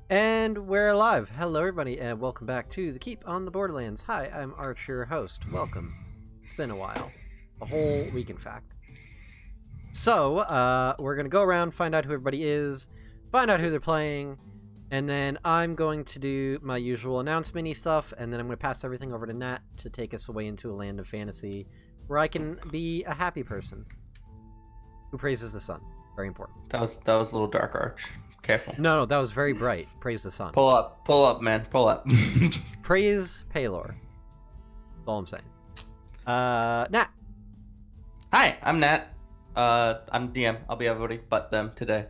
And we're live. Hello, everybody, and welcome back to The Keep on the Borderlands. Hi, I'm Arch, your host. Welcome. It's been a while. A whole week, in fact. So, we're going to go around, find out who everybody is, find out who they're playing, and then I'm going to do my usual announcement-y stuff, and then I'm going to pass everything over to Nat to take us away into a land of fantasy where I can be a happy person who praises the sun. Very important. That was a little dark, Arch. Careful. No, that was very bright. Praise the sun. Pull up, man. Pull up. Praise Paylor. That's all I'm saying. Nat. Hi, I'm Nat. I'm DM. I'll be everybody but them today.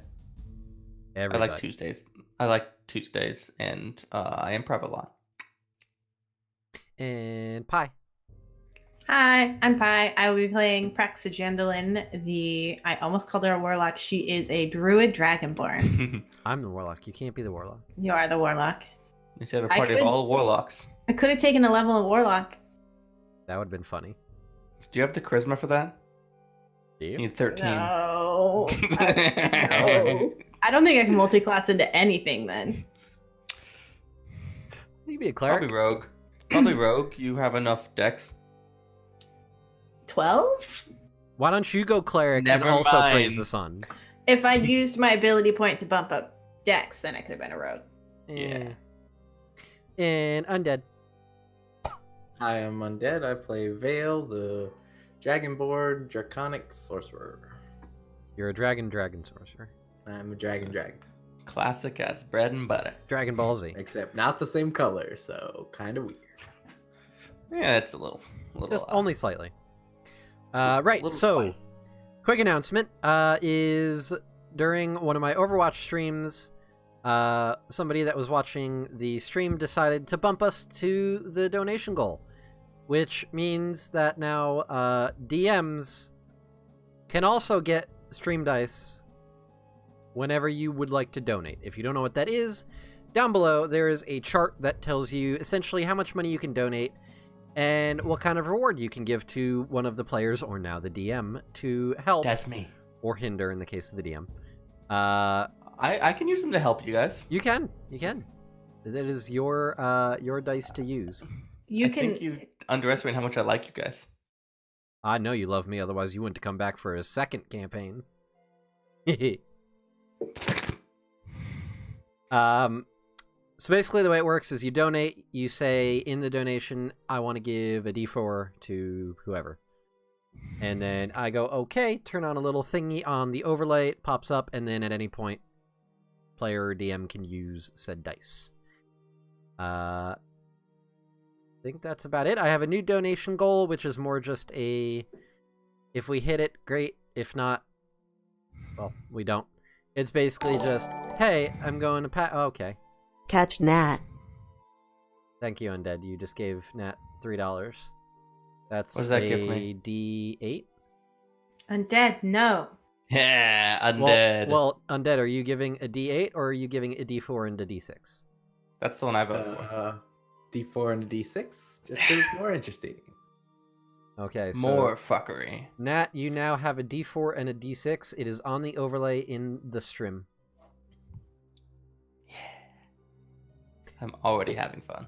Everybody. I like Tuesdays, and I am private law. And Pi. Hi, I'm Pi. I will be playing Praxagandalin, I almost called her a warlock. She is a druid dragonborn. I'm the warlock. You can't be the warlock. You are the warlock. You should have a party of all warlocks. I could have taken a level of warlock. That would have been funny. Do you have the charisma for that? Do you? You need 13. No. I don't think I can multi-class into anything then. You can be a cleric. Probably rogue. You have enough dex. 12? Why don't you go cleric Never and also mind. praise the sun? If I used my ability point to bump up dex, then I could have been a rogue. Yeah. And undead. Hi, I'm Undead. I play Vale, the Dragonborn Draconic Sorcerer. You're a dragon sorcerer. I'm a dragon. Classic as bread and butter. Dragon Ball Z. Except not the same color, so kind of weird. Yeah, it's a little. Just only slightly. Right, little so, spicy. quick announcement is during one of my Overwatch streams, somebody that was watching the stream decided to bump us to the donation goal, which means that now DMs can also get stream dice whenever you would like to donate. If you don't know what that is, down below there is a chart that tells you essentially how much money you can donate and what kind of reward you can give to one of the players, or now the DM, to help. That's me. Or hinder in the case of the DM. I can use them to help you guys. You can. It is your dice to use. You I can. think you underestimate how much I like you guys. I know you love me, otherwise you wouldn't come back for a second campaign. So basically the way it works is you donate, you say in the donation, I want to give a D4 to whoever. And then I go, okay, turn on a little thingy on the overlay, it pops up, and then at any point, player or DM can use said dice. I think that's about it. I have a new donation goal, which is more just a, if we hit it, great. If not, well, we don't. It's basically just, hey, I'm going to okay. Catch Nat. Thank you, Undead. You just gave Nat $3. That's What does that a give me? D8. Undead, no. Yeah, undead. Well, Undead, are you giving a D8 or are you giving a D4 and a D6? That's the one I voted for. D4 and a D6? Just seems more interesting. Okay, so More fuckery. Nat, you now have a D4 and a D6. It is on the overlay in the stream. I'm already having fun.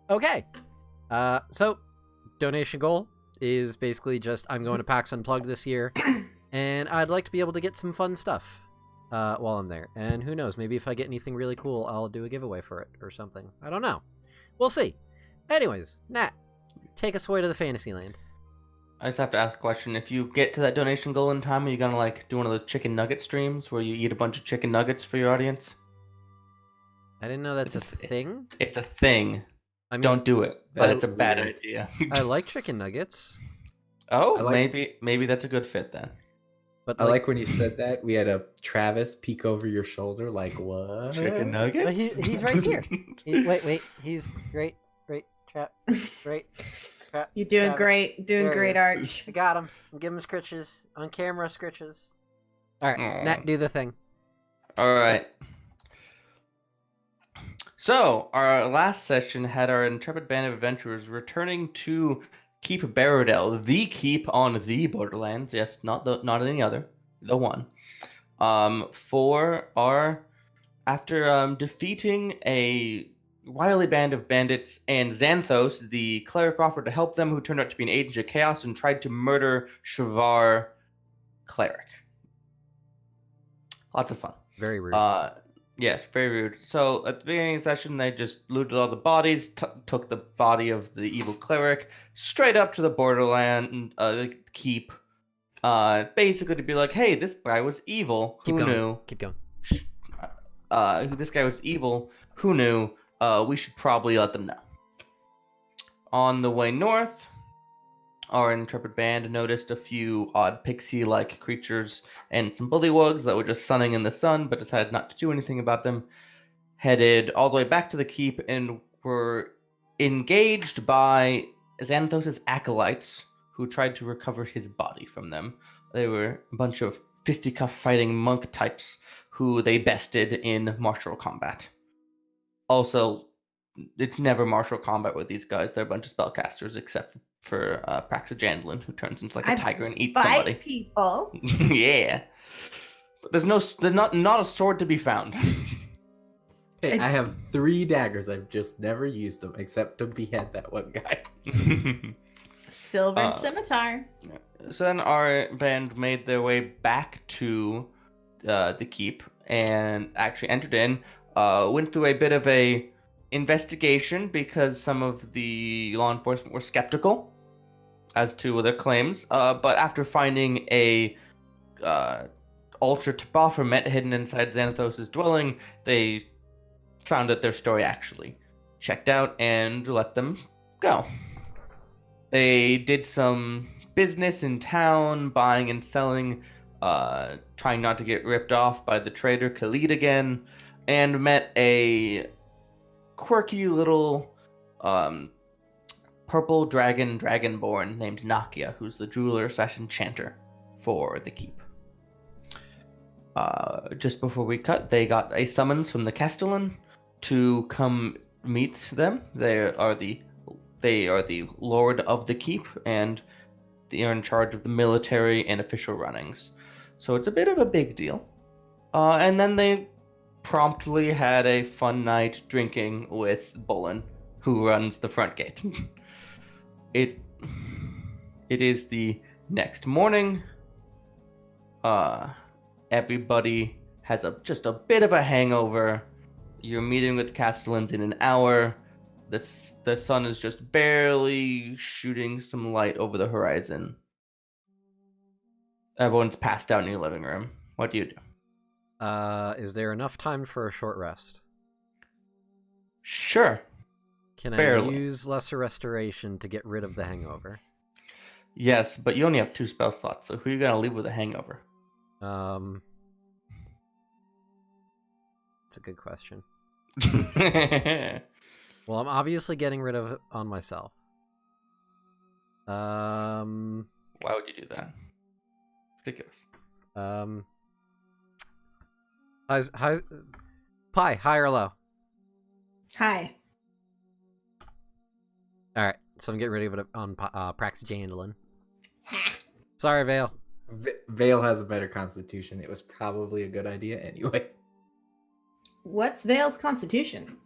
Okay. So donation goal is basically just I'm going to PAX Unplugged this year, and I'd like to be able to get some fun stuff while I'm there. And who knows, maybe if I get anything really cool, I'll do a giveaway for it or something. I don't know. We'll see. Anyways, Nat, take us away to the fantasy land. I just have to ask a question. If you get to that donation goal in time, are you gonna do one of those chicken nugget streams where you eat a bunch of chicken nuggets for your audience? I didn't know that's a thing. It's a thing. I mean, Don't do it. But That's it's a bad weird. idea. I like chicken nuggets, Oh, I like- maybe that's a good fit then. but I like when you said that. We had a Travis peek over your shoulder, like, what? Chicken nuggets? Well, he's right here. Wait, he's great trap, great trap. You're doing Travis. great. Doing There he great, is. Arch. I got him. I'm giving him scritches on camera. Scritches. All right, Aw. Nat, do the thing. All right. So, our last session had our intrepid band of adventurers returning to Keep Baradel, the keep on the Borderlands. Yes, not any other, the one. For our After defeating a wily band of bandits and Xanthos, the cleric offered to help them, who turned out to be an agent of chaos and tried to murder Shavar cleric. Lots of fun. Very rude. Yes, very rude. So at the beginning of the session, they just looted all the bodies, took the body of the evil cleric straight up to the Borderland keep, basically to be like, hey, this guy was evil. Keep Who going. knew? Keep going. This guy was evil. Who knew? We should probably let them know. On the way north, our intrepid band noticed a few odd pixie-like creatures and some bullywugs that were just sunning in the sun, but decided not to do anything about them. Headed all the way back to the keep and were engaged by Xanathos' acolytes, who tried to recover his body from them. They were a bunch of fisticuff-fighting monk types who they bested in martial combat. Also, it's never martial combat with these guys. They're a bunch of spellcasters, except for Praxagandalin, who turns into like a tiger and eats somebody. Bite people. Yeah, but there's not a sword to be found. Hey, I have 3 daggers. I've just never used them except to behead that one guy. Silvered scimitar. So then our band made their way back to the keep and actually entered in. Went through a bit of a investigation because some of the law enforcement were skeptical as to their claims. But after finding a ultra Baphomet hidden inside Xanathos' dwelling, they found that their story actually checked out and let them go. They did some business in town, buying and selling, trying not to get ripped off by the trader Khalid again, and met a quirky little purple dragonborn named Nakia, who's the jeweler / enchanter for the keep. Just before we cut, they got a summons from the Castellan to come meet them. They are the lord of the keep, and they are in charge of the military and official runnings. So it's a bit of a big deal. And then they promptly had a fun night drinking with Bullen, who runs the front gate. It is the next morning. Everybody has just a bit of a hangover. You're meeting with Castellans in an hour. The sun is just barely shooting some light over the horizon. Everyone's passed out in your living room. What do you do? Is there enough time for a short rest? Sure. Can Barely. I use Lesser Restoration to get rid of the hangover? Yes, but you only have 2 spell slots, so who are you gonna leave with a hangover? It's a good question. Well, I'm obviously getting rid of it on myself. Why would you do that? Ridiculous. Pie, high or low? Hi. All right, so I'm getting rid of it on Praxagandalin. Sorry, Vale. Vale has a better constitution. It was probably a good idea anyway. What's Vale's constitution?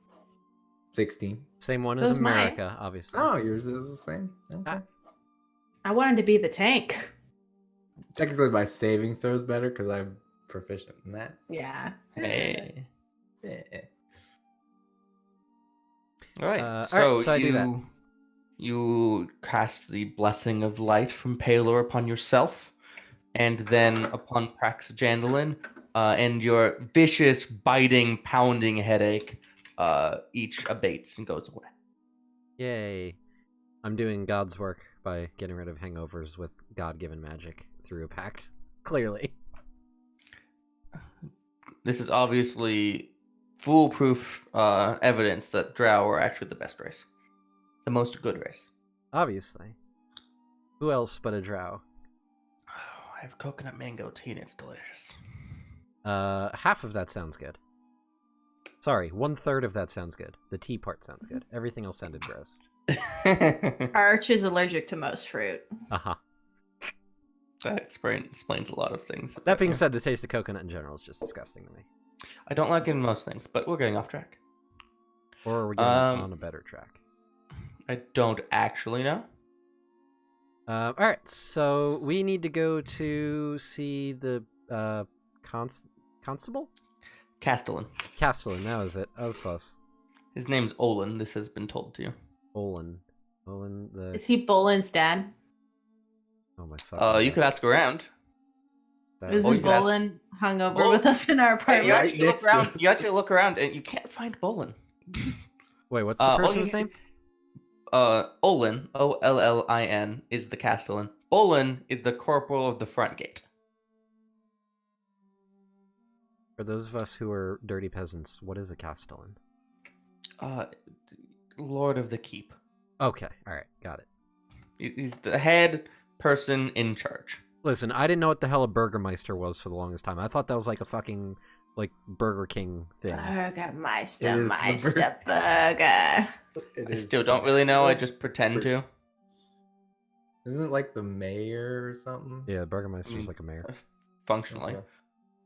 16. Same one So as is mine. America, obviously. Oh, yours is the same. Okay. I wanted to be the tank. Technically, my saving throw's better because I'm proficient in that. Yeah. Hey. Yeah. Alright, so I do that. You cast the Blessing of Light from Palor upon yourself, and then upon Praxagandalin, and your vicious, biting, pounding headache each abates and goes away. Yay. I'm doing God's work by getting rid of hangovers with God-given magic through a pact. Clearly. This is obviously foolproof evidence that Drow are actually the best race. The most good race. Obviously. Who else but a drow? Oh, I have coconut mango tea and it's delicious. Half of that sounds good. Sorry, 1/3 of that sounds good. The tea part sounds good. Everything else sounded gross. Arch is allergic to most fruit. Uh-huh. That explains a lot of things. That being said, the taste of coconut in general is just disgusting to me. I don't like it in most things, but we're getting off track. Or are we getting on a better track? I don't actually know. All right, so we need to go to see the constable? Castellan. Castellan, that was it. That was close. His name's Olin, this has been told to you. Olin the... Is he Bolin's dad? Oh my fucking You God. could ask around. That is- Isn't you could ask- Bolin hung over Bol- with us in our You apartment? actually look next to around. him. You actually look around, and you can't find Bolin. Wait, what's the person's Olin- name? Olin, Ollin, is the Castellan. Bolin is the corporal of the front gate. For those of us who are dirty peasants, what is a Castellan? Lord of the keep. Okay, alright, got it. He's the head person in charge. Listen, I didn't know what the hell a Burgermeister was for the longest time. I thought that was like a fucking, like, Burger King thing. Burgermeister, It is the Meister Burger. It I is still the don't really know. I mayor. just pretend to. Isn't it like the mayor or something? Yeah, Burgermeister's like a mayor. Functionally. Okay.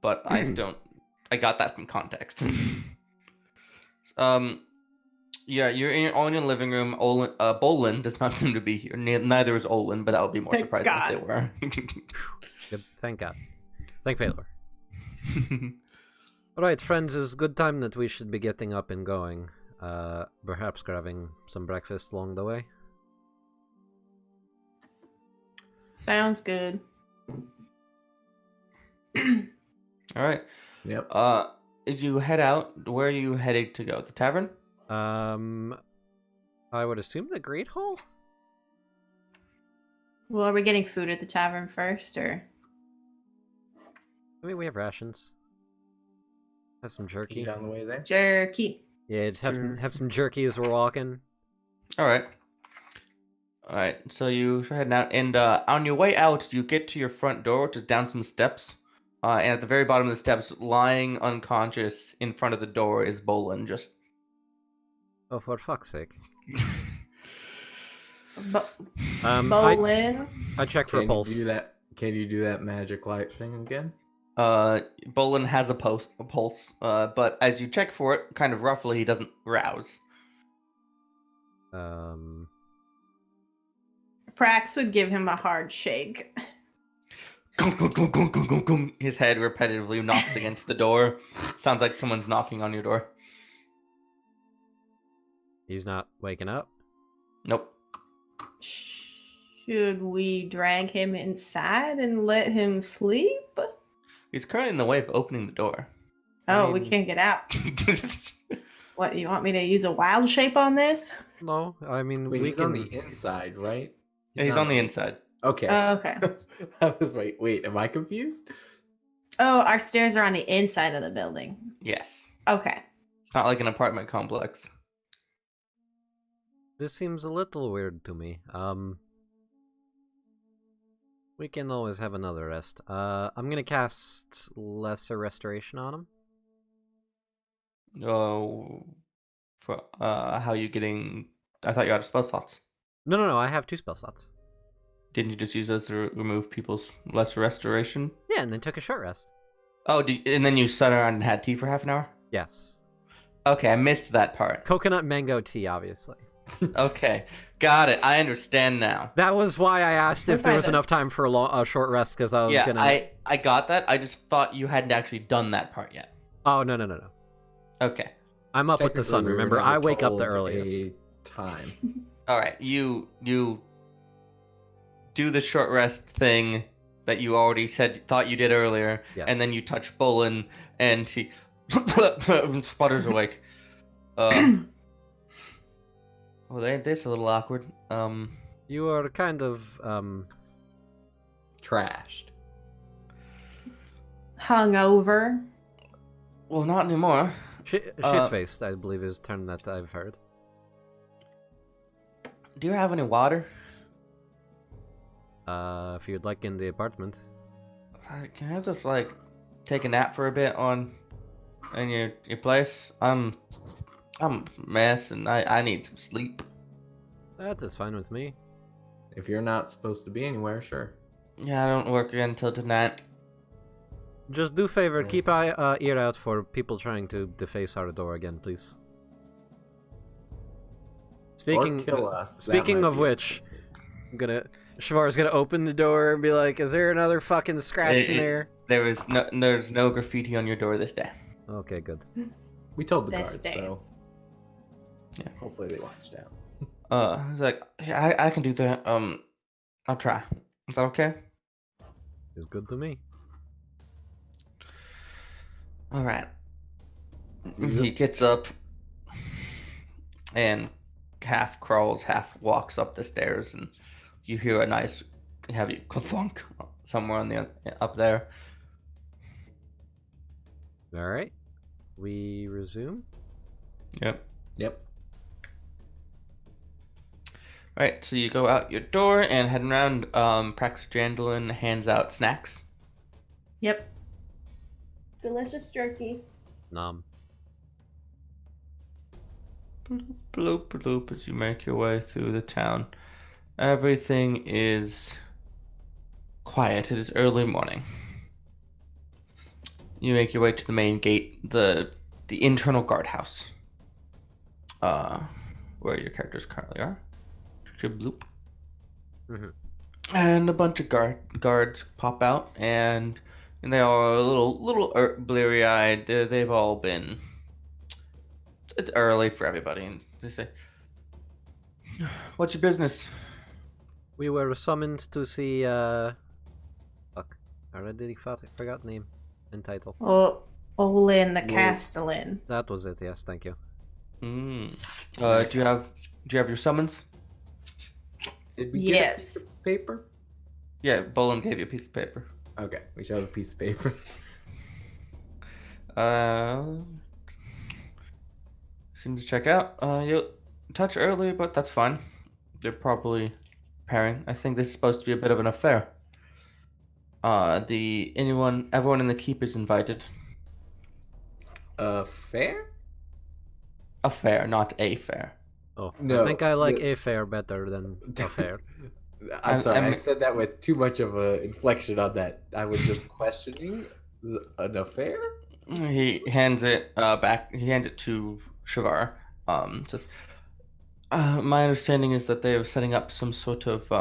But I don't. I got that from context. Yeah, you're in all in your living room. Bolin does not seem to be here. Neither is Olin, but that would be more Thank surprising God. if they were. Good, thank God. Thank Valor. Alright, friends, it's good time that we should be getting up and going. Perhaps grabbing some breakfast along the way. Sounds good. All right. Yep. As you head out, where are you heading to go? The tavern? I would assume the Great Hall? Well, are we getting food at the tavern first, or? I mean, we have rations. Have some jerky. Eat on the way there. Jerky. Yeah, just have some jerky as we're walking. All right. All right. So you start heading out, and on your way out, you get to your front door, which is down some steps. And at the very bottom of the steps, lying unconscious in front of the door, is Bolin. Just. Oh, for fuck's sake. Bolin. I check for a pulse. Can you do that magic light thing again? Bolin has a pulse. But as you check for it, kind of roughly, he doesn't rouse. Prax would give him a hard shake. Gung, gung, gung, gung, gung, gung, gung. His head repetitively knocks against the door. Sounds like someone's knocking on your door. He's not waking up. Nope. Should we drag him inside and let him sleep? He's currently in the way of opening the door. Oh, we mean- can't get out. What, you want me to use a wild shape on this? No, I mean, Wait, we he's can... on the inside, right? He's on the inside. Okay. Oh, okay. I was wait, am I confused? Oh, our stairs are on the inside of the building. Yes. Okay. It's not like an apartment complex. This seems a little weird to me. We can always have another rest. I'm gonna cast Lesser Restoration on him. Oh, for how you getting? I thought you had spell slots. No, I have 2 spell slots. Didn't you just use those to remove people's lesser restoration? Yeah, and then took a short rest. Oh, and then you sat around and had tea for half an hour? Yes. Okay, I missed that part. Coconut mango tea, obviously. Okay, got it. I understand now. That was why I asked if there was enough time for a short rest, because I was Yeah, gonna... I got that. I just thought you hadn't actually done that part yet. Oh, no. Okay. I'm up with the sun, Technically, we were remember? never I wake up the told earliest. a time. All right. You do the short rest thing that you already thought you did earlier, Yes. and then you touch Bolin, and he sputters awake. Well, that's a little awkward. You are kind of, Trashed. Hungover. Well, not anymore. shit-faced, I believe is the term that I've heard. Do you have any water? If you'd like in the apartment. Can I just take a nap for a bit in your place? I'm a mess and I need some sleep. That is fine with me. If you're not supposed to be anywhere, sure. Yeah, I don't work again until tonight. Just do favor, Yeah. keep ear out for people trying to deface our door again, please. Or kill us. That Speaking might of be which, Shavar's gonna open the door and be like, "Is there another fucking scratch in there?" There's no graffiti on your door this day. Okay, good. We told the This guards, day. so Yeah. hopefully they watched out. I was like, yeah, I can do that. I'll try. Is that okay? It's good to me. All right. Yep. He gets up and half crawls, half walks up the stairs, and you hear a nice heavy clunk somewhere on the up there. All right, we resume. Yep. Yep. Right. So you go out your door and head around. Praxagandalin hands out snacks. Yep. Delicious jerky. Nom. Bloop, bloop, bloop, as you make your way through the town. Everything is quiet. It is early morning. You make your way to the main gate, the internal guardhouse, where your characters currently are. Bloop. Mhm. And a bunch of guards pop out, and they are a little bleary-eyed. They've all been. It's early for everybody, and they say, "What's your business?" We were summoned to see. Fuck. I already forgot name and title. Oh, Olin the Whoa. Castellan. That was it. Yes, thank you. Do you have your summons? Did we Yes. get a piece of paper? Yeah, Bolin gave you a piece of paper. Okay, we should have a piece of paper. Seems to check out. You touch early, but that's fine. They're probably preparing. I think this is supposed to be a bit of an affair. Everyone in the keep is invited. Fair? Affair, not a fair. Oh, No, I think I like the- a fair better than a fair. I'm sorry, I I'm- said that with too much of a inflection on that. I was just questioning an affair? He hands it back. He hands it to Shavar. Says, my understanding is that they are setting up some sort of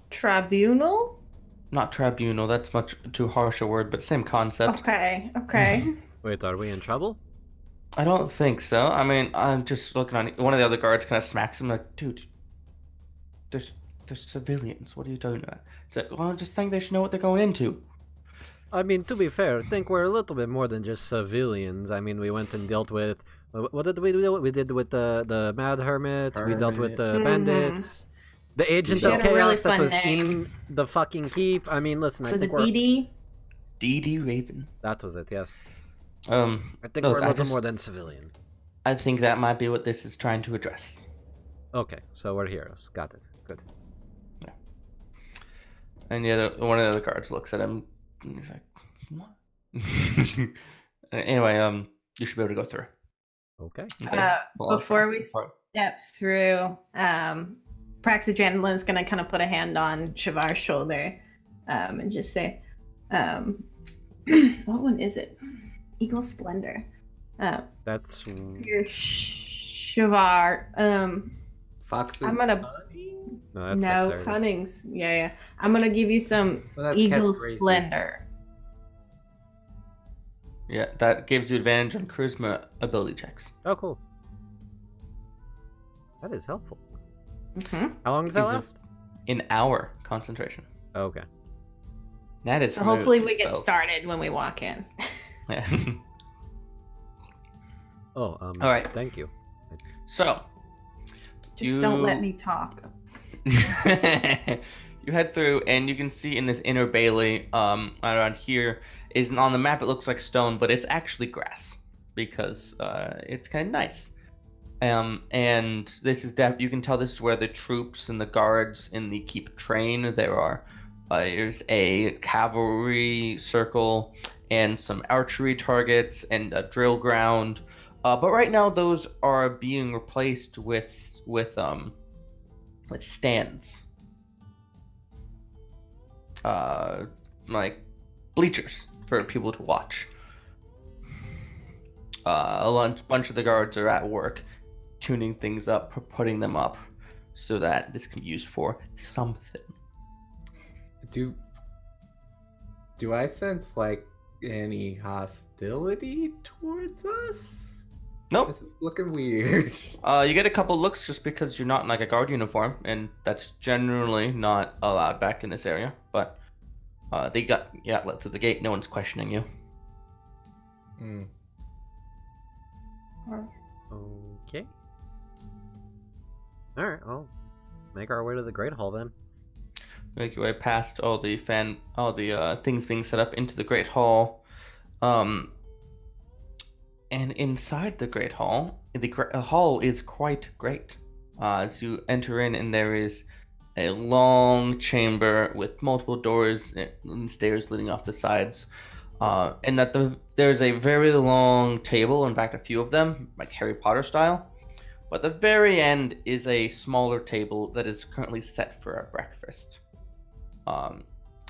Tribunal? not tribunal. That's much too harsh a word, but same concept. Okay, okay. Wait, are we in trouble? I don't think so. I mean, I'm just looking on. One of the other guards kind of smacks him like, dude, there's civilians. What are you talking about? It's like, well, I just think they should know what they're going into. I mean, to be fair, I think we're a little bit more than just civilians. I mean, we went and dealt with... What did we do? We did with the Mad Hermits, we dealt with the Mhm. bandits, the Agent She of had Chaos a really that fun was name. in the fucking keep. I mean, listen, I Was think it we're... DD? D.D. Raven. That was it, yes. I I think we're a little more than civilian. I think that might be what this is trying to address. Okay, so we're heroes. Got it. Good. And one of the other guards looks at him. And he's like, "What?" Anyway, you should be able to go through. Okay. He's like, "Well, Before okay." we step through, Praxagandalin gonna kind of put a hand on Shavar's shoulder, and just say, what one is it? Eagle Splendor. That's... Your Shavar. Foxes. I'm gonna- cunning? No, that's No, dexterity. Cunnings. Yeah. I'm gonna give you some Well, that's Eagle catchphrases. Splendor. Yeah, that gives you advantage on charisma ability checks. Oh, cool. That is helpful. Mm-hmm. How long does that Is it- last? An hour concentration. Okay. That is So hopefully we smooth get spells. started when we walk in. Yeah. Oh, All right. Thank you. So, Just don't let You- me talk. you head through, and you can see in this inner bailey, around here, is on the map. It looks like stone, but it's actually grass because it's kind of nice. And this is you can tell this is where the troops and the guards in the keep train. There's a cavalry circle and some archery targets and a drill ground. But right now, those are being replaced with stands. like bleachers for people to watch. Bunch of the guards are at work, tuning things up, putting them up, so that this can be used for something. Do I sense like any hostility towards us? Nope. This is looking weird. You get a couple looks just because you're not in like a guard uniform, and that's generally not allowed back in this area. But they got let through the gate. No one's questioning you. Hmm. Okay. Alright, I'll make our way to the Great Hall then. Make your way past all the things being set up into the Great Hall. And inside the Great Hall, the hall is quite great. As you enter in, and there is a long chamber with multiple doors and stairs leading off the sides. And there's a very long table, in fact, a few of them, like Harry Potter style. But the very end is a smaller table that is currently set for a breakfast.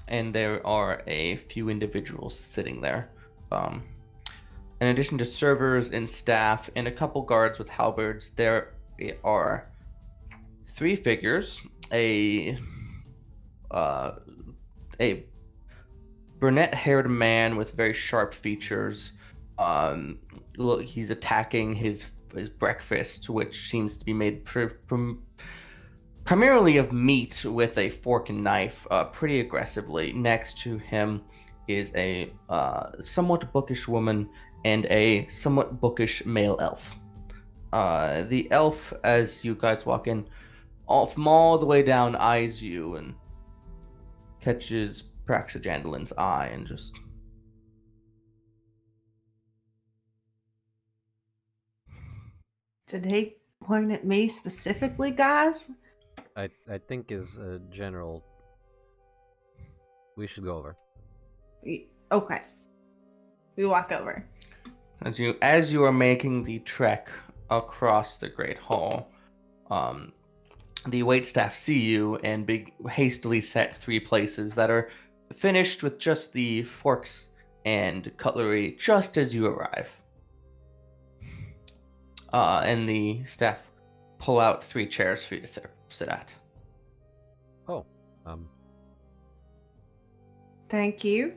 And there are a few individuals sitting there. In addition to servers and staff and a couple guards with halberds, there are 3 figures. A brunette-haired man with very sharp features. Look, he's attacking his breakfast, which seems to be made primarily of meat with a fork and knife, pretty aggressively. Next to him is a somewhat bookish woman and a somewhat bookish male elf. The elf, as you guys walk in, from all the way down, eyes you and catches Praxajandalin's eye and just... Did they point at me specifically, guys? I think as a general, we should go over. Okay. We walk over. As you are making the trek across the Great Hall, the waitstaff see you and hastily set 3 places that are finished with just the forks and cutlery just as you arrive. And the staff pull out 3 chairs for you to sit at. Oh, Thank you.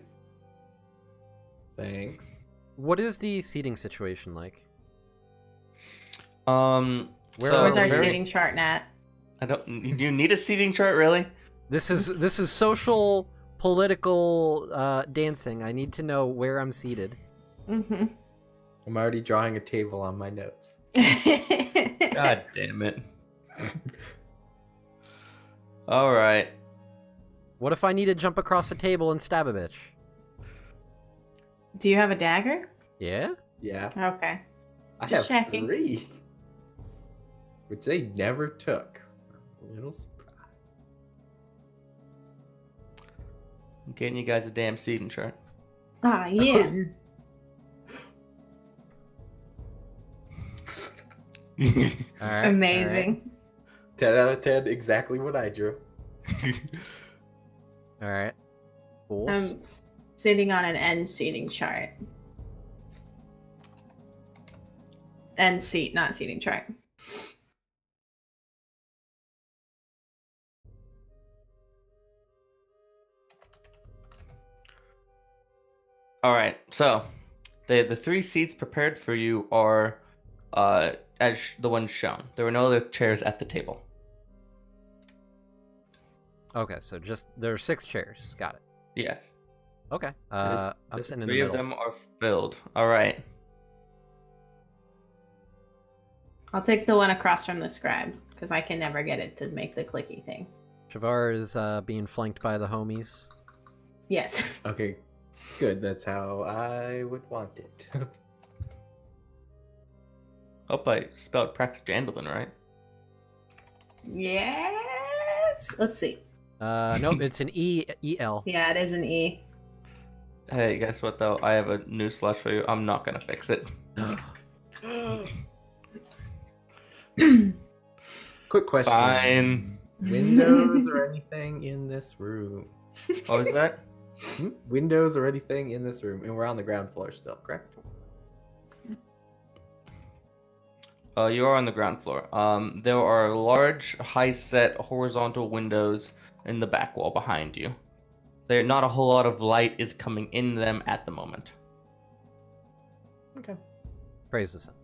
Thanks. what is the seating situation like? Where's our seating chart, Nat? Do you need a seating chart, really? This is social, political dancing. I need to know where I'm seated. Mm-hmm. I'm already drawing a table on my notes. God damn it. Alright. What if I need to jump across the table and stab a bitch? Do you have a dagger? Yeah? Yeah. Okay. I Just have checking. 3. Which they never took. I'm a little surprised. I'm getting you guys a damn seating chart. Ah, yeah. Alright. Amazing. 10 out of 10, exactly what I drew. Alright. Cool. I'm sitting on an end seating chart. End seat, not seating chart. Alright, so the 3 seats prepared for you are as the ones shown. There were no other chairs at the table. Okay, so there are 6 chairs. Got it. Yes. Okay. The I'm sitting in the 3 middle. of them are filled. Alright. I'll take the one across from the scribe, because I can never get it to make the clicky thing. Shavar is being flanked by the homies. Yes. Okay, good. That's how I would want it. Hope I spelled Praxajandalan right. Yes. Let's see. Nope, it's an E-E-L. Yeah, it is an E. Hey, guess what though? I have a newsflash for you. I'm not gonna fix it. Quick question. Fine. Windows or anything in this room? What was that? windows or anything in this room, and we're on the ground floor still, correct? You are on the ground floor. There are large, high-set, horizontal windows in the back wall behind you. Not a whole lot of light is coming in them at the moment. Okay. Praise the sun.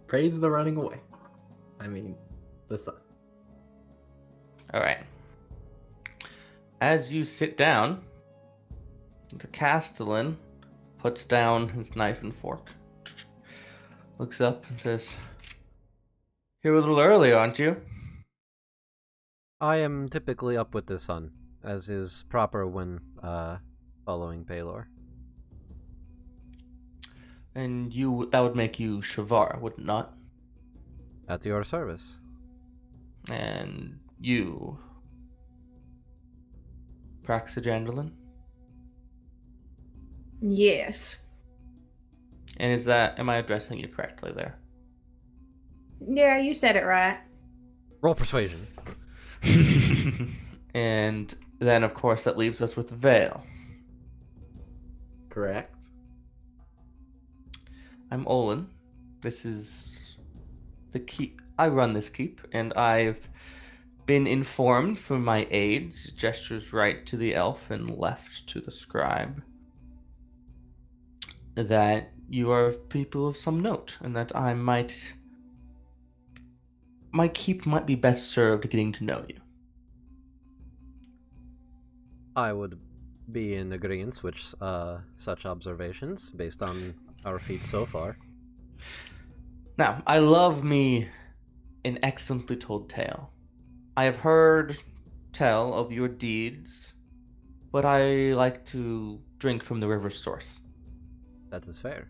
Praise the running away. I mean, the sun. All right. As you sit down, the Castellan puts down his knife and fork, looks up and says, "You're a little early, aren't you?" I am typically up with the sun, as is proper when following Paylor. And that would make you Shavar, would it not? At your service. And you, Praxagandalin? Yes. And am I addressing you correctly there? Yeah, you said it right. Roll persuasion. And then, of course, that leaves us with Vale. Correct. I'm Olin. This is the keep. I run this keep, and I've been informed from my aides, gestures right to the elf and left to the scribe, that you are people of some note, and that my keep might be best served getting to know you. I would be in agreement with such observations based on our feats so far. Now, I love me an excellently told tale. I have heard tell of your deeds, but I like to drink from the river's source. That is fair.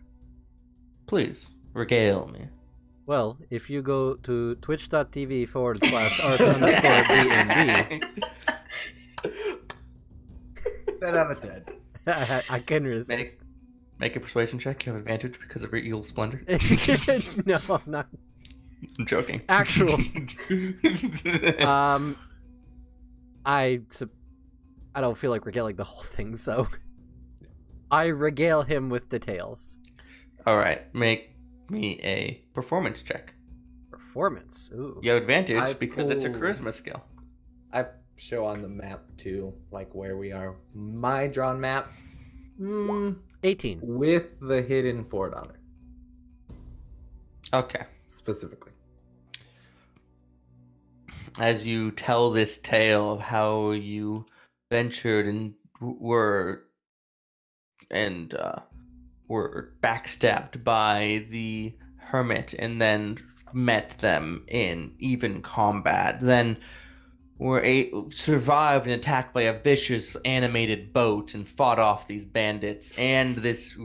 Please, regale me. Well, if you go to twitch.tv/art_dnd, 10 out of 10. I can resist. Make a persuasion check. You have advantage because of your evil splendor. No, I'm not. I'm joking. Actual. I don't feel like regaling the whole thing, so I regale him with details. All right, make me a performance check. Performance. Ooh. You have advantage because it's a pull- charisma skill. I show on the map too, like where we are. My drawn map, 18. with the hidden fort on it, Okay. specifically. As you tell this tale of how you ventured and were backstabbed by the hermit, and then met them in even combat, then survived an attack by a vicious animated boat and fought off these bandits and this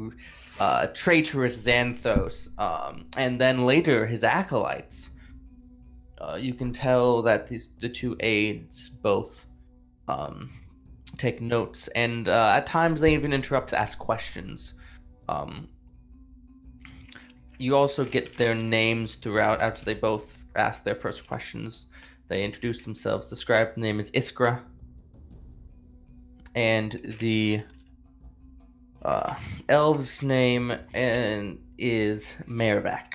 traitorous Xanthos, and then later his acolytes. You can tell that the two aides both take notes, and at times they even interrupt to ask questions. You also get their names throughout after they both ask their first questions. They introduce themselves. The scribe's name is Iskra, and the elf's name is Mervak.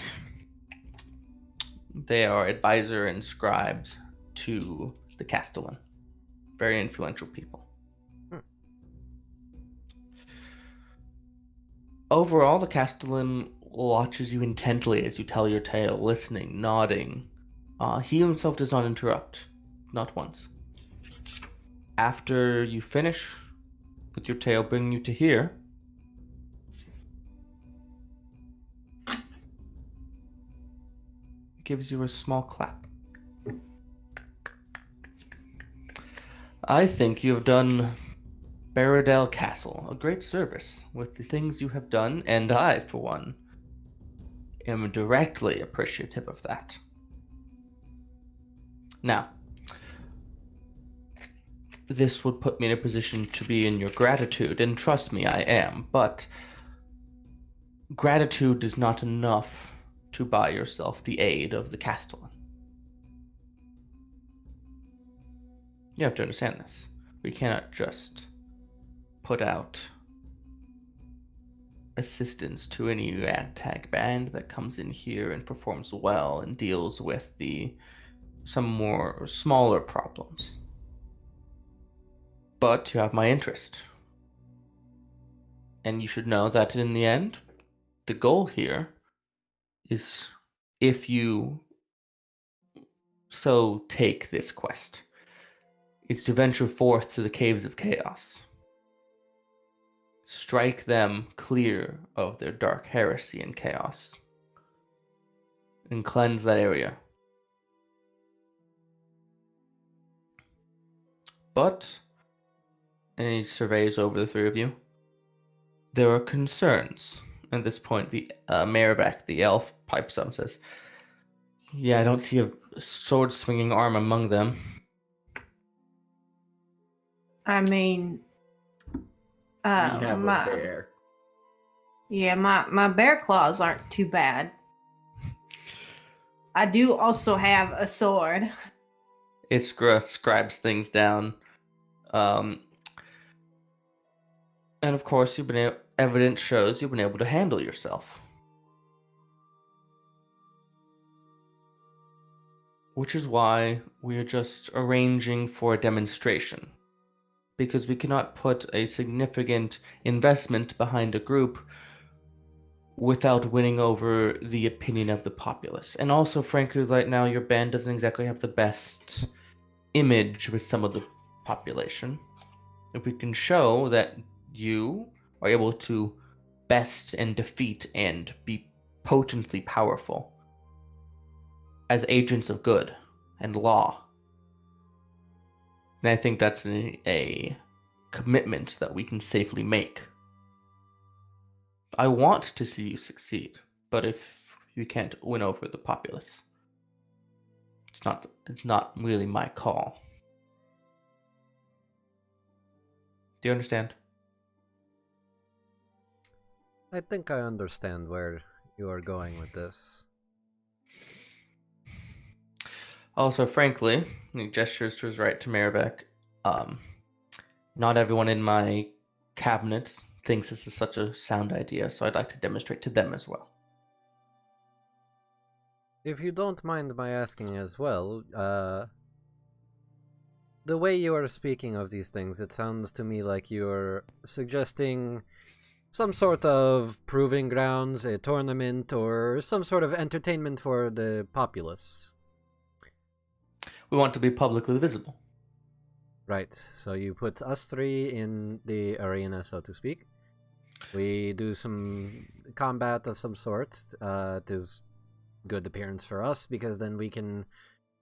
They are advisor and scribes to the Castellan. Very influential people. Overall, the Castellan watches you intently as you tell your tale, listening, nodding. He himself does not interrupt, not once. After you finish with your tale, bringing you to here, gives you a small clap. I think you have done Baradel Castle a great service with the things you have done, and I, for one, am directly appreciative of that. Now, this would put me in a position to be in your gratitude, and trust me, I am, but gratitude is not enough to buy yourself the aid of the Castellan. You have to understand this. We cannot just put out assistance to any ragtag band that comes in here and performs well and deals with some more smaller problems. But you have my interest. And you should know that in the end, the goal here is, if you so take this quest, is to venture forth to the caves of chaos. Strike them clear of their dark heresy and chaos, and cleanse that area. But, and he surveys over the three of you, there are concerns. At this point, the Maribek, the elf, pipes up and says, "Yeah, I don't see a sword-swinging arm among them." I mean, We have my a bear. yeah, my bear claws aren't too bad. I do also have a sword. Iskra scribes things down. And of course, evidence shows you've been able to handle yourself. Which is why we are just arranging for a demonstration. Because we cannot put a significant investment behind a group without winning over the opinion of the populace. And also, frankly, right now, your band doesn't exactly have the best image with some of the population. If we can show that you are able to best and defeat and be potently powerful as agents of good and law, then I think that's a commitment that we can safely make. I want to see you succeed, but if you can't win over the populace, it's not really my call. Do you understand? I think I understand where you are going with this. Also, frankly, he gestures to his right to Maribek. Not everyone in my cabinet thinks this is such a sound idea, so I'd like to demonstrate to them as well. If you don't mind my asking as well, the way you are speaking of these things, it sounds to me like you're suggesting some sort of proving grounds, a tournament, or some sort of entertainment for the populace. We want to be publicly visible. Right, so you put us three in the arena, so to speak. We do some combat of some sort. It is good appearance for us, because then we can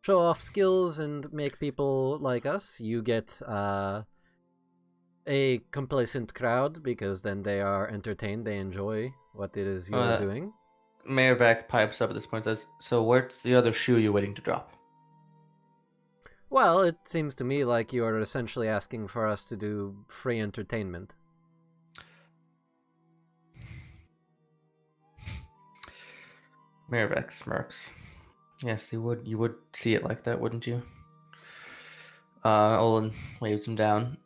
show off skills and make people like us. You get a complacent crowd, because then they are entertained, they enjoy what it is you're doing. Maribek pipes up at this point and says, "So where's the other shoe you're waiting to drop?" Well, it seems to me like you are essentially asking for us to do free entertainment. Maribek smirks. Yes, you would see it like that, wouldn't you? Olin waves him down.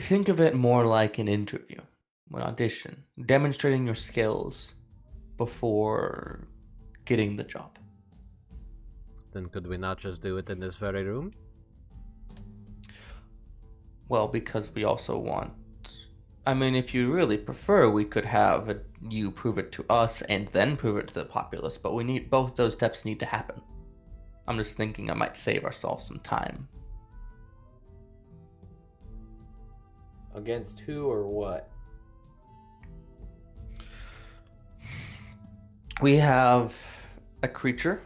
Think of it more like an interview, an audition, demonstrating your skills before getting the job. Then could we not just do it in this very room? Well, because we also want... I mean, if you really prefer, we could have you prove it to us and then prove it to the populace, but both those steps need to happen. I'm just thinking I might save ourselves some time. Against who or what? We have a creature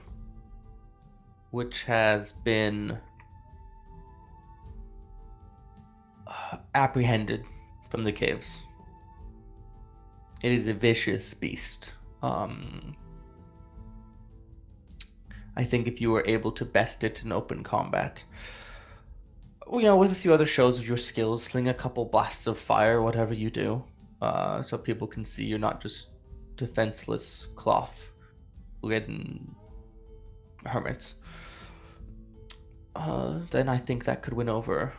which has been apprehended from the caves. It is a vicious beast. I think if you were able to best it in open combat, with a few other shows of your skills, sling a couple blasts of fire, whatever you do, so people can see you're not just defenseless cloth-ridden hermits. then I think that could win over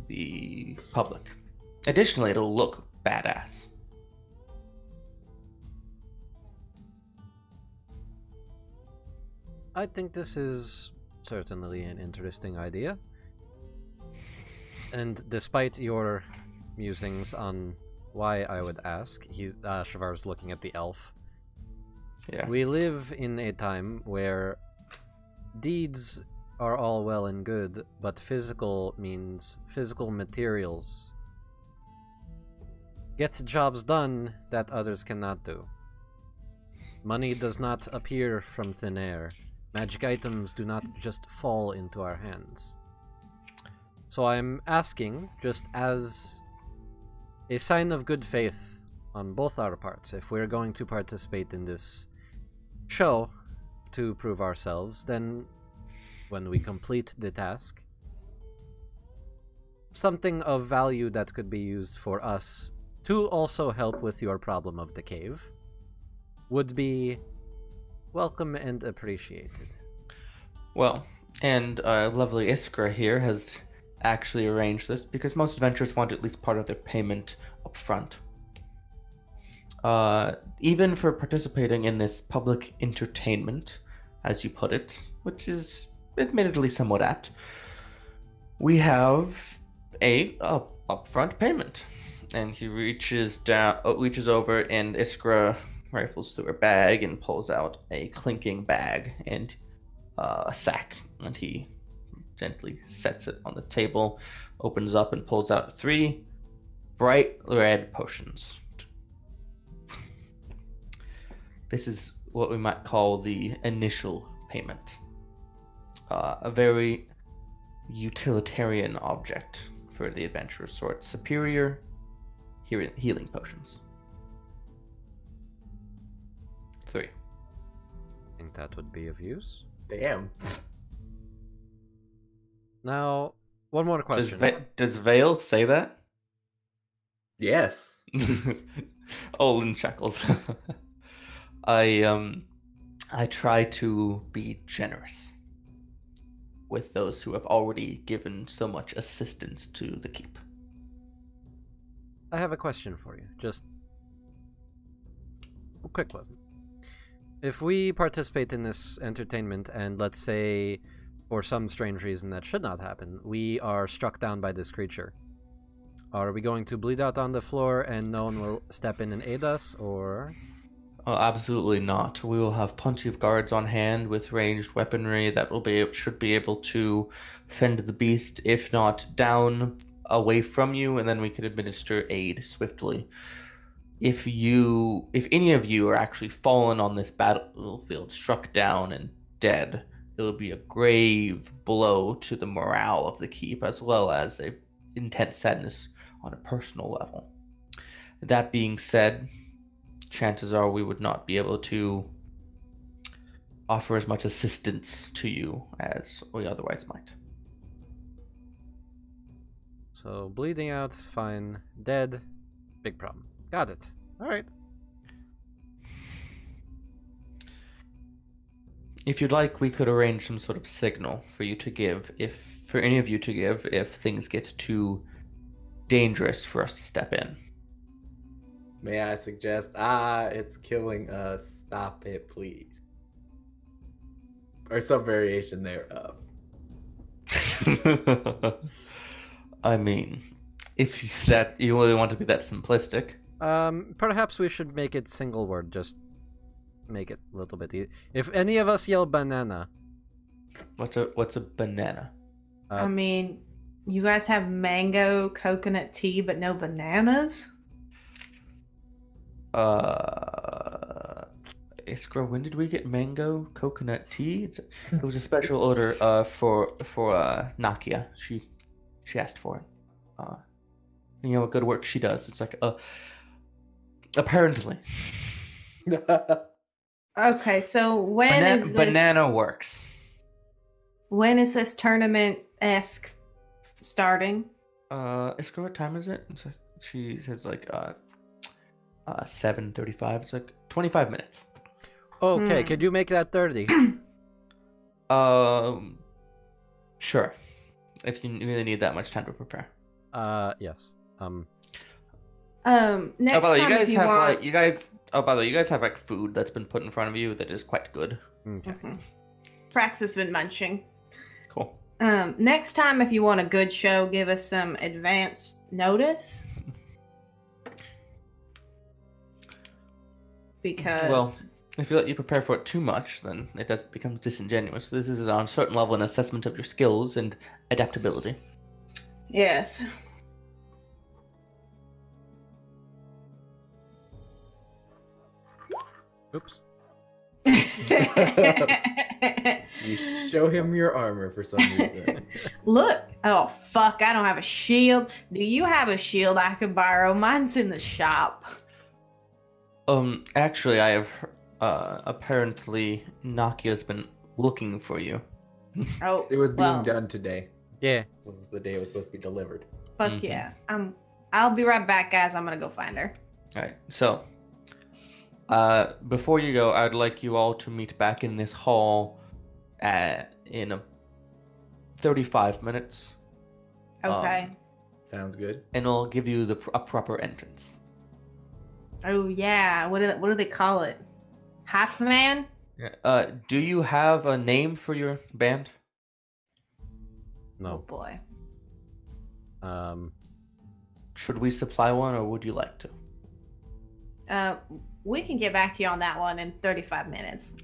the public. Additionally, it'll look badass. I think this is certainly an interesting idea. And despite your musings on why I would ask, Shavar's looking at the elf. Yeah. We live in a time where deeds are all well and good, but physical means physical materials. Get jobs done that others cannot do. Money does not appear from thin air. Magic items do not just fall into our hands. So I'm asking, just as a sign of good faith on both our parts, if we're going to participate in this show to prove ourselves, then when we complete the task, something of value that could be used for us to also help with your problem of the cave would be welcome and appreciated. Well, and lovely Iskra here has actually arranged this because most adventurers want at least part of their payment up front. Even for participating in this public entertainment, as you put it, which is admittedly somewhat apt, we have a upfront payment. And he reaches over, and Iskra rifles through her bag and pulls out a clinking bag and a sack, and he gently sets it on the table, opens up and pulls out 3 bright red potions. This is what we might call the initial payment. A very utilitarian object for the adventurer's sort. Superior healing potions. 3. Think that would be of use. Damn. Now, one more question. Does Vale say that? Yes. Olin chuckles. I try to be generous with those who have already given so much assistance to the keep. I have a question for you. Just a quick one. If we participate in this entertainment and let's say for some strange reason that should not happen, we are struck down by this creature, are we going to bleed out on the floor and no one will step in and aid us, or? Absolutely not. We will have plenty of guards on hand with ranged weaponry that should be able to fend the beast, if not down, away from you, and then we could administer aid swiftly. If any of you are actually fallen on this battlefield, struck down and dead, it will be a grave blow to the morale of the keep, as well as a intense sadness on a personal level. That being said, chances are we would not be able to offer as much assistance to you as we otherwise might. So, bleeding out, fine. Dead, big problem. Got it. Alright. If you'd like, we could arrange some sort of signal for you to give, for any of you to give, if things get too dangerous for us to step in. May I suggest, it's killing us. Stop it, please. Or some variation thereof. I mean, if you really want to be that simplistic. Perhaps we should make it single word, just make it a little bit easier. If any of us yell banana. What's a banana? I mean, you guys have mango coconut tea, but no bananas? Iskra, when did we get mango coconut tea? It was a special order for Nakia. She asked for it. You know what good work she does. It's like apparently. Okay, so when is this? Banana works. When is this tournament-esque starting? Iskra, what time is it? It's like, she says like 7:35. It's like 25 minutes. Okay, could you make that 30? Sure. If you really need that much time to prepare. Yes. Next by the way, time if you want. by the way, you guys have like food that's been put in front of you that is quite good. Okay. Prax has been munching. Cool. Next time, if you want a good show, give us some advance notice. Because Well, if you let you prepare for it too much, then it becomes disingenuous. This is on a certain level an assessment of your skills and adaptability. yes. Oops. You show him your armor for some reason. Look. Oh, fuck. I don't have a shield. Do you have a shield I can borrow? Mine's in the shop. Actually, I have apparently Nakia's been looking for you. Oh, It was being well, done today. Yeah. Was the day it was supposed to be delivered. Fuck Mhm. yeah. I'll be right back, guys. I'm gonna go find her. All right. So, before you go, I'd like you all to meet back in this hall in 35 minutes. Okay. Sounds good. And I'll give you a proper entrance. Oh yeah. What do they call it? Half man? Do you have a name for your band? Oh No. boy. Should we supply one, or would you like to? We can get back to you on that one in 35 minutes.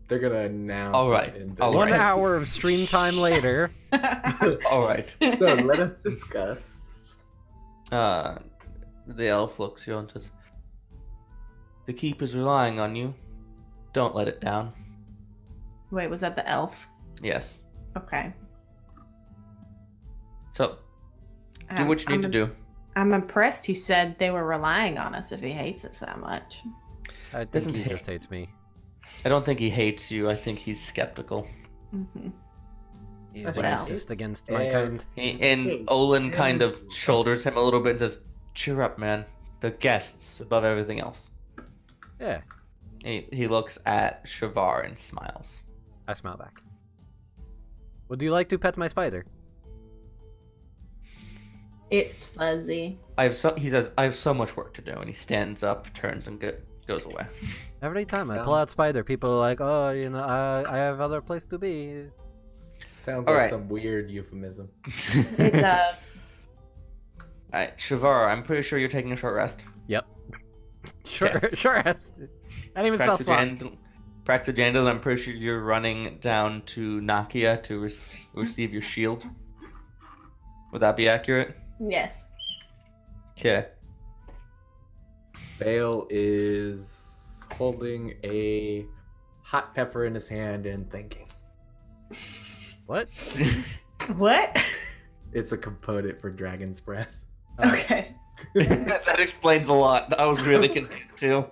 They're gonna announce. All right. it in All 1 right. hour of stream time later. All right. So let us discuss. The elf looks you and says, "The keep is relying on you. Don't let it down." Wait, was that the elf? Yes. Okay. So, do what you need to do. I'm impressed he said they were relying on us if he hates us that much. I think Doesn't he hate- just hates me. I don't think he hates you. I think he's skeptical. Mm-hmm. He's Well, racist against my kind. And Olin kind of shoulders him a little bit and says, "Cheer up, man. The guests above everything else." Yeah. He looks at Shavar and smiles. I smile back. Would you like to pet my spider? It's fuzzy. He says, "I have so much work to do," and he stands up, turns, and goes away. Every time I pull out spider, people are like, "Oh, you know, I have other place to be." Sounds All like right. some weird euphemism. It does. Alright, Shavar, I'm pretty sure you're taking a short rest. Yep. Sure, Okay. sure. I didn't even spell slot. Praxagandal, I'm pretty sure you're running down to Nakia to receive your shield. Would that be accurate? Yes. Okay. Vale is holding a hot pepper in his hand and thinking. What? What? It's a component for dragon's breath. Okay. That explains a lot. I was really confused too.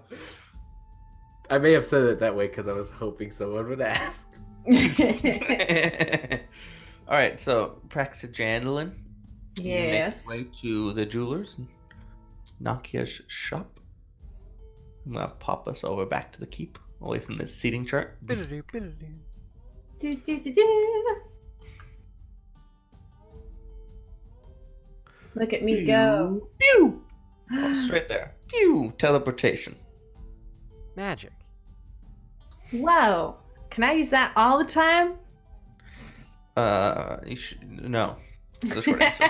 I may have said it that way because I was hoping someone would ask. Alright, so Praxagandalin. Yes. Make your way to the jeweler's, Nakia's shop. I'm gonna pop us over back to the keep, away from this seating chart. Do, do, do, do. Look at me go. Pew! Oh, straight there. Pew! Teleportation. Magic. Whoa. Can I use that all the time? No. That's the short answer.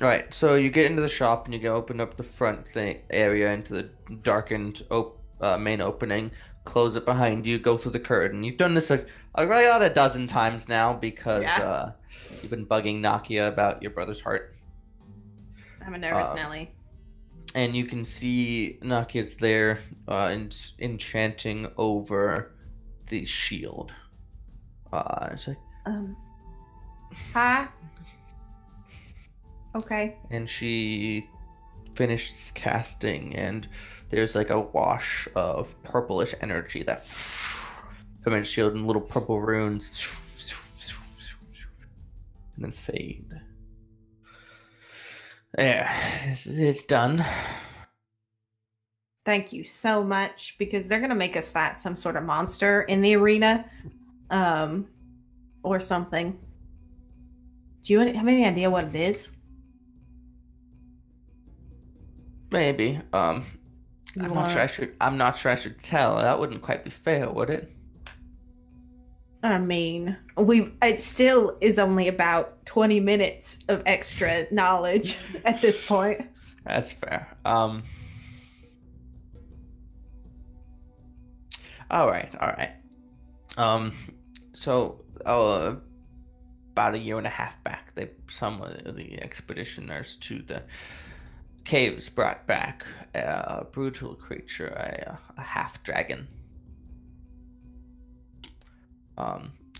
Alright, so you get into the shop and you go open up the front area into the darkened main opening, close it behind you, go through the curtain. You've done this about a dozen times now because Yeah. you've been bugging Nakia about your brother's heart. I'm a nervous Nelly. And you can see Nakia's there enchanting over the shield. It's like, Hi. Okay. and she finishes casting, and there's like a wash of purplish energy that come in shield and little purple runes and then fade. There, it's done. Thank you so much, because they're gonna make us fight some sort of monster in the arena, or something. Do you have any idea what it is? Maybe. I'm not sure I should. I'm not sure I should tell. That wouldn't quite be fair, would it? I mean, it still is only about 20 minutes of extra knowledge at this point. That's fair. All right, all right. So, about a year and a half back, some of the expeditioners to the caves brought back a brutal creature, a half dragon.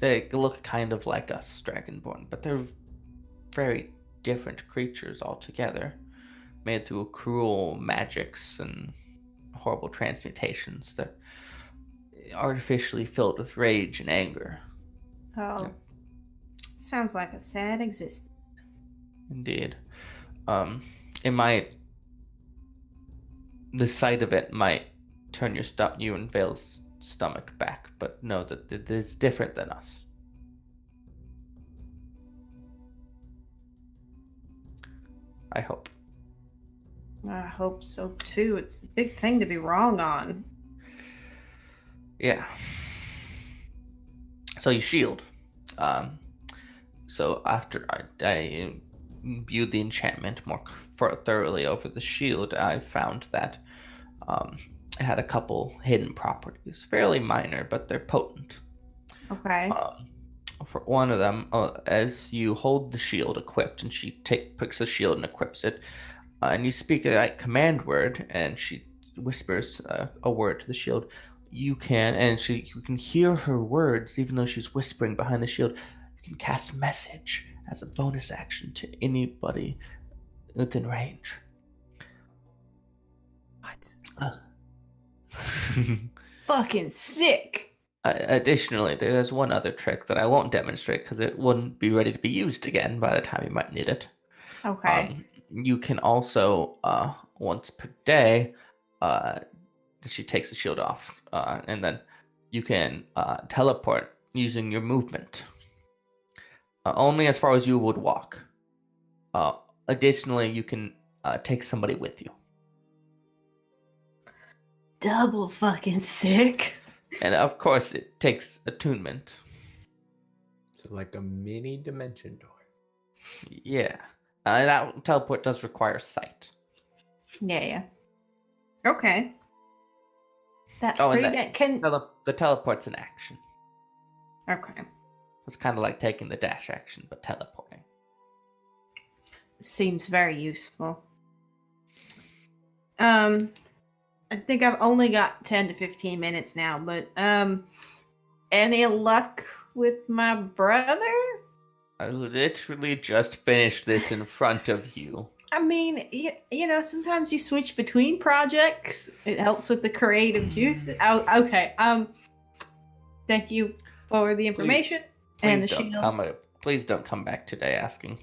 They look kind of like us, Dragonborn, but they're very different creatures altogether, made through cruel magics and horrible transmutations. They're artificially filled with rage and anger. Oh, sounds like a sad existence. Indeed. The sight of it might turn you and Vale's stomach back, but know that it is different than us. I hope. I hope so too. It's a big thing to be wrong on. Yeah. So you shield. So after I viewed the enchantment more thoroughly over the shield, I found that it had a couple hidden properties, fairly minor, but they're potent. Okay. For one of them, as you hold the shield equipped, and she picks the shield and equips it, and you speak a command word, and she whispers a word to the shield. You can hear her words, even though she's whispering behind the shield. You can cast a message as a bonus action to anybody within range. What? Fucking sick. Additionally, there's one other trick that I won't demonstrate because it wouldn't be ready to be used again by the time you might need it. Okay. You can also, once per day, she takes the shield off, and then you can teleport using your movement. Only as far as you would walk. Additionally, you can take somebody with you. Double fucking sick. And of course, it takes attunement. So like a mini dimension door. Yeah. That teleport does require sight. Yeah. Okay. That's Oh, and pretty the teleport's an action. Okay. It's kind of like taking the dash action, but teleporting. Seems very useful. I think I've only got 10 to 15 minutes now, but any luck with my brother? I literally just finished this in front of you. I mean, you know, sometimes you switch between projects. It helps with the creative juice. Oh, okay. Thank you for the information and the shield. Please don't come back today asking.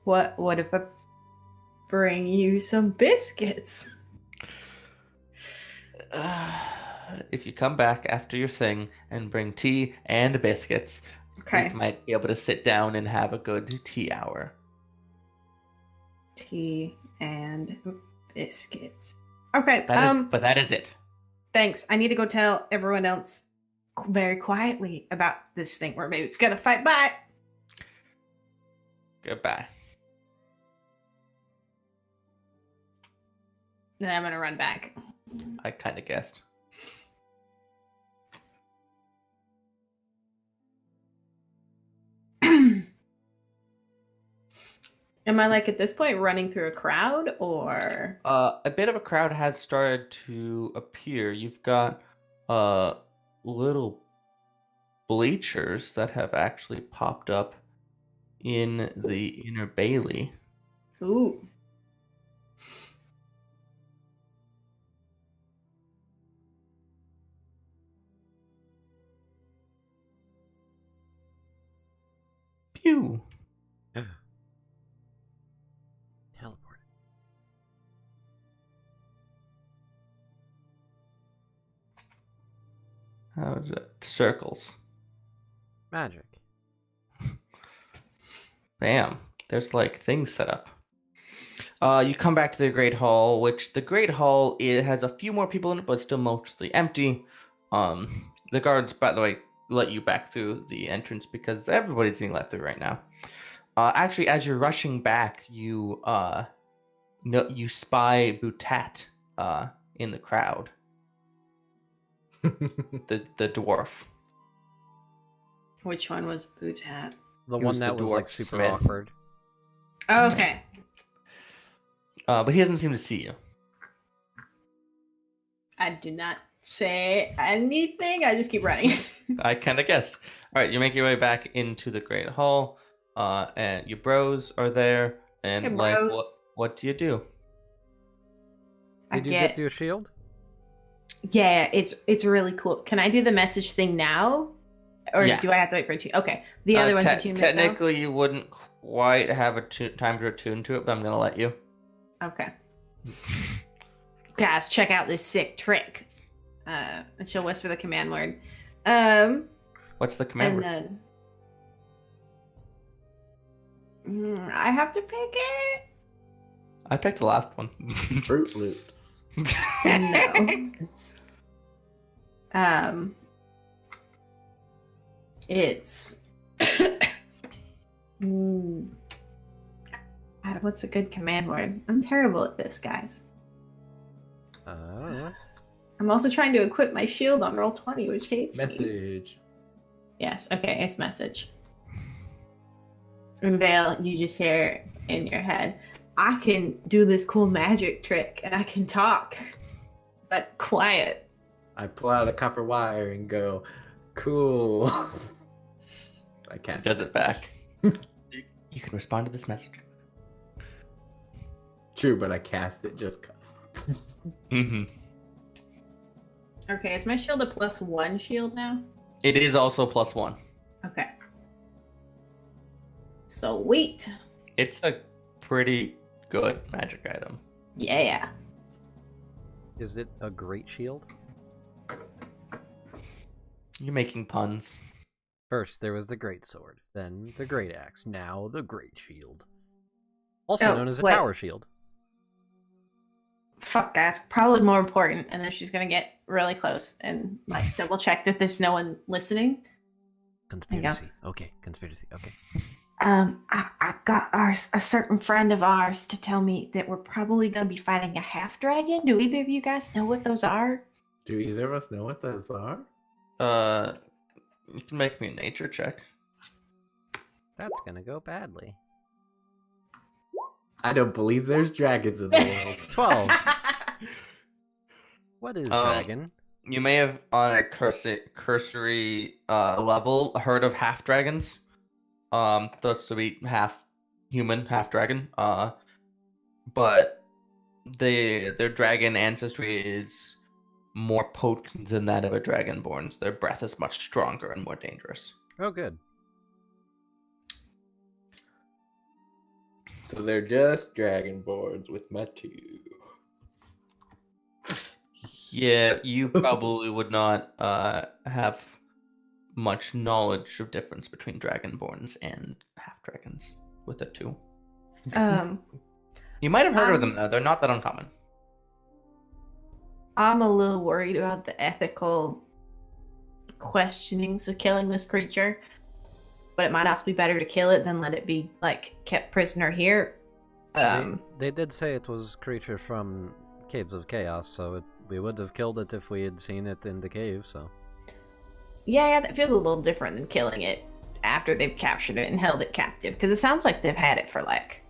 What if I bring you some biscuits? If you come back after your thing and bring tea and biscuits, Okay. we might be able to sit down and have a good tea hour. Tea and biscuits. Okay. But that is it. Thanks. I need to go tell everyone else very quietly about this thing we're maybe gonna fight. Bye. Goodbye. Then I'm gonna run back. I kind of guessed. Am I like at this point running through a crowd or? A bit of a crowd has started to appear. You've got little bleachers that have actually popped up in the inner bailey. Ooh. Pew. Teleport. How is it? Circles. Magic. Bam. There's like things set up. You come back to the Great Hall, which the Great Hall it has a few more people in it, but still mostly empty. The guards, by the way, let you back through the entrance because everybody's being let through right now. Actually, as you're rushing back, you spy Butat in the crowd. the dwarf. Which one was Bootat? The He one was that the was like dwarf super smith. awkward. Okay. But he doesn't seem to see you. I do not say anything. I just keep running. I kind of guessed. All right, you make your way back into the Great Hall, and your bros are there. And Hey, like, bros. what do you do? I Did you get. get to a shield? Yeah, it's really cool. Can I do the message thing now, or Yeah. do I have to wait for okay? The other one's attunement. Technically, you wouldn't quite have a time to attune to it, but I'm gonna let you. Okay. Guys, check out this sick trick. And she'll whisper the command word. What's the command and word? then I have to pick it. I picked the last one. Fruit Loops. No. It's. What's a good command word? I'm terrible at this, guys. I'm also trying to equip my shield on Roll20, which hates me. Message. Yes, okay, it's message. And Vale, you just hear in your head, I can do this cool magic trick and I can talk, but quiet. I pull out a copper wire and go, cool. I can't. Does it back. You can respond to this message. True, but I cast it just cause. Mm-hmm. Okay, is my shield a +1 shield now? It is also +1. Okay. Sweet. It's a pretty good magic item. Yeah. Is it a great shield? You're making puns. First, there was the great sword, then the great axe, now the great shield. Also known as a tower shield. Fuck, guys. Probably more important. And then she's gonna get really close and like double check that there's no one listening. Conspiracy. Okay, conspiracy. Okay. I got a certain friend of ours to tell me that we're probably gonna be fighting a half dragon. Do either of you guys know what those are? Do either of us know what those are? You can make me a nature check. That's gonna go badly. I don't believe there's dragons in the world. 12. What is dragon? You may have, on a cursory level, heard of half dragons. Those to be half human, half dragon. But their dragon ancestry is more potent than that of a dragonborn's. Their breath is much stronger and more dangerous. Oh, good. So they're just dragonborns with Matu. Yeah, you probably would not have much knowledge of difference between dragonborns and half dragons with the two. You might have heard of them though. They're not that uncommon. I'm a little worried about the ethical questionings of killing this creature, but it might also be better to kill it than let it be like kept prisoner here. They did say it was creature from Caves of Chaos, so we would have killed it if we had seen it in the cave. So yeah, that feels a little different than killing it after they've captured it and held it captive, because it sounds like they've had it for like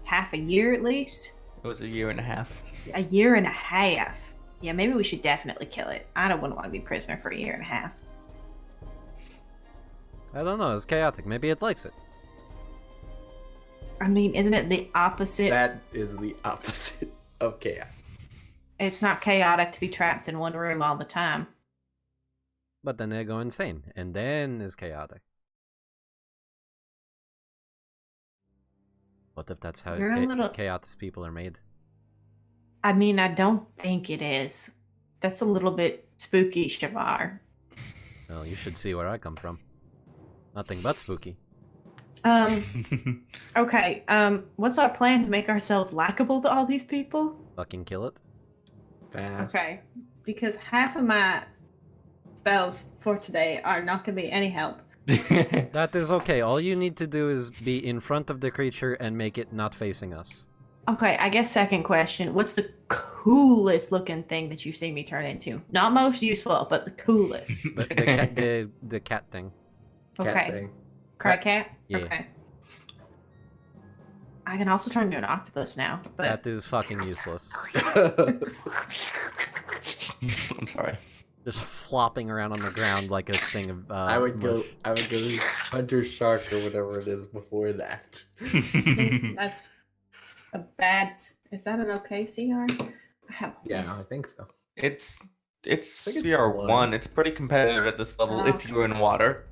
half a year at least. It was a year and a half. A year and a half. Yeah, maybe we should definitely kill it. I wouldn't want to be prisoner for a year and a half. I don't know. It's chaotic. Maybe it likes it. I mean, isn't it the opposite? That is the opposite of chaos. It's not chaotic to be trapped in one room all the time. But then they go insane, and then it's chaotic. What if that's how chaotic people are made? I mean, I don't think it is. That's a little bit spooky, Shavar. Well, you should see where I come from. Nothing but spooky. Okay. What's our plan to make ourselves likable to all these people? Fucking kill it. Fast. Okay. Because half of my spells for today are not going to be any help. That is okay. All you need to do is be in front of the creature and make it not facing us. Okay, I guess second question. What's the coolest looking thing that you've seen me turn into? Not most useful, but the coolest. The cat thing. Cat Okay. thing. Cry cat? Yeah. Okay. I can also turn into an octopus now, but That is fucking useless. I'm sorry. Just flopping around on the ground like a thing of I would mush. go hunter shark or whatever it is before that. that's a bad. Is that an okay CR? I have Yeah, I think so. It's think it's CR1. one. It's pretty competitive at this level Oh, if okay. you're in water.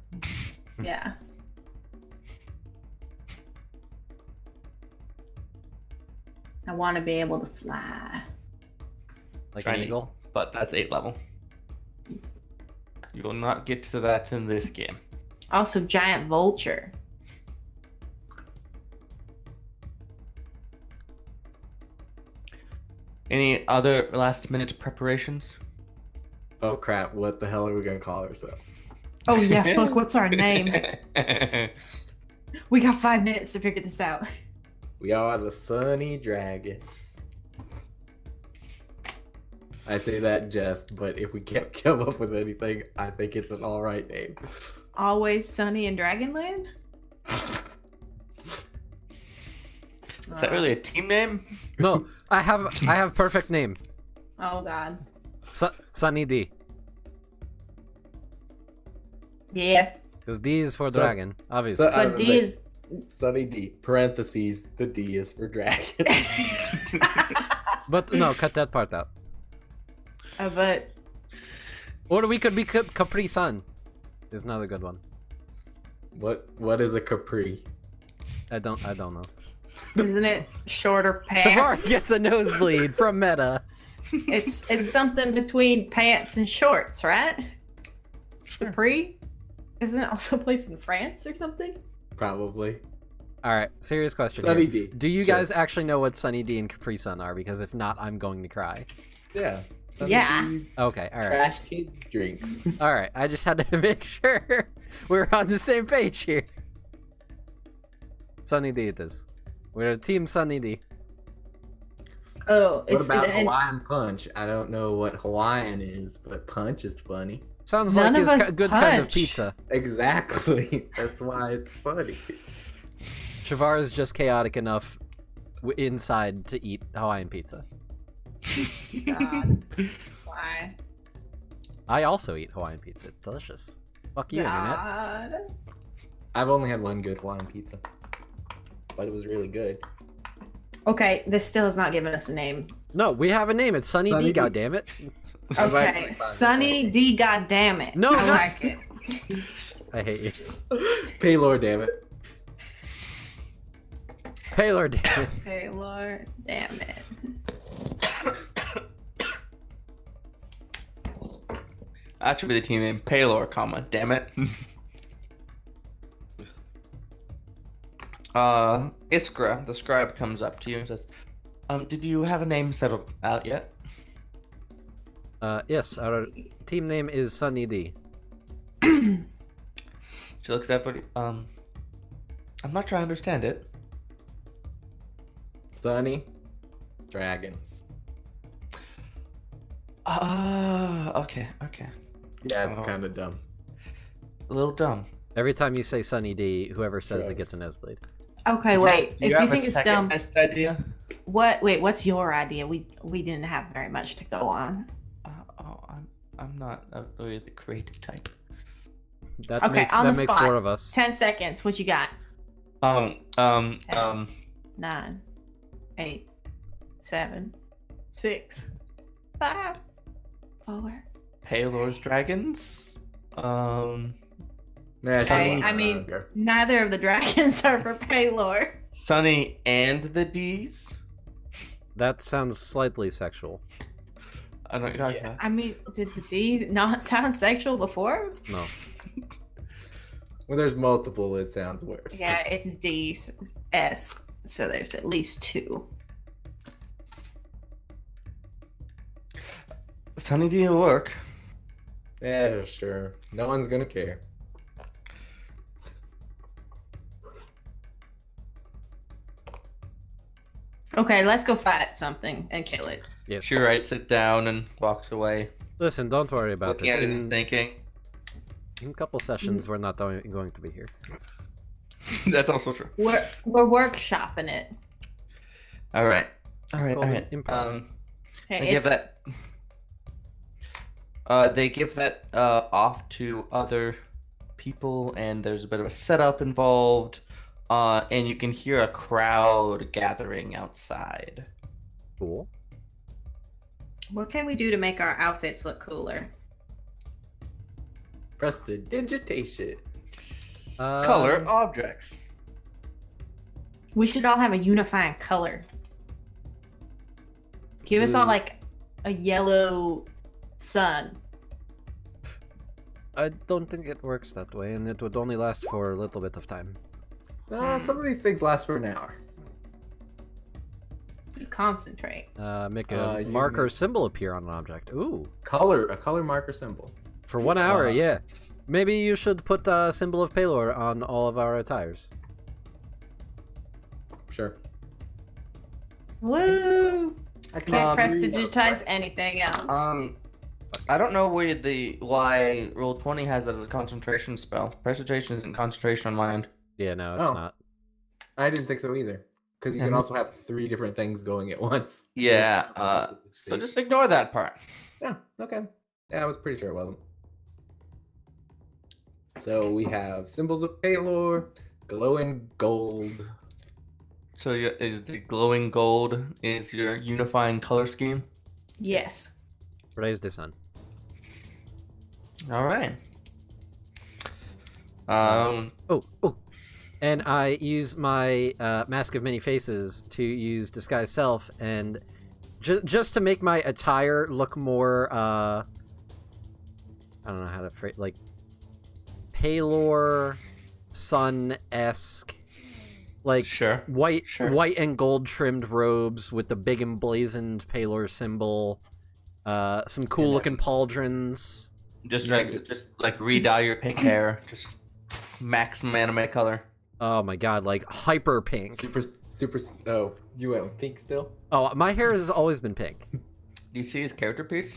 Yeah. I want to be able to fly. Like Trying an to- eagle. But that's 8 level. You will not get to that in this game. Also, giant vulture. Any other last minute preparations? Oh crap! What the hell are we gonna call ourselves? Oh yeah, fuck. What's our name? We got 5 minutes to figure this out. We are the Sunny Dragon. I say that in jest, but if we can't come up with anything, I think it's an alright name. Always sunny in Dragonland. Is that really a team name? No, I have perfect name. Oh god. Sunny D. Yeah, Because D is for So- dragon, obviously. so- but D is. Sunny D. Parentheses. The D is for dragon. But no, cut that part out. But Or we could be Capri Sun. Is another good one. What is a capri? I don't know. isn't it shorter pants? Shavar gets a nosebleed from meta. It's something between pants and shorts, right? Sure. Capri? Isn't it also a place in France or something? Probably. All right, serious question Sunny here. D. Do you Sure. guys actually know what Sunny D and Capri Sun are? Because if not, I'm going to cry. Yeah. Sunny Yeah. D, Okay, all right. trash kid drinks. All right, I just had to make sure we're on the same page here. Sunny D it is. We're a team Sunny D. Oh, What it's about Hawaiian Punch? I don't know what Hawaiian is, but punch is funny. Sounds None like of it's us a good kind of punch. pizza. Exactly. That's why it's funny. Shavar is just chaotic enough inside to eat Hawaiian pizza. God. Why? I also eat Hawaiian pizza. It's delicious. Fuck you, internet. God. I've only had one good Hawaiian pizza, but it was really good. Okay, this still has not given us a name. No, we have a name. It's Sunny Sunny D. D. Goddammit. I've Okay, actually found it. Sunny D. Goddammit. No, I no. like it. I hate you. Paylor, damn it. Paylor, damn it. Okay, Lord, damn it. That should be the team name. Paylor, comma, damn it. Iskra, the scribe, comes up to you and says, did you have a name settled out yet? Yes, our team name is Sunny D. She looks at everybody, I'm not sure I understand it. Sunny Dragons. Okay. Yeah, it's Oh. kind of dumb. A little dumb. Every time you say Sunny D, whoever says Sure. it gets a nosebleed. Okay, wait. Do If you you have think a it's second dumb, best idea? what's your idea? We didn't have very much to go on. I'm not really the creative type. That Okay, makes on the that makes spot. 4 of us. 10 seconds. What you got? 9, 8, 7, 6, 5, 4. Paylor's Dragons? Nah, Okay, Sunny I mean- Dragon. Neither of the dragons are for Paylor. Sunny and the D's? That sounds slightly sexual. I don't know what you're talking about. I mean, did the D not sound sexual before? No. When there's multiple, it sounds worse. Yeah, it's D S. So there's at least 2. Sunny D will work. Yeah, sure. No one's gonna care. Okay, let's go fight something and kill it. Yes. She writes it down and walks away, Listen, don't worry about looking it. at it and thinking. In a couple sessions, we're not going to be here. That's also true. We're workshopping it. All right. All It's right. All called right. improv. Okay, They give that. They give that off to other people, and there's a bit of a setup involved. And you can hear a crowd gathering outside. Cool. What can we do to make our outfits look cooler? Prestidigitation. Color objects. We should all have a unifying color. Give us all Ooh. like a yellow sun. I don't think it works that way, and it would only last for a little bit of time. Some of these things last for an hour. You concentrate. Make a you marker make- symbol appear on an object. Ooh. A color marker symbol. For 1 hour, Uh, yeah. Maybe you should put a symbol of Palor on all of our attires. Sure. Woo! I Can't agree. prestidigitize anything else. I don't know why Roll20 has that as a concentration spell. Prestidigitation isn't concentration on my end. Yeah, no, it's Oh. not. I didn't think so either. Because you can also have 3 different things going at once. Yeah. So just ignore that part. Yeah, okay. Yeah, I was pretty sure it wasn't. So we have symbols of Palor, glowing gold. So the glowing gold is your unifying color scheme. Yes. Raise the sun. All right. Oh. And I use my Mask of Many Faces to use Disguise Self, and just to make my attire look more, I don't know how to phrase, like, Palor, sun-esque, like Sure. white Sure. white and gold trimmed robes with the big emblazoned Palor symbol, some cool looking pauldrons. Just like re-dye your pink hair. Just maximum anime color. Oh my god, like hyper pink. Super. Oh, you went with pink still? Oh, my hair has always been pink. Do you see his character piece?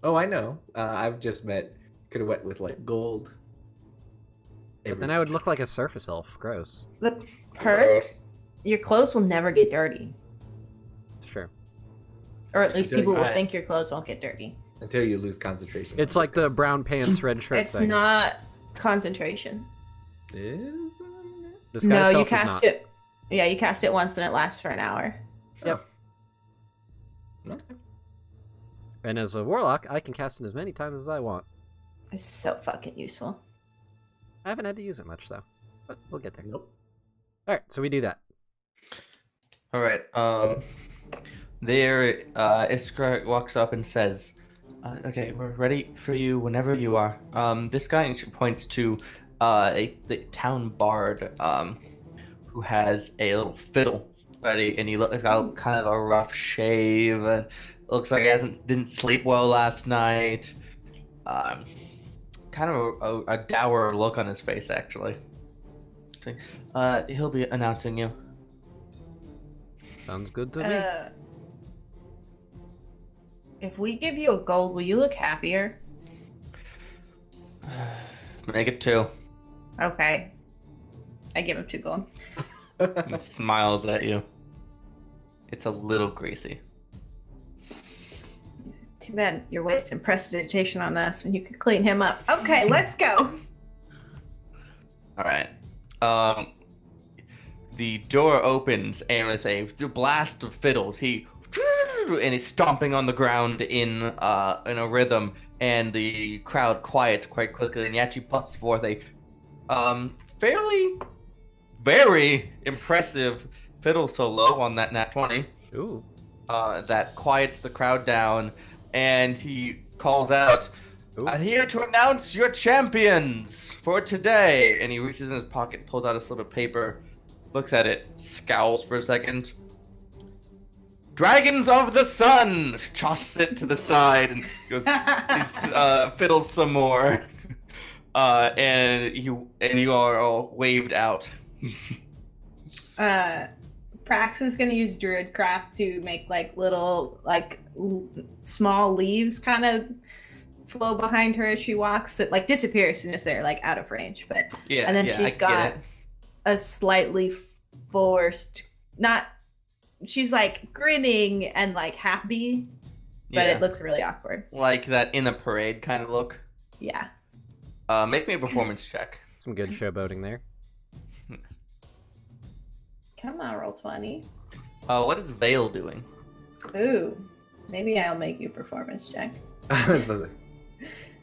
Oh, I know. I've just could have went with like gold. But then I would look like a surface elf. Gross. The perk, your clothes will never get dirty. It's true. Or at least people will Alright. think your clothes won't get dirty. Until you lose concentration. It's like the brown pants, red shirt It's thing. not concentration. Is Disguise No, you Self is cast not. it. Yeah, you cast it once and it lasts for an hour. Yep. Okay. And as a warlock, I can cast it as many times as I want. It's so fucking useful. I haven't had to use it much though, but we'll get there. Nope. All right, so we do that. All right. There, Iskra walks up and says, "Okay, we're ready for you whenever you are." This guy points to the town bard, who has a little fiddle ready, and he's got kind of a rough shave. Looks like he didn't sleep well last night. Kind of a dour look on his face, actually. He'll be announcing you. Sounds good to me. If we give you a gold, will you look happier? Make it 2. Okay. I give him 2 gold. He smiles at you. It's a little greasy. Too bad you're wasting prestidigitation on us when you could clean him up. Okay, let's go. All right. The door opens and with a blast of fiddles, and he's stomping on the ground in a rhythm, and the crowd quiets quite quickly, and he actually puts forth a very impressive fiddle solo on that nat 20. Ooh. That quiets the crowd down, and he calls out, Ooh. "I'm here to announce your champions for today." And he reaches in his pocket, pulls out a slip of paper, looks at it, scowls for a second. "Dragons of the Sun!" Tosses it to the side and goes, fiddles some more. And you are all waved out. Praxton's gonna use Druidcraft to make like little small leaves kind of flow behind her as she walks that like disappear as soon as they're like out of range. But Yeah, and then yeah, she's got a slightly forced, not. She's like grinning and like happy, but it looks really awkward. Like that in a parade kind of look. Yeah. Make me a performance check. Some good showboating there. Come on, roll 20. What is Vale doing? Ooh, maybe I'll make you a performance check.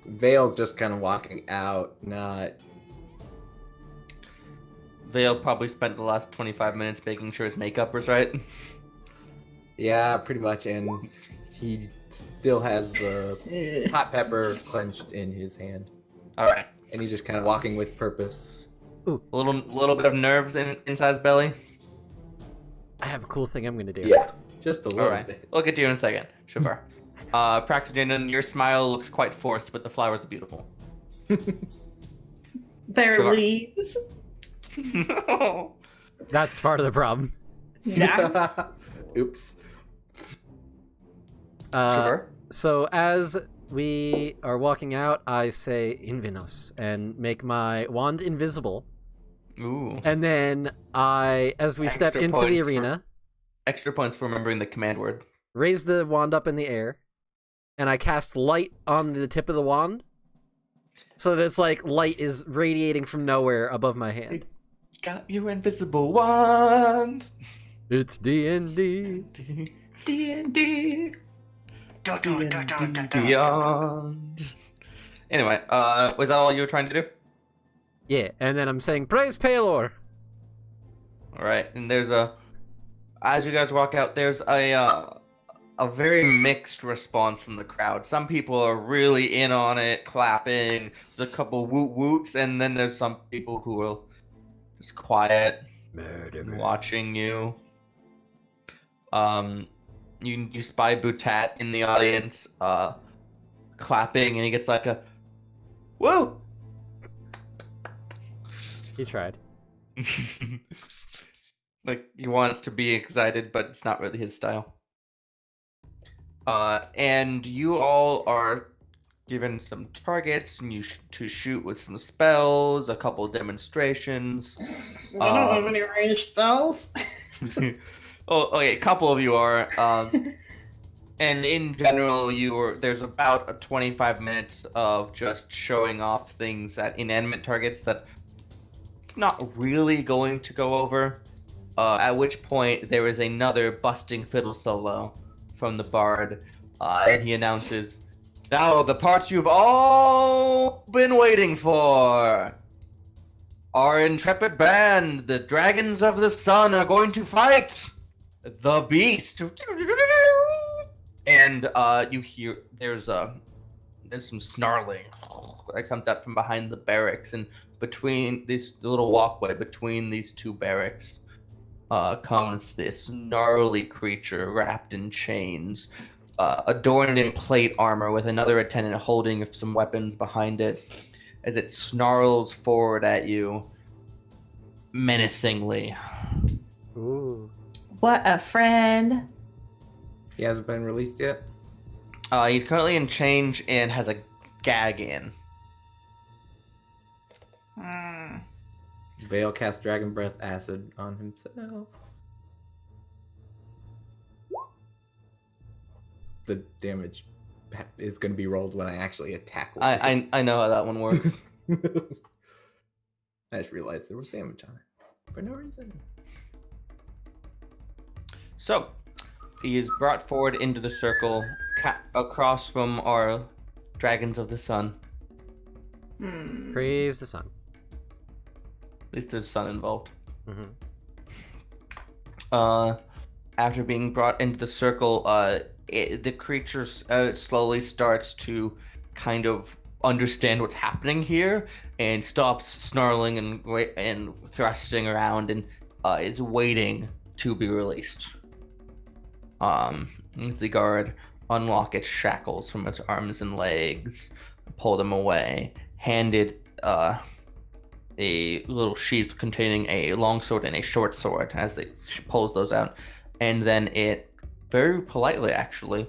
Vale's just kind of walking out, not. Vale probably spent the last 25 minutes making sure his makeup was right. Yeah, pretty much, and he still has the hot pepper clenched in his hand. All right. And he's just kind of walking with purpose. Ooh, a little bit of nerves inside his belly. I have a cool thing I'm gonna do. Yeah, just a little All right. bit. We'll get to you in a second. Sure. Praxton, your smile looks quite forced, but the flowers are beautiful. They're Sure. leaves. That's part of the problem. Yeah. Oops. Sure. So as we are walking out, I say Invinos and make my wand invisible. Ooh. And then as we step Extra into the points arena, Extra points for remembering the command word. raise the wand up in the air, and I cast light on the tip of the wand, so that it's like light is radiating from nowhere above my hand. Got your invisible wand. It's D&D. D&D. Beyond. Anyway, was that all you were trying to do? Yeah, and then I'm saying, praise Palor! All right, and as you guys walk out, there's a very mixed response from the crowd. Some people are really in on it, clapping. There's a couple woot woots, and then there's some people who are just quiet, watching you. You spy Butat in the audience, clapping, and he gets like a woo. He tried. Like he wants to be excited, but it's not really his style. And you all are given some targets, and to shoot with some spells, a couple demonstrations. I don't have any ranged spells. Oh, okay, a couple of you are. And in general, there's about 25 minutes of just showing off things at inanimate targets that not really going to go over. At which point there is another busting fiddle solo from the bard, and he announces, "Now the part you've all been waiting for. Our intrepid band, the Dragons of the Sun, are going to fight the Beast." And you hear there's some snarling that comes out from behind the barracks, and between this little walkway between these two barracks comes this gnarly creature wrapped in chains, adorned in plate armor, with another attendant holding some weapons behind it, as it snarls forward at you menacingly. Ooh. What a friend. He hasn't been released yet? He's currently in chains and has a gag in. Vale casts Dragon Breath Acid on himself. The damage is going to be rolled when I actually attack. I know how that one works. I just realized there was damage on it for no reason. So, he is brought forward into the circle, across from our Dragons of the Sun. Praise the sun. At least there's sun involved. Mm-hmm. After being brought into the circle, the creature slowly starts to kind of understand what's happening here and stops snarling and thrusting around and is waiting to be released. The guard unlock its shackles from its arms and legs, pull them away, handed a little sheath containing a long sword and a short sword as they pulls those out, and then it very politely actually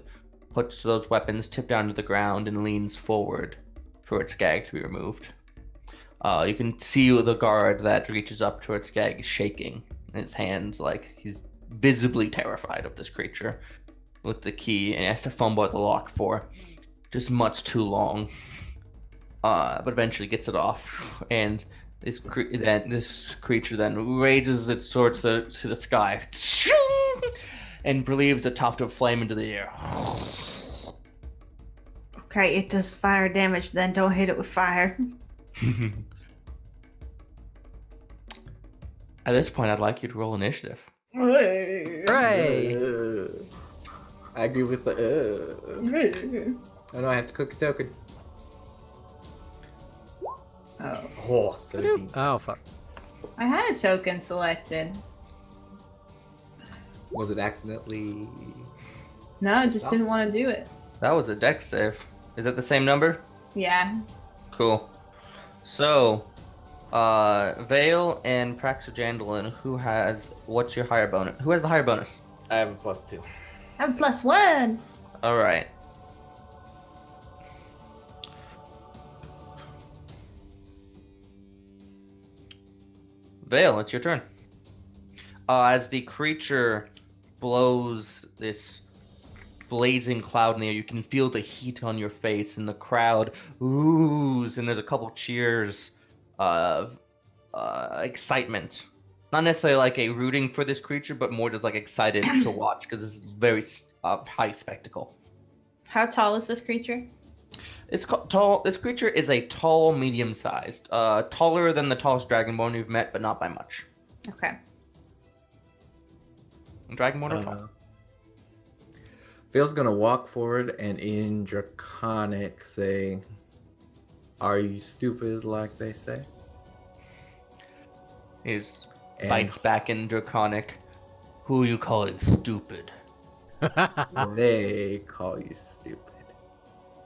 puts those weapons tipped down to the ground and leans forward for its gag to be removed. You can see the guard that reaches up to its gag is shaking in his hands, like he's visibly terrified of this creature with the key, and has to fumble at the lock for just much too long. But eventually gets it off, and this creature then raises its sword to the sky and believes a tuft of flame into the air. Okay, it does fire damage, then don't hit it with fire. At this point, I'd like you to roll initiative. Hooray! I agree with the. Oh no, I have to cook a token. Oh, 17. Oh, fuck. I had a token selected. Was it accidentally? No, I just didn't want to do it. That was a dex save. Is that the same number? Yeah. Cool. So, Vale and Praxogandolin, what's your higher bonus? Who has the higher bonus? I have a +2. I have a +1. All right. Vale, it's your turn. As the creature blows this blazing cloud in the air, you can feel the heat on your face, and the crowd oohs, and there's a couple cheers of excitement. Not necessarily like a rooting for this creature, but more just like excited to watch, because this is very high spectacle. How tall is this creature? It's tall. This creature is a tall, medium-sized, taller than the tallest dragonborn you've met, but not by much. Okay. Dragonborn are tall. Vale's gonna walk forward and in Draconic say, "Are you stupid like they say?" He bites back in Draconic. Who you calling stupid? They call you stupid.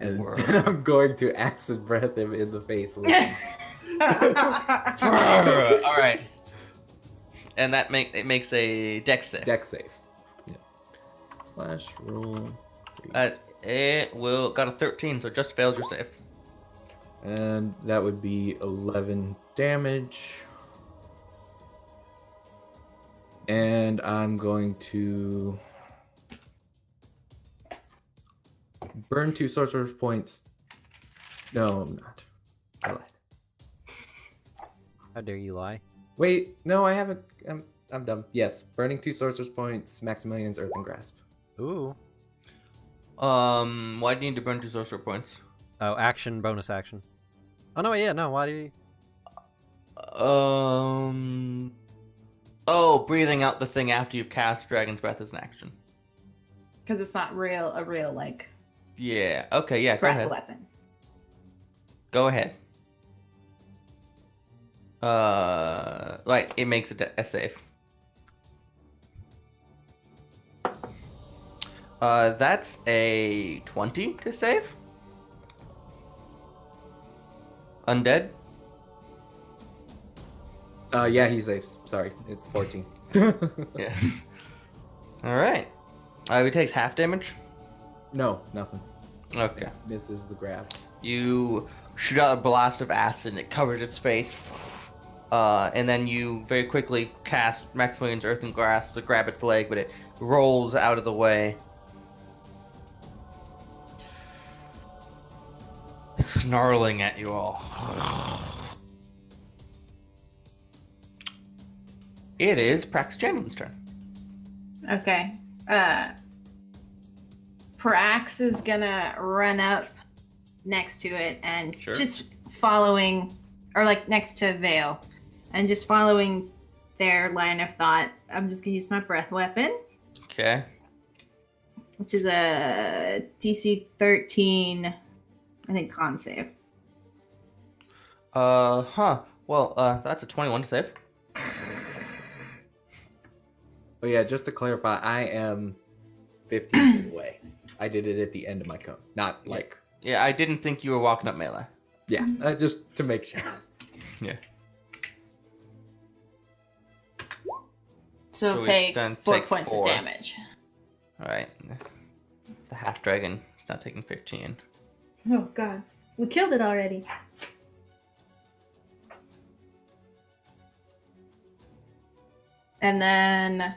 And I'm going to acid breath him in the face with him. All right. And that makes a dex save. Dex save. Yeah. Slash roll. It got a 13, so just fails your save. And that would be 11 damage. And I'm going to burn 2 sorcerer's points. No, I'm not. I lied. How dare you lie? Wait, no, I haven't. I'm dumb. Yes, burning 2 sorcerer's points, Maximilian's Earthen Grasp. Ooh. Why do you need to burn 2 sorcerer points? Oh, action, bonus action. Oh, no, yeah, no, why do you... Oh, breathing out the thing after you've cast Dragon's Breath is an action. Because it's not a real, like... Yeah, okay, yeah, go ahead. Weapon. Go ahead. Right, it makes a save. That's a 20 to save. Undead? Yeah, he saves. Sorry, it's 14. Yeah. Alright. He takes half damage? No, nothing. Okay. Misses the grab. You shoot out a blast of acid and it covers its face. And then you very quickly cast Maximilian's Earthen Grasp to grab its leg, but it rolls out of the way. Snarling at you all. It is Praxogandolin's turn. Okay. Prax is gonna run up next to it and just following, or like next to Vale, and just following their line of thought. I'm just gonna use my breath weapon. Okay. which is a DC 13, I think, con save. Well, that's a 21 to save. Oh yeah, just to clarify, I am 15 feet away. I did it at the end of my cone, not like. Yeah, I didn't think you were walking up melee. Yeah, just to make sure. Yeah. So we take then 4 take points 4. of damage. Alright. The half dragon is now taking 15. Oh god. We killed it already. And then...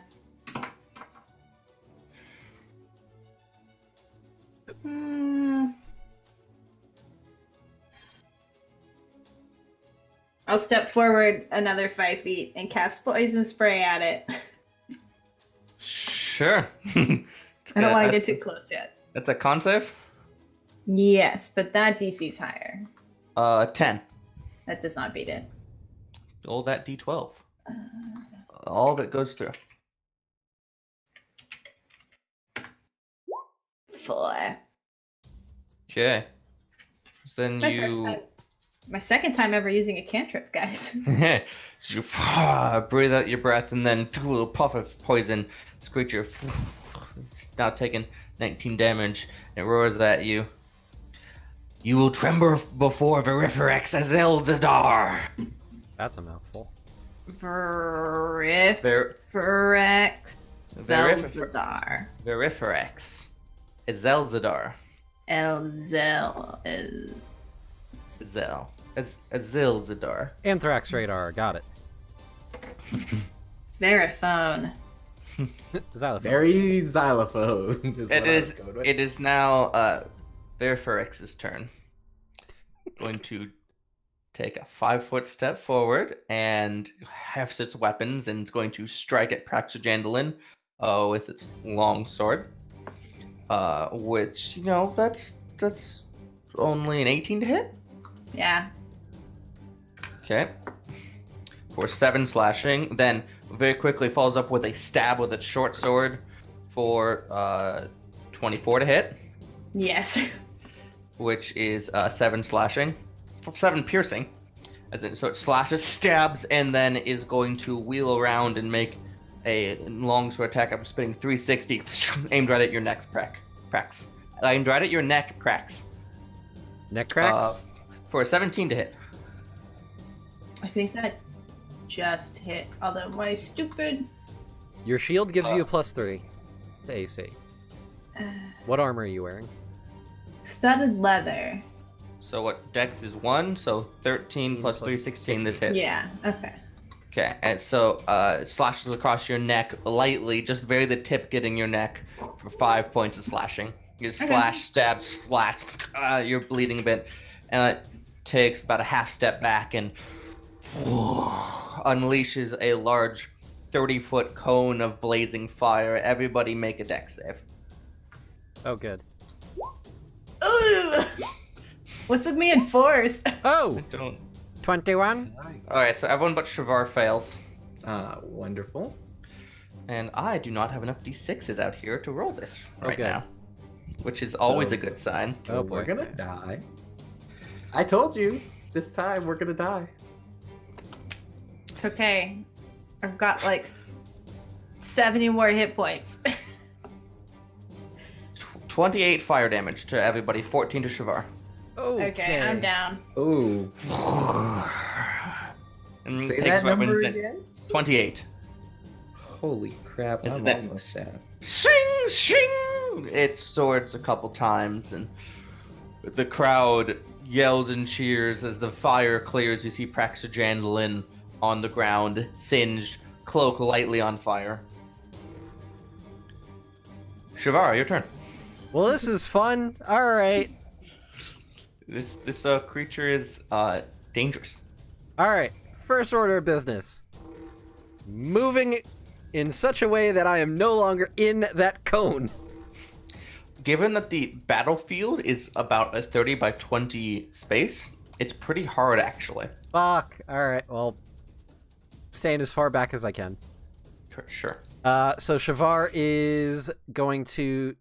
I'll step forward another 5 feet and cast poison spray at it. Sure. I don't want to get too close yet. That's a con save? Yes, but that DC's higher. 10. That does not beat it. Roll that d12. All of it goes through. 4. Okay. Then My first you... time. My second time ever using a cantrip, guys. So you breathe out your breath, and then a little puff of poison. This creature is now taking 19 damage. It roars at you. You will tremble before Veriferex Azelzadar. That's a mouthful. Veriferex Velzadar. Veriferex Azelzadar. Azilzadar. Anthrax radar, got it. Veraphone. Xylophone. Very xylophone. It is now Veriferex's turn. Going to take a 5-foot step forward and hefts its weapons and is going to strike at Praxagandalin with its long sword. Which, that's only an 18 to hit. Yeah. Okay. For 7 slashing, then very quickly follows up with a stab with its short sword for 24 to hit, Yes. which is 7 slashing. 7 piercing. So it slashes, stabs, and then is going to wheel around and make a longsword attack after spinning 360, aimed right at your neck, Prax. Aimed right at your neck, Prax. Neck cracks? For a 17 to hit. I think that just hits, although my stupid... Your shield gives you a +3 to AC. What armor are you wearing? Studded leather. So what, Dex is 1, so 13 plus 3, 16, this hits. Yeah, okay. Okay, and so it slashes across your neck lightly, just very the tip getting your neck for 5 points of slashing. You slash, stab, slash, you're bleeding a bit, and it takes about a half step back and unleashes a large 30-foot cone of blazing fire. Everybody make a dex save. Oh, good. Ugh! What's with me in force? Oh! Don't. 21? Alright, so everyone but Shavar fails. Wonderful. And I do not have enough d6s out here to roll this right Okay. now. Which is always a good sign. Oh, So boy. we're gonna die. I told you, this time we're gonna die. It's okay. I've got like 70 more hit points. 28 fire damage to everybody, 14 to Shavar. Okay, I'm down. Ooh. And Say takes that number weapons in. again? 28. Holy crap, Isn't I'm that- almost down. Shing! Shing! It swords a couple times, and the crowd yells and cheers as the fire clears. You see Praxagandalin on the ground, singed, cloak lightly on fire. Shavar, your turn. Well, this is fun. Alright. This creature is dangerous. Alright. First order of business. Moving in such a way that I am no longer in that cone. Given that the battlefield is about a 30 by 20 space, it's pretty hard actually. Fuck. Alright, well, staying as far back as I can. Sure. So Shavar is going to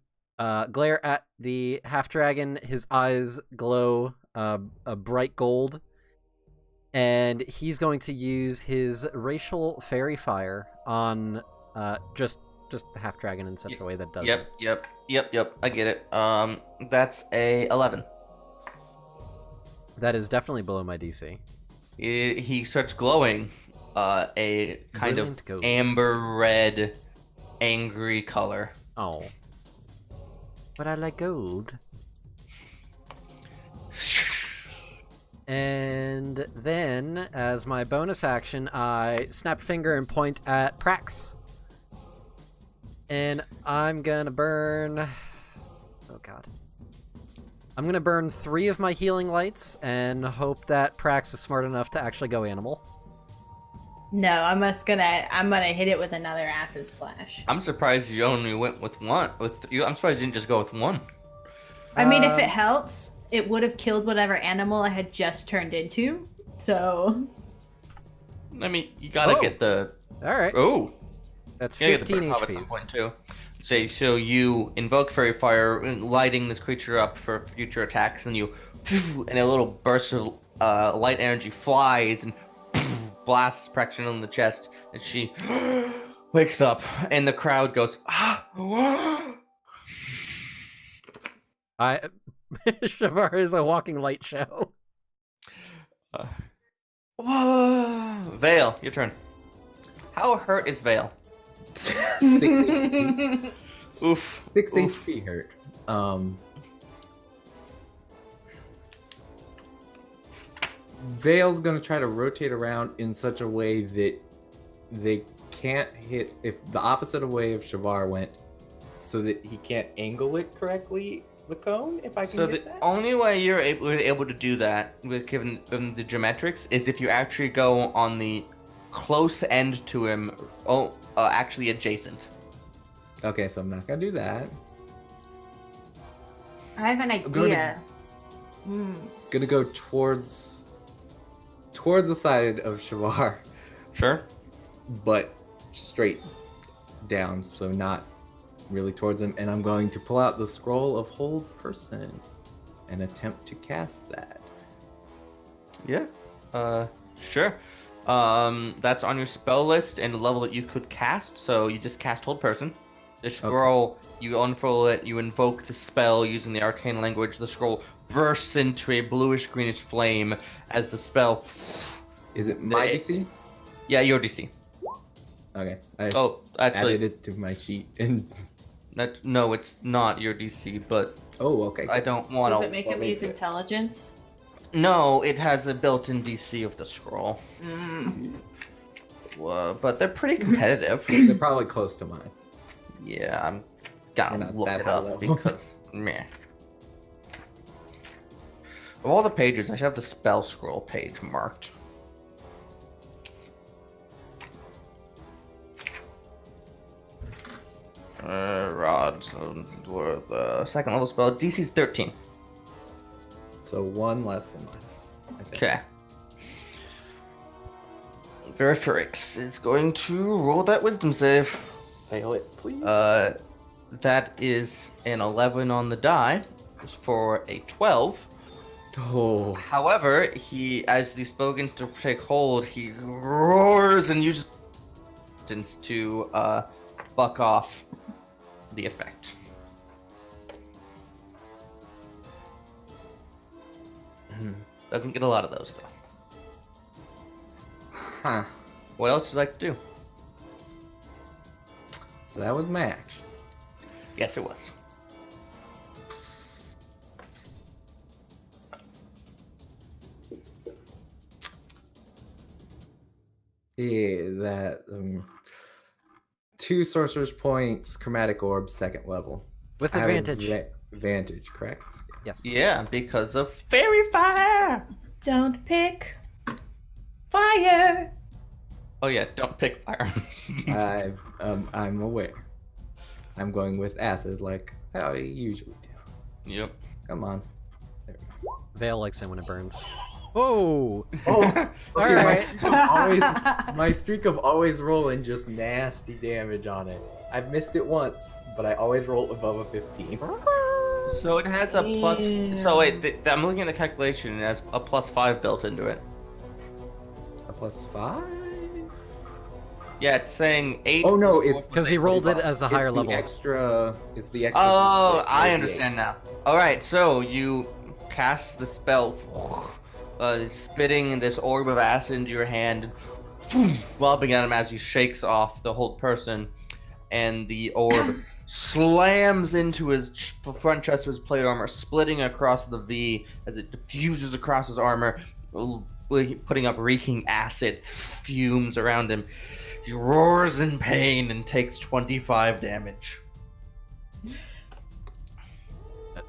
glare at the half dragon. His eyes glow a bright gold, and he's going to use his racial fairy fire on just the half dragon in such a way that does it. Yep. I get it. That's a 11. That is definitely below my DC. He starts glowing a kind Brilliant of gold. amber red, angry color. Oh. But I like gold. And then, as my bonus action, I snap a finger and point at Prax. And I'm gonna burn... Oh god. I'm gonna burn 3 of my healing lights and hope that Prax is smart enough to actually go animal. No, I'm gonna hit it with another acid splash. I'm surprised you only went with one. I'm surprised you didn't just go with one. I mean, if it helps, it would have killed whatever animal I had just turned into. So. I mean, you gotta get the. Alright. Oh. That's You gotta 15 get the Burn Pop at some HPs. point too. So you invoke Fairy Fire, lighting this creature up for future attacks, and and a little burst of light energy flies and blasts Praxton in the chest, and she wakes up, and the crowd goes, Shavar is a walking light show. Vale, your turn. How hurt is Vale? 6 HP. Oof. 6 Oof. HP hurt. Vale's gonna try to rotate around in such a way that they can't hit if the opposite of way of Shavar went, so that he can't angle it correctly. The cone, if I can So get the that. only way you're able to do that, with given the geometrics, is if you actually go on the close end to him, actually adjacent. Okay, so I'm not gonna do that. I have an idea. Gonna go towards the side of Shavar, Sure. but straight down, so not really towards him. And I'm going to pull out the Scroll of Hold Person and attempt to cast that. Yeah. Sure. That's on your spell list and the level that you could cast, so you just cast Hold Person. The scroll, you unfurl it, you invoke the spell using the arcane language. The scroll bursts into a bluish-greenish flame as the spell... Is it my DC? Yeah, your DC. Okay. Oh, actually... added it to my sheet and... No, it's not your DC, but... Oh, okay. I don't want to... Does it make him use intelligence? No, it has a built-in DC of the scroll. But they're pretty competitive. They're probably close to mine. Yeah, I'm We're gonna not look that it high up level. because meh. Of all the pages, I should have the spell scroll page marked. Rods, the second level spell, DC's 13. So 1 less than mine. I think. Okay. Verifrix is going to roll that wisdom save. Fail it, please. That is an 11 on the die for a 12. Oh. However, as the spell begins to take hold, he roars and uses to buck off the effect. Doesn't get a lot of those though. Huh. What else would you like to do? So that was my action. Yes, it was. Yeah, that 2 sorcerer's points, chromatic orb, 2nd level. With I have advantage. Advantage, correct? Yes. Yeah, because of fairy fire. Don't pick fire. Oh yeah, don't pick fire. I'm aware. I'm going with acid like I usually do. Yep. Come on. Vale likes it when it burns. Whoa! Oh, okay, Alright. my streak of always rolling just nasty damage on it. I've missed it once, but I always roll above a 15. So it has a plus. Yeah. So wait, I'm looking at the calculation. It has a +5 built into it. A +5? Yeah, it's saying 8. Oh no, it's Because he rolled it as a higher it's level. It's the extra. Oh, D6, I not understand D8. now. Alright, so you cast the spell, spitting this orb of acid into your hand, lobbing at him as he shakes off the whole person, and the orb slams into his front chest of his plate armor, splitting across the V as it diffuses across his armor, putting up reeking acid fumes around him. He roars in pain and takes 25 damage.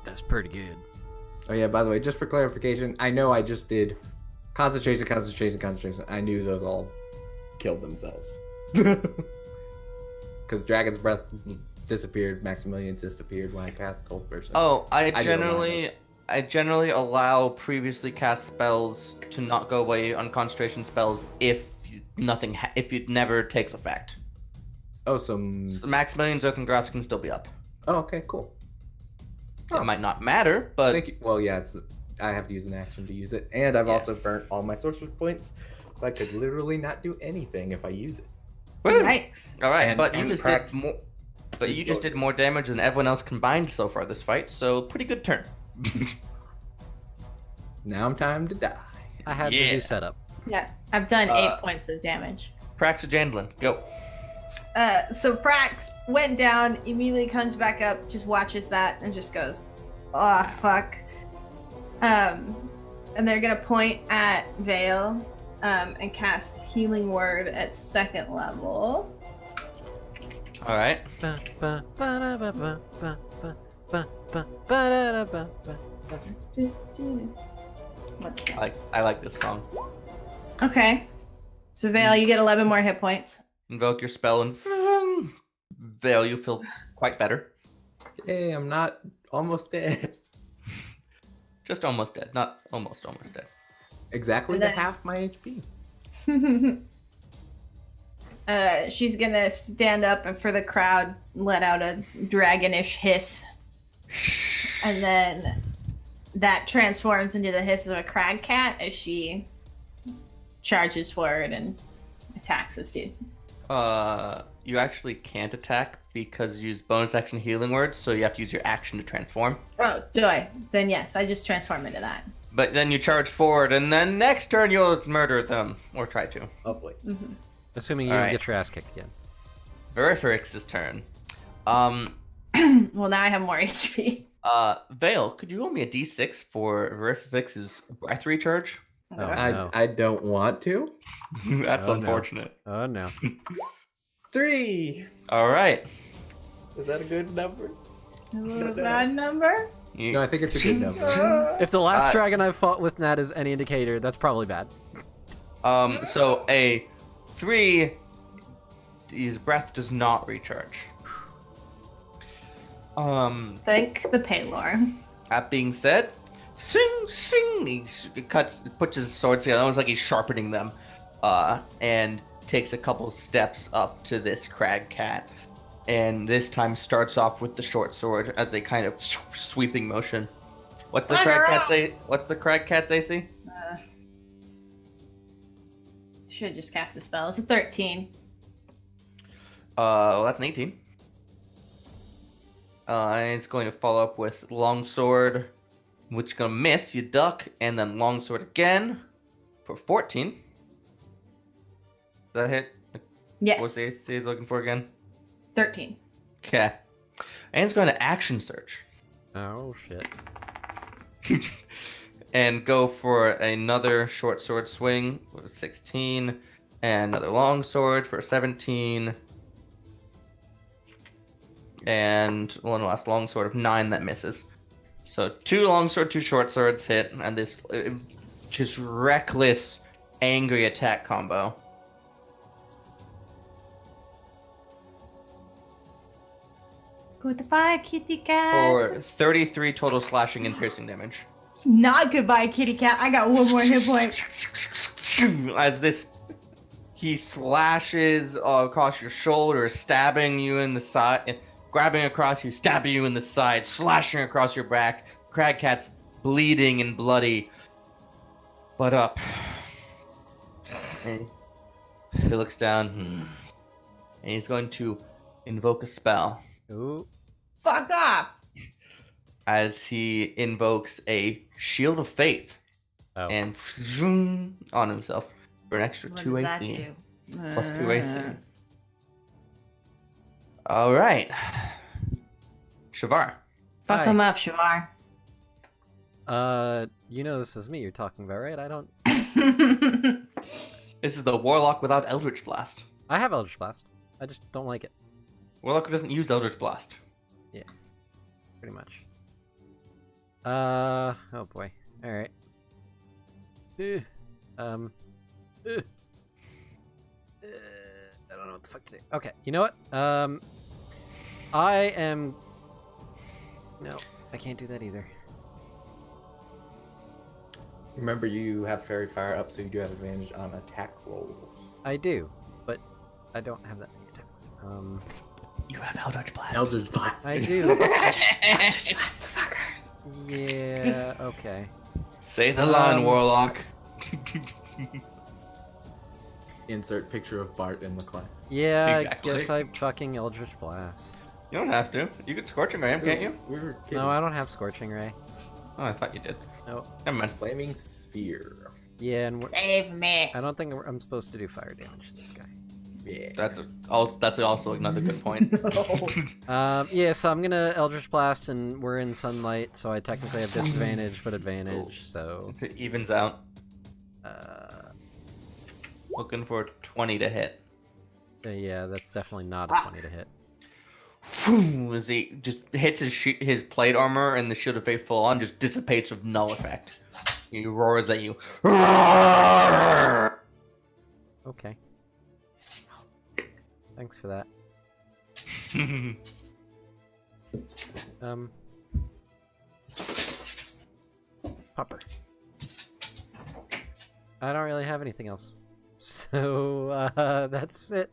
That's pretty good. Oh yeah, by the way, just for clarification, I know I just did concentration. I knew those all killed themselves. Because Dragon's Breath disappeared, Maximilian's disappeared when I cast Cold Person. Oh, I I generally allow previously cast spells to not go away on concentration spells if if it never takes effect. Oh, So Maximilian's Earth and Grass can still be up. Oh, okay, cool. It might not matter, but Thank you. Well, yeah, I have to use an action to use it, and I've Yeah. also burnt all my sorcerer points, so I could literally not do anything if I use it. Woo! Yikes. All right, And- but you and just cracks- did more. But you just did more damage than everyone else combined so far this fight, so pretty good turn. Now I'm time to die. I had to Yeah. do setup. Yeah, I've done 8 Uh, points of damage. Praxagandlin, go. So Prax went down, immediately comes back up, just watches that, and just goes, "Oh fuck." And they're gonna point at Vale, and cast Healing Word at 2nd level. All right. What's that? I like this song. Okay. So Vale, you get 11 more hit points. Invoke your spell and Vale, you feel quite better. Hey, I'm not almost dead. Just almost dead, not almost dead. Exactly And to then- half my HP. She's gonna stand up and for the crowd let out a dragonish hiss. And then that transforms into the hiss of a crag cat as she charges forward and attacks this dude. You actually can't attack because you use bonus action healing words, so you have to use your action to transform. Oh, do I? Then yes, I just transform into that. But then you charge forward, and then next turn you'll murder them, or try to. Hopefully. Mm-hmm. Assuming you All don't right. get your ass kicked again. Veriferix's turn. Well, now I have more HP. Vale, could you roll me a d6 for Veriferix's breath recharge? Oh, no. I don't want to. That's Oh, no. unfortunate. Oh no. 3. All right. Is that a good number? A bad number? No, I think it's a good number. If the last Uh, dragon I fought with Nat is any indicator, that's probably bad. So a 3, his breath does not recharge. Thank the Paylor. That being said, sing, sing. He puts his swords together, almost like he's sharpening them, and takes a couple steps up to this crag cat, and this time starts off with the short sword as a kind of sweeping motion. What's the crag cat say? What's the crag cat's AC? Should have just cast the spell. It's a 13. Well, that's an 18. And it's going to follow up with longsword, which is going to miss. You duck, and then longsword again for 14. Does that hit? Yes. What's the AC he's looking for again? 13. Okay. And it's going to action search Oh shit. and go for another short sword swing with 16, and another long sword for 17, and one last long sword of 9 that misses. So 2 long sword, 2 short swords hit, and this just reckless, angry attack combo. Goodbye, kitty cat. For 33 total slashing and piercing damage. Not goodbye, kitty cat. I got one more hit point. As he slashes across your shoulder, stabbing you in the side, grabbing across you, stabbing you in the side, slashing across your back. Crag Cat's bleeding and bloody, but up. And he looks down, and he's going to invoke a spell. Ooh. Fuck off! As he invokes a Shield of Faith Oh. and zoom on himself for an extra What 2 does that AC. do? Plus 2 AC. Alright. Shavar. Fuck Hi. him up, Shavar. You know this is me you're talking about, right? I don't... This is the Warlock without Eldritch Blast. I have Eldritch Blast. I just don't like it. Warlock doesn't use Eldritch Blast. Pretty much. Oh boy. Alright. I don't know what the fuck to do. Okay, you know what? I am... No, I can't do that either. Remember, you have Fairy Fire up, so you do have advantage on attack rolls. I do, but I don't have that many attacks. You have Eldritch Blast. Eldritch Blast. I do. Blast the fucker. Yeah, okay. Say the line, Warlock. Insert picture of Bart in the class. Yeah, Exactly. I guess I fucking Eldritch Blast. You don't have to. You could Scorching Ray him, can't you? We were kidding. No, I don't have Scorching Ray. Oh, I thought you did. No. Never mind. Flaming Sphere. Yeah, and Save me. I don't think I'm supposed to do fire damage to this guy. Yeah. That's also another good point. Yeah, so I'm gonna Eldritch Blast, and we're in sunlight, so I technically have disadvantage, but advantage, so... It evens out. Looking for 20 to hit. Yeah, that's definitely not a 20 to hit. As he just hits his plate armor, and the Shield of Faith full on just dissipates with no effect. He roars at you. Okay. Thanks for that. Popper. I don't really have anything else. So, that's it.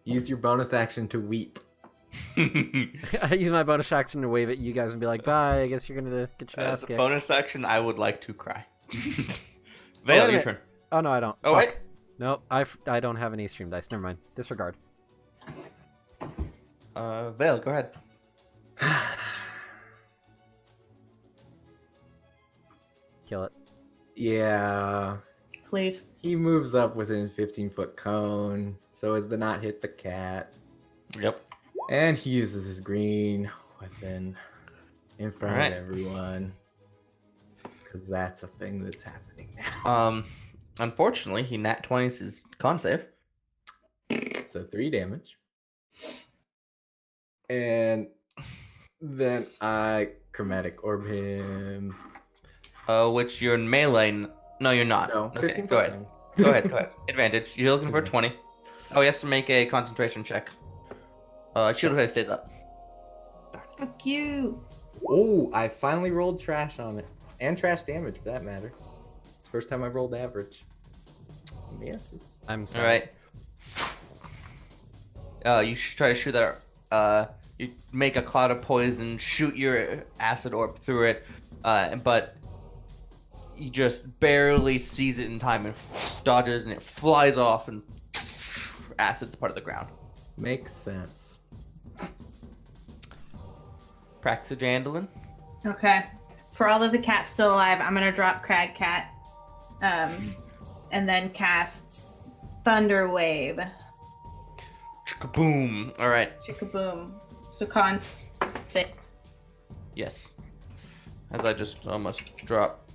Use your bonus action to weep. I use my bonus action to wave at you guys and be like, bye, I guess you're gonna get your ass As a kicked. bonus action, I would like to cry. wait a Vale, your minute. turn. Oh, no, I don't. Oh, Fuck. wait. No, I don't have any stream dice. Never mind. Disregard. Vale, go ahead. Kill it. Yeah. Please. He moves up within 15-foot cone, so as to not hit the cat. Yep. And he uses his green weapon in front Alright. of everyone. Because that's a thing that's happening now. Unfortunately, he nat 20s his con save. So 3 damage. And then I chromatic orb him. Which you're in melee. No, you're not. No, Okay, 15 go foot ahead. cone. Go ahead. Advantage. You're looking for 20. Oh, he has to make a concentration check. Shield of Faith stays up. Fuck you. Oh, I finally rolled trash on it. And trash damage, for that matter. It's the first time I've rolled average. Misses. I'm sorry. Alright. You should try to shoot that. You make a cloud of poison, shoot your acid orb through it, but he just barely sees it in time and dodges, and it flies off, and acid's part of the ground. Makes sense. Praxigandolin. Okay. For all of the cats still alive, I'm gonna drop Crag Cat. And then cast Thunder Wave. Boom. Alright. Chickaboom. So con 6. Yes. As I just almost dropped.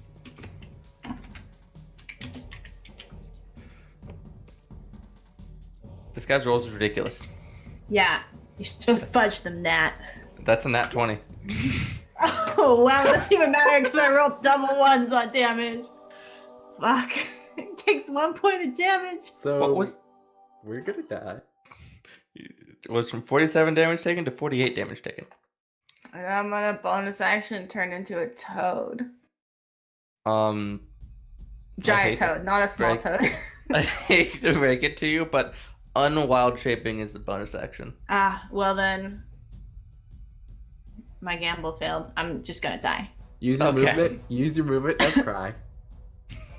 This guy's rolls is ridiculous. Yeah. You're supposed to fudge them, Nat. That's a nat 20. Oh, well, it doesn't even matter because I rolled double ones on damage. Fuck. It takes 1 point of damage. So What was... we're gonna die. It was from 47 damage taken to 48 damage taken. And I'm gonna bonus action turn into a toad. I Giant hate toad, not a small Greg. toad. I hate to break it to you, but unwild shaping is the bonus action. Ah, well then. My gamble failed. I'm just gonna die. Use your Okay. movement. Use your movement as cry.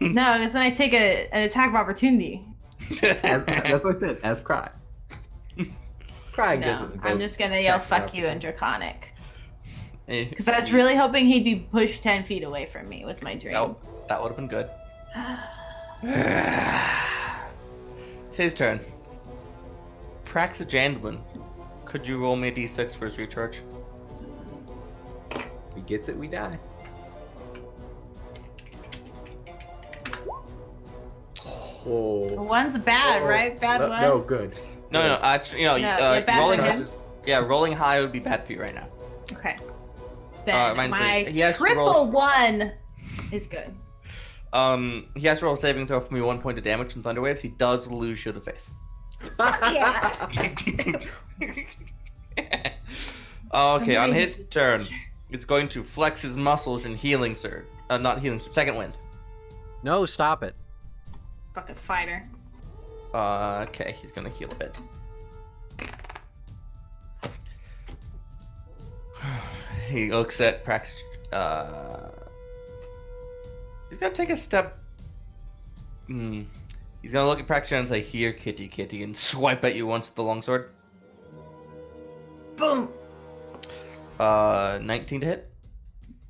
No, because then I take an attack of opportunity. That's what I said. As cry. Crying No, doesn't. I'm invoke just gonna yell attack "fuck you" in Draconic. Because Because I was really hoping he'd be pushed 10 feet away from me. Was my dream. Oh, that would have been good. It's his turn. Praxagandlin, could you roll me a d6 for his recharge? He gets it, we die. Oh. One's bad, Oh. right? Bad no, one. no, good. No, actually, No, you're bad rolling, for him. rolling high would be bad for you right now. Okay. Then mine's my he has to triple roll- one is good. He has to roll a saving throw for me 1 point of damage from Thunderwaves. He does lose Shield of Faith. Yeah. Okay, on Somebody his needs to- turn, it's going to flex his muscles and healing surge. Not healing surge, second wind. No, stop it. Fucking fighter. Okay, he's gonna heal a bit. He looks at Prax. He's gonna take a step. He's gonna look at Praxia and say, "Here, kitty, kitty," and swipe at you once with the longsword. Boom. 19 to hit.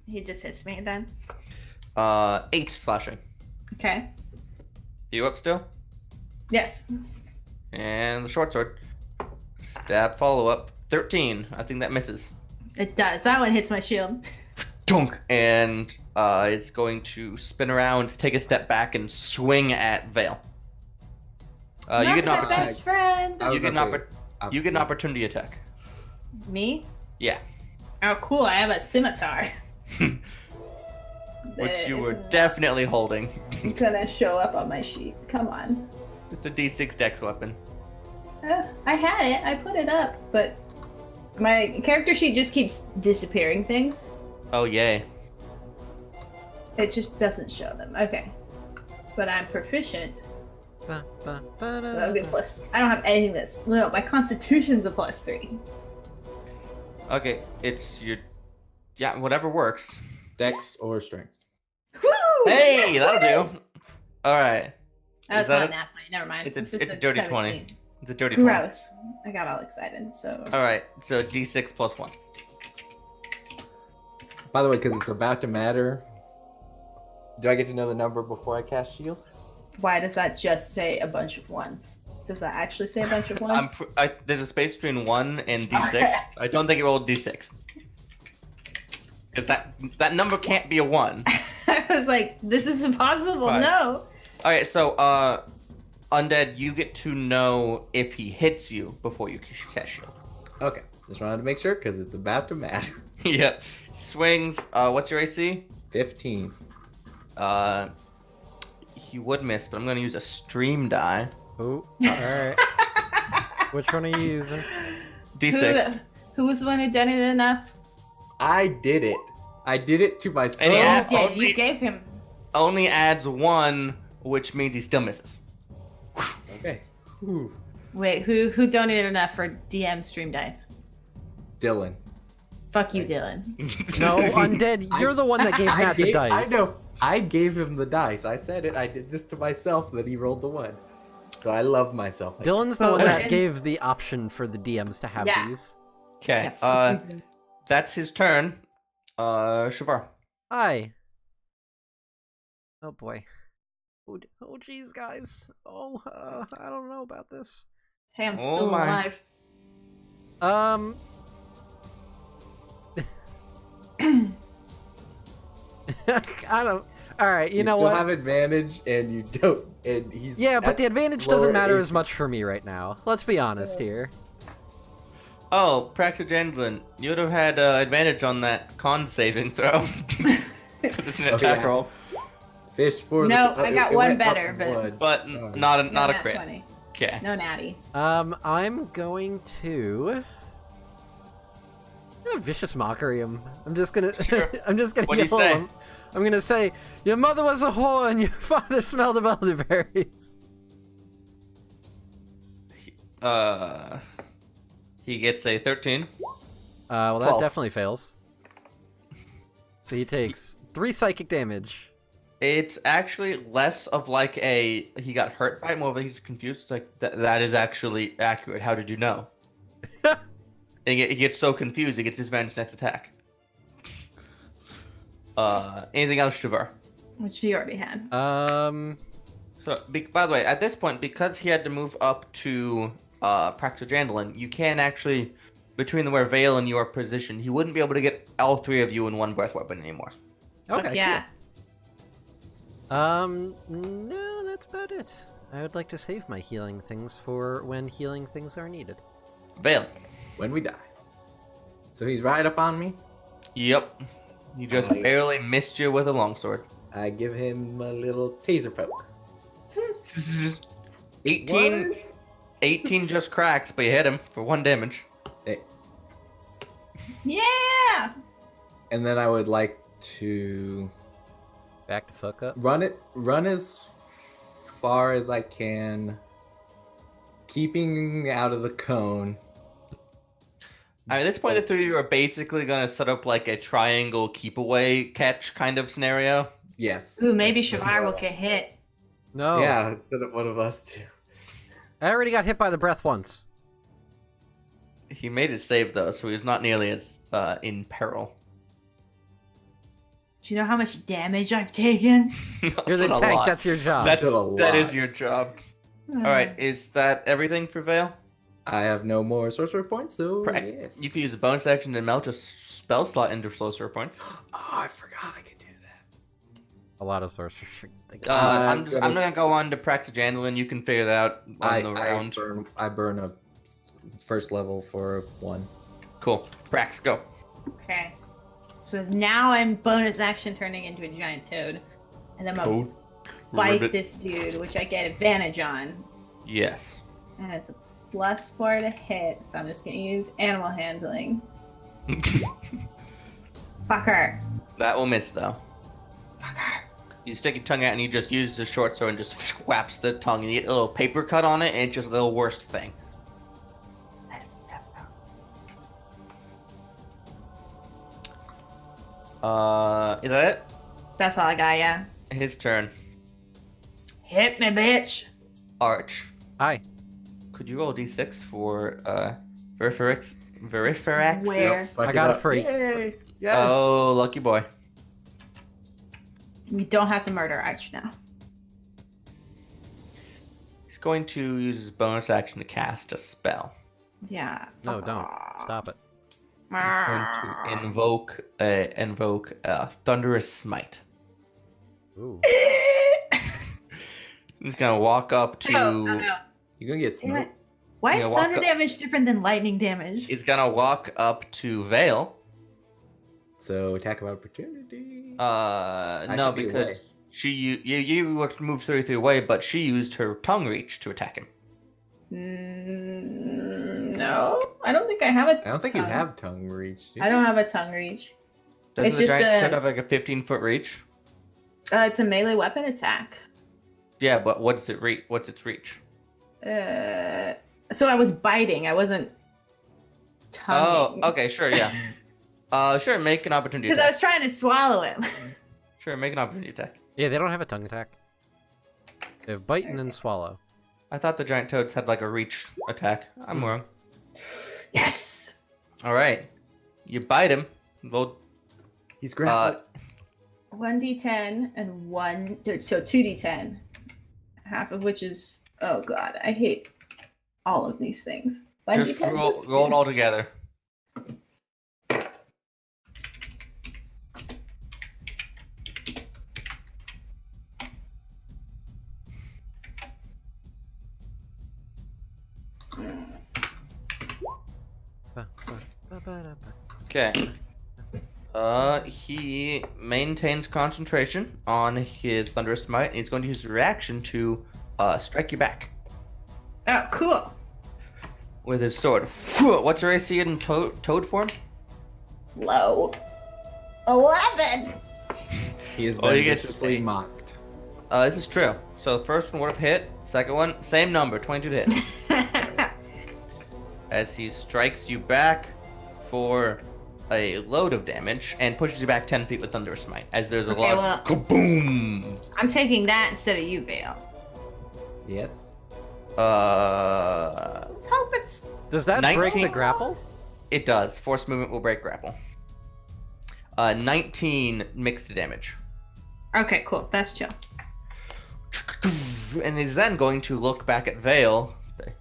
He just hits me then. 8 slashing. Okay. You up still? Yes. And the short sword. Stab follow up. 13. I think that misses. It does. That one hits my shield. Dunk! And it's going to spin around, take a step back, and swing at Vale. You get an Not my opportunity. best friend. I was You get an gonna say, you get an opportunity attack. Me? Yeah. Oh, cool. I have a scimitar. Which you were It's definitely holding. not gonna show up on my sheet. Come on. It's a D6 dex weapon. I had it. I put it up, but my character sheet just keeps disappearing things. Oh, yay. It just doesn't show them. Okay. But I'm proficient. Ba, ba, ba, So da, that would be a da. plus. I don't have anything that's. No, my constitution's a +3. Okay, it's your... Yeah, whatever works. Dex or strength. Woo! Hey, that'll do. Alright. That's that not a- an athlete. Never mind. It's just a dirty 17. 20. It's a dirty 20. Gross. I got all excited. So. Alright, so D6 plus 1. By the way, because it's about to matter, do I get to know the number before I cast shield? Why does that just say a bunch of ones? Does that actually say a bunch of ones? There's a space between 1 and D6. Okay. I don't think it rolled D6. Because that number can't be a 1. I was like, this is impossible. Right. No. Alright, so, Undead, you get to know if he hits you before you cast shield. Okay, just wanted to make sure because it's about to matter. Yeah. Swings, what's your AC? 15. He would miss, but I'm gonna use a stream die. Oh, alright. Which one are you using? D6. Who was the one who done it enough? I did it. I did it to myself. And he had- yeah, only- you gave him. Only adds 1, which means he still misses. Okay. Whew. Wait, who donated enough for DM stream dice? Dylan. Fuck you, Dylan. No, Undead, you're the one that gave Matt the dice. I know. I gave him the dice. I said it. I did this to myself. Then he rolled the 1. So I love myself. Dylan's the one that Okay. gave the option for the DMs to have Yeah. these. Okay, Yeah. that's his turn. Shavar. Hi. Oh boy. Oh jeez, guys. Oh, I don't know about this. Hey, I'm Oh still my. alive. I don't. All right, you know still what? have advantage, and you don't. And he's Yeah, but at the advantage lower doesn't matter AC. as much for me right now. Let's be honest here. Oh, Praxagandlin, you would have had advantage on that con saving throw. 'Cause it's an attack Okay. roll. Fish for No, the. I got it one went up better, in but- blood. But Oh. not a No, nat crit. 20. Okay. No natty. I'm going to. I'm gonna vicious mockery him. I'm just gonna. Sure. I'm just gonna What do you yell say? at him. I'm gonna say, "Your mother was a whore, and your father smelled of elderberries." He gets a 13. Well, that 12. definitely fails. So he takes 3 psychic damage. It's actually less of like a he got hurt by it, more of he's confused. It's like that is actually accurate. How did you know? And he gets so confused, he gets his advantage next attack. Anything else, Shavar? Which he already had. So, by the way, at this point, because he had to move up to Practical Jandalin, you can actually, between where Vale and your position, he wouldn't be able to get all 3 of you in one breath weapon anymore. Okay. Yeah. No, that's about it. I would like to save my healing things for when healing things are needed. Vale. When we die. So he's right up on me. Yep. You just barely missed you with a longsword. I give him a little taser poke. 18 just cracks, but you hit him for 1 damage. Hey. Yeah! And then I would like to Back to fuck up. run as far as I can, keeping out of the cone. I mean, at this point, the 3 of you are basically going to set up like a triangle keep away catch kind of scenario. Yes. Ooh, maybe Shavar will get hit. No. Yeah, instead of one of us two. I already got hit by the breath once. He made his save though, so he's not nearly as in peril. Do you know how much damage I've taken? You're the That's a tank, lot. that's your job. That lot. is your job. All right, is that everything for Vale? I have no more sorcerer points, so yes. You can use a bonus action to melt a spell slot into sorcerer points. Oh, I forgot I could do that. A lot of sorcerers. I'm gonna go on to Practice Jandalin. You can figure that out on the round. I burn a first level for 1. Cool. Prax, go. Okay. So now I'm bonus action turning into a giant toad. And I'm gonna bite Ribbit. this dude, which I get advantage on. Yes. And it's a +4 to hit, so I'm just gonna use animal handling. Fucker. That will miss though. Fucker. You stick your tongue out and you just use the short sword and just swaps the tongue and you get a little paper cut on it and it's just the worst thing. Is that it? That's all I got, yeah. His turn. Hit me, bitch. Arch. Hi. Could you roll a d6 for Veriferax? Where? Fuck I got up. a free. Yay! Yes. Oh, lucky boy. We don't have to murder Arch now. He's going to use his bonus action to cast a spell. Yeah. No, don't. Stop it. He's going to invoke Thunderous Smite. Ooh. He's gonna walk up to. No. You're gonna get Damn it. smoked. Why Yeah, is walk thunder up. damage different than lightning damage? He's gonna walk up to Vale. So attack of opportunity. No, should be because away. you moved 33 away, but she used her tongue reach to attack him. No, I don't think I have a. I don't think you have tongue reach. do I you? don't have a tongue reach. Doesn't It's the just giant a- toad have like a 15-foot reach? It's a melee weapon attack. Yeah, but what's its reach? So I was biting. I wasn't tonguing. Oh, okay, sure, yeah. Sure, make an opportunity Because I attack. was trying to swallow it. Sure, make an opportunity attack. Yeah, they don't have a tongue attack. They have bite and then swallow. I thought the giant toads had like a reach attack. I'm wrong. Yes. All right, you bite him. Well, He's grappled. 1d10 and 2d10. Half of which is, oh god, I hate all of these things. 1d10 just plus roll it 2. all together. Okay. He maintains concentration on his Thunderous Smite, and he's going to use his reaction to strike you back Oh, cool. with his sword. What's your AC in toad form? Low. 11. He has Oh, been you get- viciously mocked. This is true. So the first one would have hit. Second one, same number, 22 to hit. As he strikes you back for a load of damage and pushes you back 10 feet with Thunderous Smite, as there's a Okay, lot of kaboom! I'm taking that instead of you, Vale. Yes. Let's hope it's. Does that break 19? the grapple? It does. Force movement will break grapple. 19 mixed damage. Okay, cool. That's chill. And he's then going to look back at Vale. Say,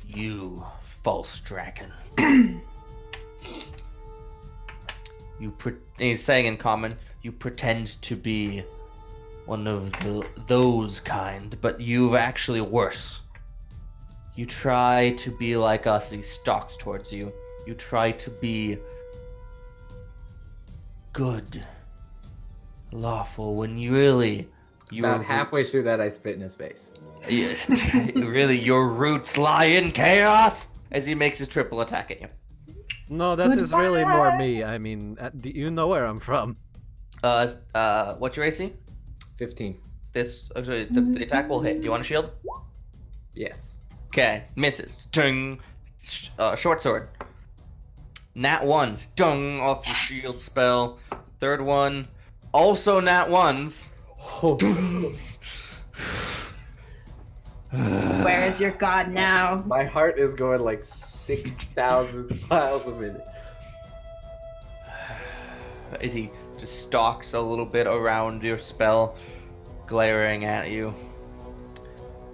you false dragon. He's saying in common, you pretend to be one of those kind, but you're actually worse. You try to be like us. He stalks towards you. You try to be good, lawful, when you really... About halfway through that, I spit in his face. Yes, really, your roots lie in chaos! As he makes his triple attack at you. No, that is really more me. I mean, do you know where I'm from? What's your AC? 15. The attack will hit. Do you want a shield? Yes. Okay, misses. Dung. Short sword. Nat ones. Dung off your shield spell. Third one. Also nat ones. Where is your god now? My heart is going like 6,000 miles a minute. As he just stalks a little bit around your spell, glaring at you.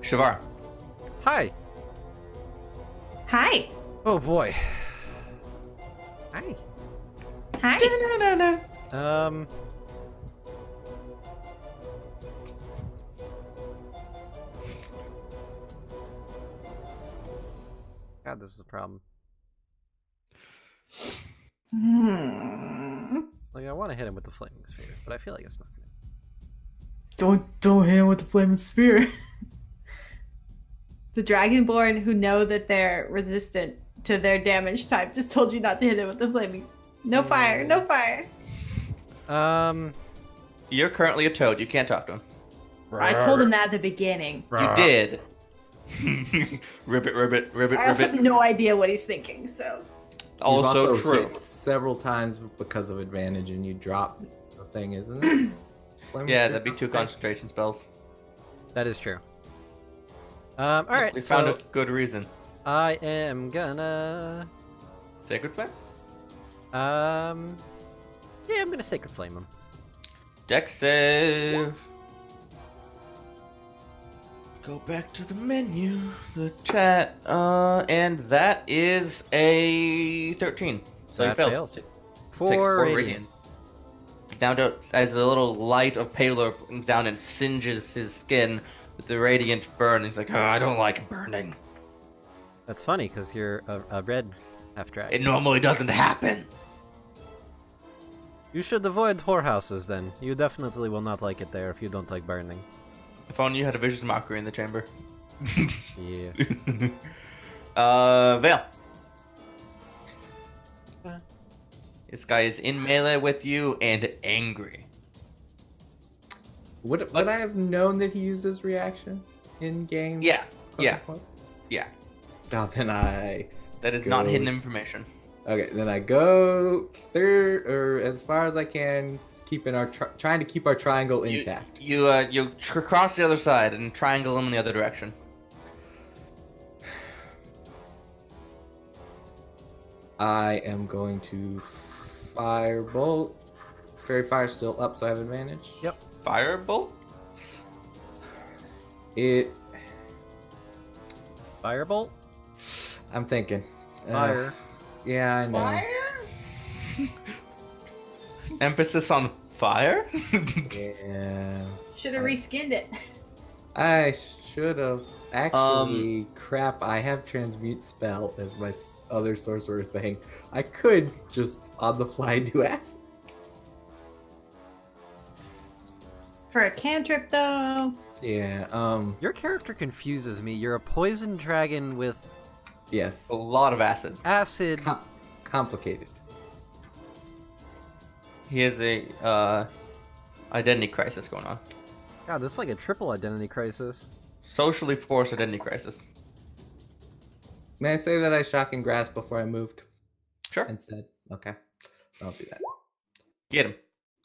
Shavar. Hi. Hi. Oh boy. Hi. Hi. God, this is a problem. Like, I want to hit him with the flaming sphere, but I feel like it's not gonna. Don't hit him with the flaming spear. The Dragonborn who know that they're resistant to their damage type just told you not to hit him with the flaming. No fire, no fire. You're currently a toad. You can't talk to him. I told him that at the beginning. You did. ribbit. I also have no idea what he's thinking, so. Also You've true. hit several times because of advantage, and you drop the thing, isn't it? Yeah, that'd be 2 concentration spells. That is true. Alright, We so found a good reason. I am gonna... Sacred Flame? Yeah, I'm gonna Sacred Flame him. Dex save. Go back to the menu, the chat, and that is a 13. So That he fails. Takes 4 radiant. Down to as a little light of pallor comes down and singes his skin with the radiant burn. He's like, oh, I don't like burning. That's funny, because you're a red It half-dragon. normally doesn't happen. You should avoid whorehouses, then. You definitely will not like it there if you don't like burning. If only you had a vicious mockery in the chamber. Yeah. Vale. This guy is in melee with you and angry. Would I have known that he uses reaction in game? Yeah. Oh, then I... That is not hidden information. Okay, then I go third, or as far as I can, keeping our trying to keep our triangle intact. You cross the other side and triangle him in the other direction. I am going to firebolt. Fairy Fire's still up, so I have advantage. Yep. Firebolt? Firebolt? I'm thinking. Fire. Yeah, I know. Fire? Emphasis on fire? Yeah. Should have reskinned it. I should have. Actually, crap, I have Transmute Spell as my other sorcerer thing. I could just on the fly do acid. For a cantrip, though. Yeah, Your character confuses me. You're a poison dragon with yes. A lot of acid. acid. Complicated. He has a identity crisis going on. God, this is like a triple identity crisis. Socially forced identity crisis. May I say that I shocking grasp before I moved? Sure. And said, Okay. I'll do that. Get him.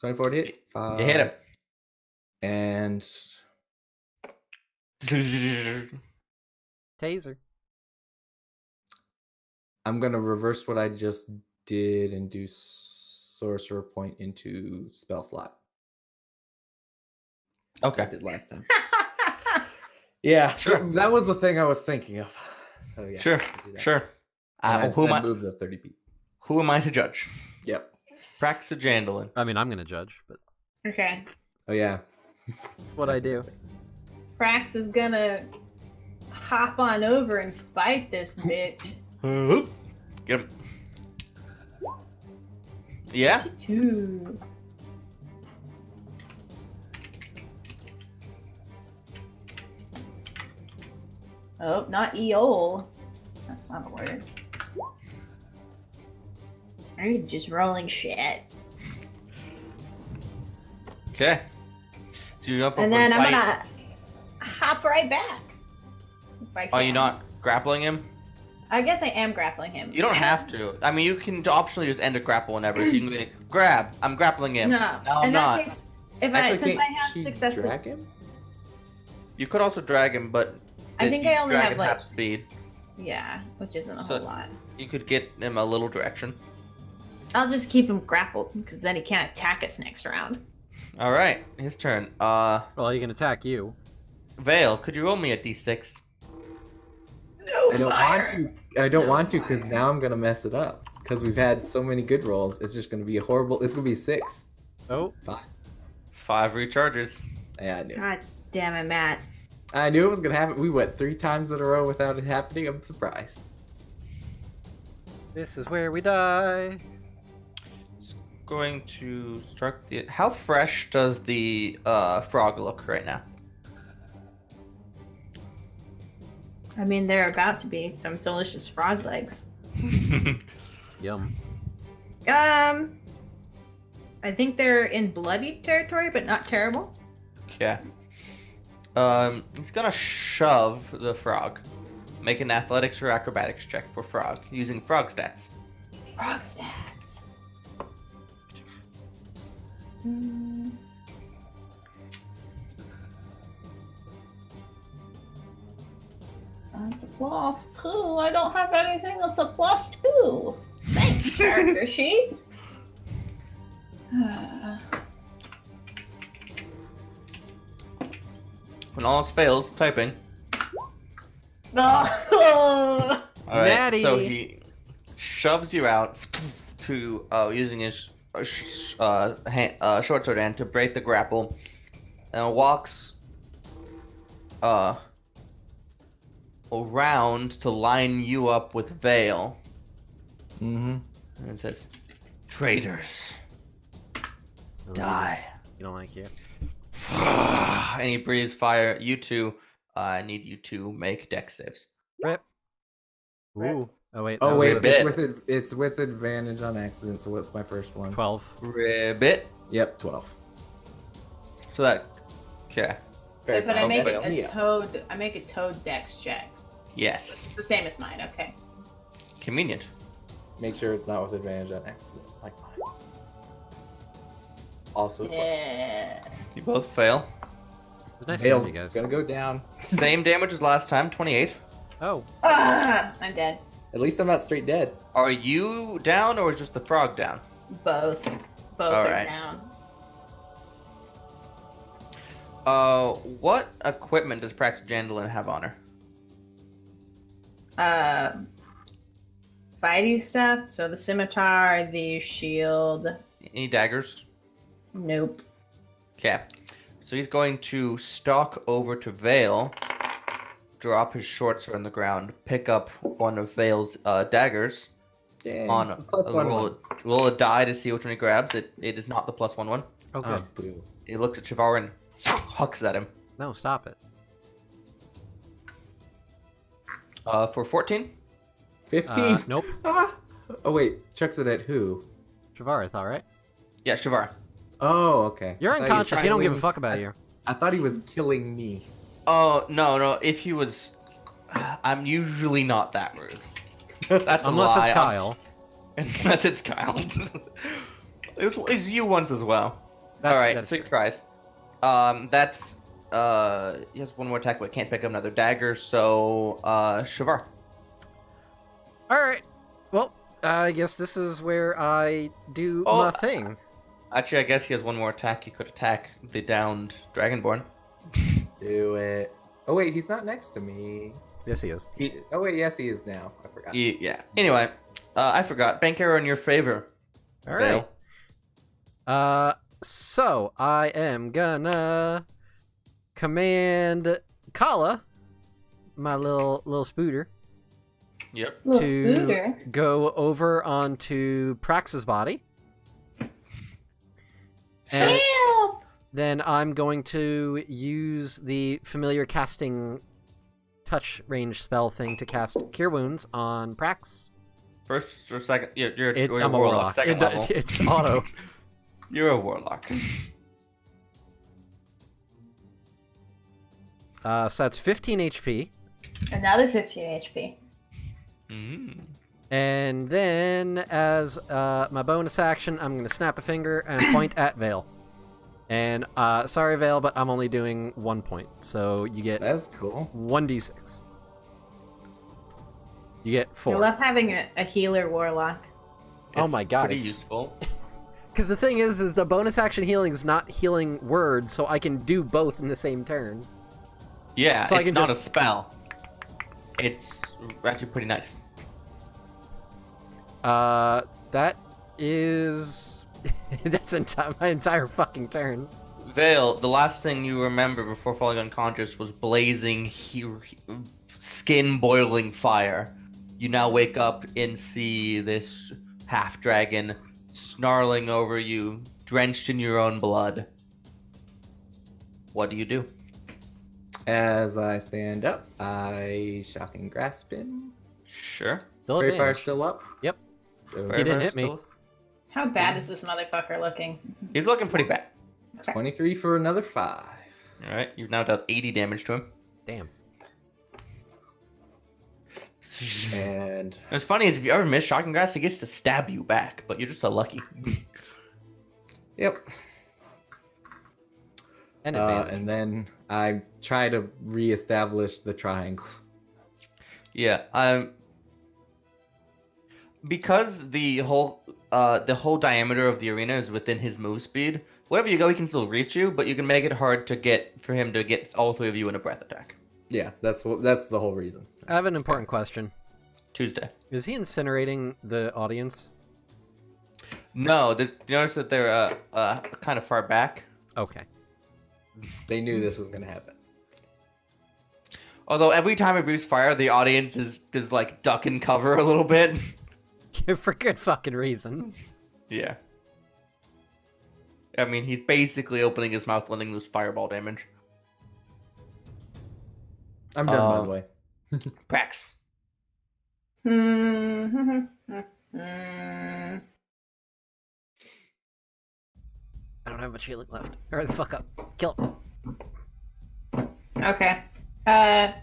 24 to hit. You hit him. And Taser. I'm going to reverse what I just did and do sorcerer point into spell slot. Okay. I did last time. Yeah, Sure. That was the thing I was thinking of. So yeah. Sure. Sure. And Who am I? moved the 30 feet. Who am I to judge? Yep. Praxagandalin. I mean, I'm gonna judge, but Okay. Oh yeah. what I do. Prax is gonna hop on over and fight this bitch. Get him. Yeah? 2. Oh, not Eol. That's not a word. Are you just rolling shit? Okay. So you're up And for then I'm fight. gonna hop right back. If I Are you can. not grappling him? I guess I am grappling him. You don't have to. I mean, you can optionally just end a grapple whenever. So you can be like, grab. I'm grappling him. No. I'm In not. that case, if Actually, since I can't have she successful, drag him? You could also drag him, but I think you I only drag have at like half speed. yeah, which isn't a So- whole lot. You could get him a little direction. I'll just keep him grappled because then he can't attack us next round. All right, his turn. Well, he can attack you. Vale, could you roll me a d6? No I don't want to. I don't want to because now I'm gonna mess it up. Because we've had so many good rolls, it's just gonna be a horrible. It's gonna be 6. Oh, 5 recharges. Yeah, I knew. God damn it, Matt. I knew it was gonna happen. We went 3 times in a row without it happening. I'm surprised. this is where we die. It's going to start the. How fresh does the frog look right now? I mean, they're about to be some delicious frog legs. Yum. I think they're in bloody territory, but not terrible. Okay. He's gonna shove the frog. Make an athletics or acrobatics check for frog using frog stats. Frog stats. That's a +2. I don't have anything that's a +2. Thanks, character sheet. When all else fails, typing. Oh. All right. Natty. So he shoves you out to using his short sword hand to break the grapple, and walks around to line you up with Vale, Mm-hmm. and it says, "Traitors, die." You don't like it? And he breathes fire. You two, I need you to make dex saves. Rip. Ooh. Oh wait. Oh that was wait, a bit. it's with advantage on accident. So what's my first one? 12. Ribbit. Yep, 12. So that, okay. But I make Okay. it a toad. I make a toad dex check. Yes. It's the same as mine. Okay. Convenient. Make sure it's not with advantage on accident, like mine. Also, 12. Yeah. You both fail. It was nice Vale's to meet you guys. gonna go down. Same damage as last time, 28. Oh, I'm dead. At least I'm not straight dead. Are you down or is just the frog down? Both. Both All are right. down. What equipment does Praxagandalin have on her? Fighting stuff. So the scimitar, the shield. Any daggers? Nope. Okay. So he's going to stalk over to Vale, drop his short sword on the ground, pick up one of Vale's daggers. Dang. On Plus one roll a die to see which one he grabs. It is not the +1 one. okay. Oh, boo. He looks at Shivar and hucks at him. No, stop it. For 14. 15. Nope. Ah! Oh wait, chucks it at who? Shavar, I thought, right? Yeah, Shivar. Oh, okay. You're I thought he was unconscious. trying He don't to give a win- fuck about you. I thought he was killing me. Oh no. If he was, I'm usually not that rude. That's a Unless lie. it's Kyle. Unless it's Kyle. It's you once as well. That's- Alright, that's so he true. tries. That's he has one more attack but can't pick up another dagger, so Shavar. Alright. Well, I guess this is where I do Oh, my thing. Actually, I guess he has one more attack. He could attack the downed Dragonborn. Do it. Oh wait, he's not next to me. Yes, he is. Oh wait, yes he is now. I forgot. Yeah. Anyway, I forgot. Bank arrow in your favor. Alright. Vale. So I am gonna command Kala, my little spooter, Yep. Little to spooter. go over onto Prax's body. And Help! then I'm going to use the familiar casting touch range spell thing to cast Cure Wounds on Prax. First or second? You're I'm a warlock. Second level. It's auto. You're a warlock. So that's 15 HP. Another 15 HP. Mm. And then, as my bonus action, I'm going to snap a finger and point at Vale. And, sorry, Vale, but I'm only doing 1 point. So you get That's cool. 1d6. You get I 4. love having a healer warlock. Oh It's my god, pretty it's- useful. Because the thing is the bonus action healing is not healing words, so I can do both in the same turn. Yeah, So I it's can not just- a spell. It's actually pretty nice. That is... That's my entire fucking turn. Vale, the last thing you remember before falling unconscious was blazing, skin-boiling fire. You now wake up and see this half-dragon snarling over you, drenched in your own blood. What do you do? As I stand up, I shocking grasp him. Sure. Still Fairy fire advantage. still up. Yep. So He didn't hit me. Still- How bad is this motherfucker looking? He's looking pretty bad. 23 for another 5. Alright, you've now dealt 80 damage to him. Damn. And What's funny is if you ever miss Shocking Grasp, he gets to stab you back, but you're just so lucky. yep. And advantage. And then I try to reestablish the triangle. Yeah, because the whole diameter of the arena is within his move speed. Wherever you go, he can still reach you, but you can make it hard for him to get all three of you in a breath attack. Yeah, that's the whole reason. I have an important question. Tuesday. Is he incinerating the audience? No, you notice that they're kind of far back. Okay. They knew this was gonna happen. Although every time he breathes fire, the audience is like duck and cover a little bit. For good fucking reason. Yeah. I mean, he's basically opening his mouth, letting loose fireball damage. I'm done, by the way. Prax. I don't have much healing left. Hurry the fuck up. Kill him. Okay. Prax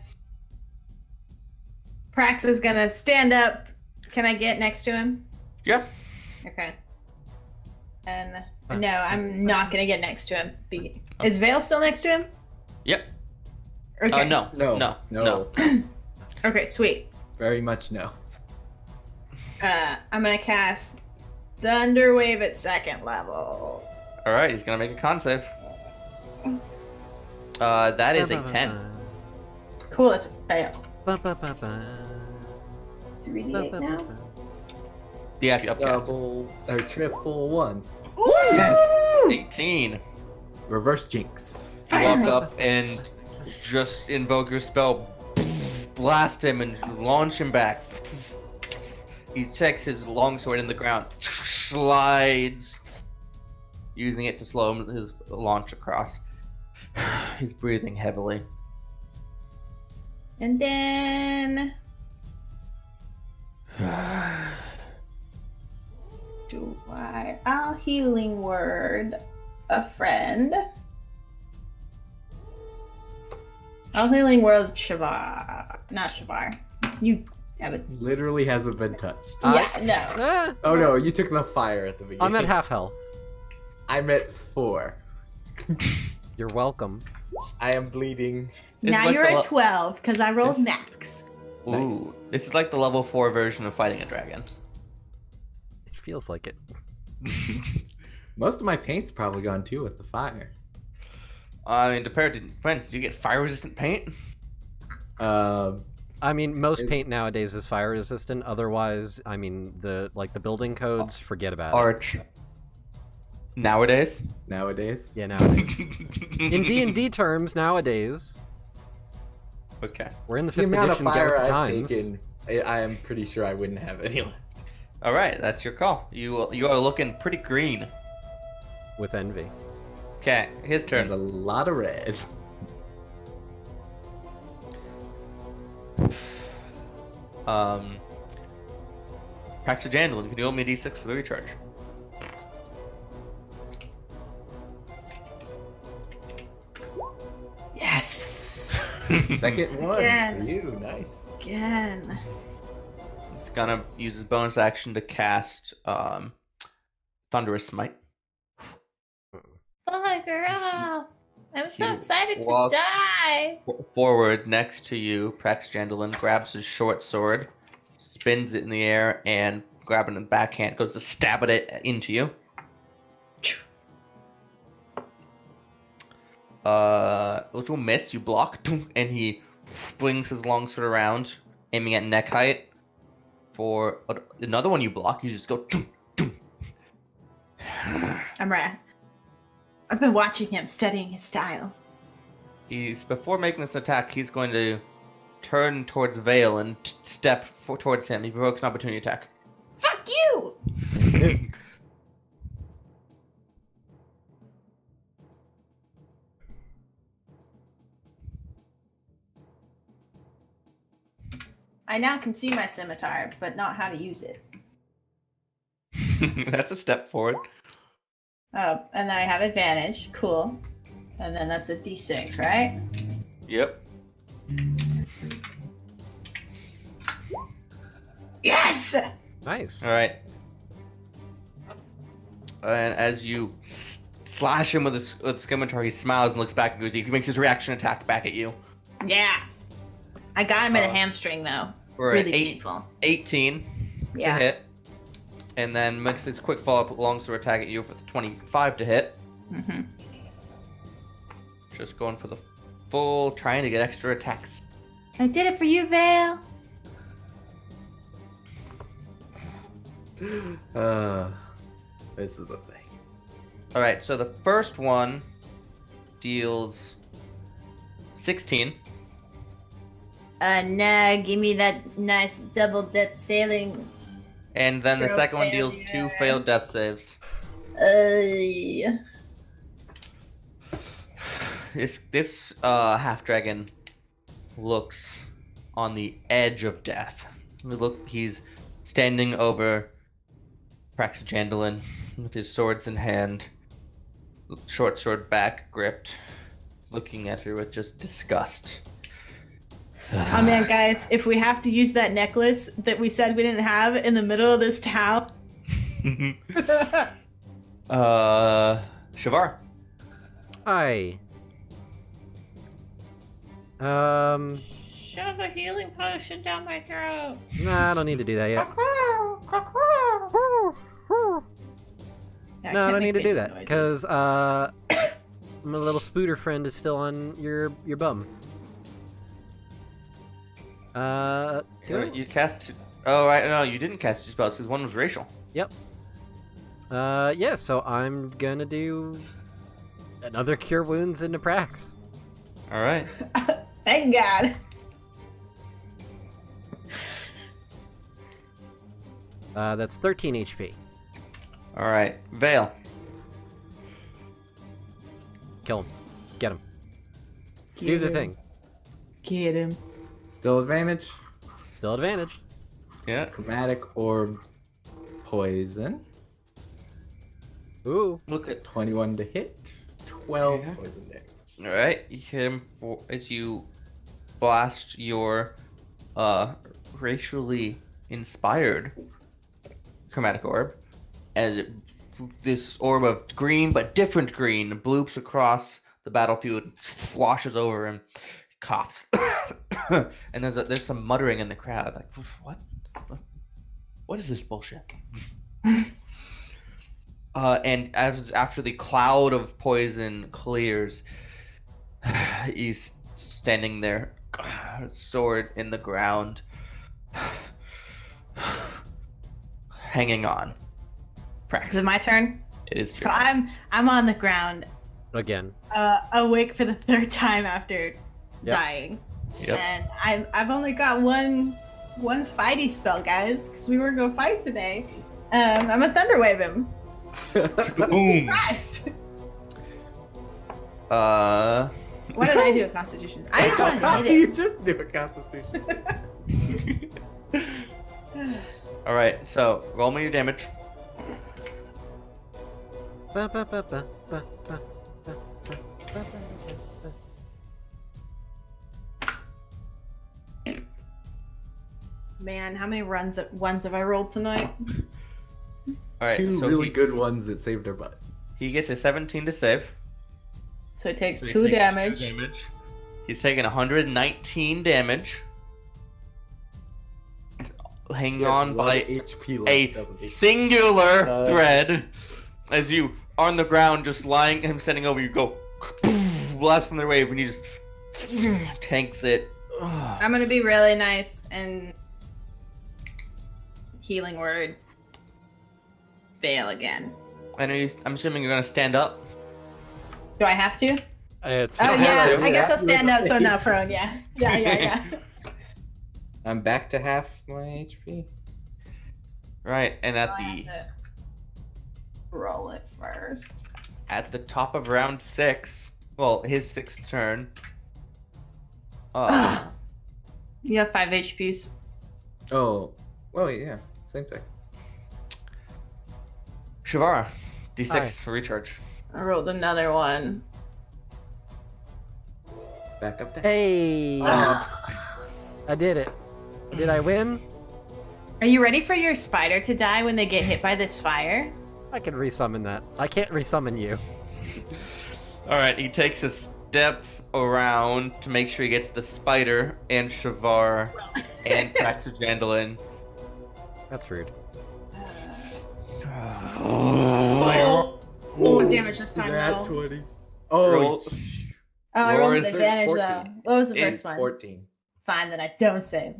is gonna stand up. Can I get next to him? Yeah. Okay. And no, I'm not gonna get next to him. Is Vale still next to him? Yep. Okay. No. Okay, sweet. Very much no. I'm gonna cast Thunder Wave at 2nd level. All right, he's gonna make a con save. That is a 10. Cool, that's a fail. 3d8 3D8 now. Yeah, if you upcast. Double or triple ones. Yes! 18. Reverse jinx. You walk up and just invoke your spell, blast him and launch him back. He checks his longsword in the ground, slides, using it to slow his launch across. He's breathing heavily. And then I'll healing word a friend. I'll healing word Shavar. Not Shavar. You Yeah, but Literally hasn't been touched. yeah, no. Oh no, you took the fire at the beginning. I'm at half health. I'm at 4. You're welcome. I am bleeding. It's Now like you're the at 12 because I rolled It's- max. Ooh, this is like the level 4 version of fighting a dragon. It feels like it. Most of my paint's probably gone too with the fire. I mean, depends. Do you get fire-resistant paint? I mean, most Is- paint nowadays is fire resistant. Otherwise, I mean, the building codes, forget about it. Arch. Nowadays? Nowadays. Yeah, nowadays. In D&D terms, nowadays, Okay. we're in the The 5th amount of edition, get fire with the I've times. taken, I am pretty sure I wouldn't have any left. All right, that's your call. You are looking pretty green. With envy. Okay, his And turn. a lot of red. Praxis Jandalin, can you roll me a d6 for the recharge? Yes! Second one Again. for you. Nice. Again. It's gonna use his bonus action to cast Thunderous Smite. Oh, girl. I'm so You excited to walk- die. Forward next to you, Praxis Jandalin grabs his short sword, spins it in the air, and grabbing the backhand goes to stab at it into you. Which will miss. You block, and he flings his long sword around, aiming at neck height. For another one you block, you just go. I'm right. I've been watching him, studying his style. Before making this attack, he's going to turn towards Vale and step towards him. He provokes an opportunity attack. Fuck you! I now can see my scimitar, but not how to use it. That's a step forward. Oh, and then I have advantage. Cool. And then that's a d6, right? Yep. Yes! Nice. All right. And as you slash him with a scimitar, he smiles and looks back at Guzi. He makes his reaction attack back at you. Yeah. I got him in a hamstring, though. For Really an 18 Yeah. to hit. And then makes his quick follow-up longsword attack at you for the 25 to hit. Mm-hmm. Just going for the full, trying to get extra attacks. I did it for you, Vale. This is a thing. All right, so the first one deals 16. Nah, give me that nice double death sailing. And then the Failed second one deals failure. 2 failed death saves. This half dragon looks on the edge of death. He's standing over Praxis Jandalin with his swords in hand, short sword back gripped, looking at her with just disgust. Oh man, guys, if we have to use that necklace that we said we didn't have in the middle of this town. Shavar. Hi. Shove a healing potion down my throat. Nah, I don't need to do that yet. Yeah, No, I can't don't make need to do basic that noises. because my little spooter friend is still on your bum. Cool. You cast. Oh, right. No, you didn't cast two spells because one was racial. Yeah. So I'm gonna do another cure wounds into Prax. All right. Thank God. That's 13 HP. All right. Vale. Kill him. Get him. Do the thing. Get him. Still advantage. Still advantage. Yeah. Chromatic orb poison. Ooh. Look at. 21 to hit. 12 Yeah. poison damage. All right. You hit him as you blast your racially inspired chromatic orb, as this orb of green but different green bloops across the battlefield, washes over him, coughs, and there's some muttering in the crowd, like what is this bullshit? And after the cloud of poison clears, he's standing there, sword in the ground, hanging on. Is it my turn? It is So true. I'm on the ground, Again. awake for the third time after dying. Yep. And I've only got one fighty spell, guys, because we were gonna fight today. I'm gonna thunderwave him. Boom. Nice. What did I do at Constitution? I just want to hit You it. just do a constitution. All right, so roll me your damage. Ba, ba, ba, ba, ba, ba, ba, ba, ba, ba. Man, how many ones have I rolled tonight? All right, Two so really good ones that saved our butt. he gets a 17 to save. So it takes So he 2 takes damage. 2 damage. He's taking 119 damage. He's hanging on by HP left, a doesn't he? singular thread. As you are on the ground, just lying, him standing over you, go blast from the wave, and he just tanks it. I'm gonna be really nice and healing word. Fail again. I'm assuming you're gonna stand up. Do I have to? It's Oh just yeah, yeah. I guess I'll stand up so I'm not prone. Yeah. I'm back to half my HP. Right, and at I the have to roll it first. at the top of round 6, well, his 6th turn. You have 5 HPs. Oh, well, yeah, same thing. Shavara, D6 Hi. for recharge. I rolled another one. Back up there. Hey! I did it. Did I win? Are you ready for your spider to die when they get hit by this fire? I can resummon that. I can't resummon you. Alright, he takes a step around to make sure he gets the spider and Shavar and Praxagandalin. That's rude. Oh, damage this time Nat though. 20. Oh, Roll. Oh, I rolled Roars with advantage 14. though. What was the It's first one? 14. Fine, then I don't save.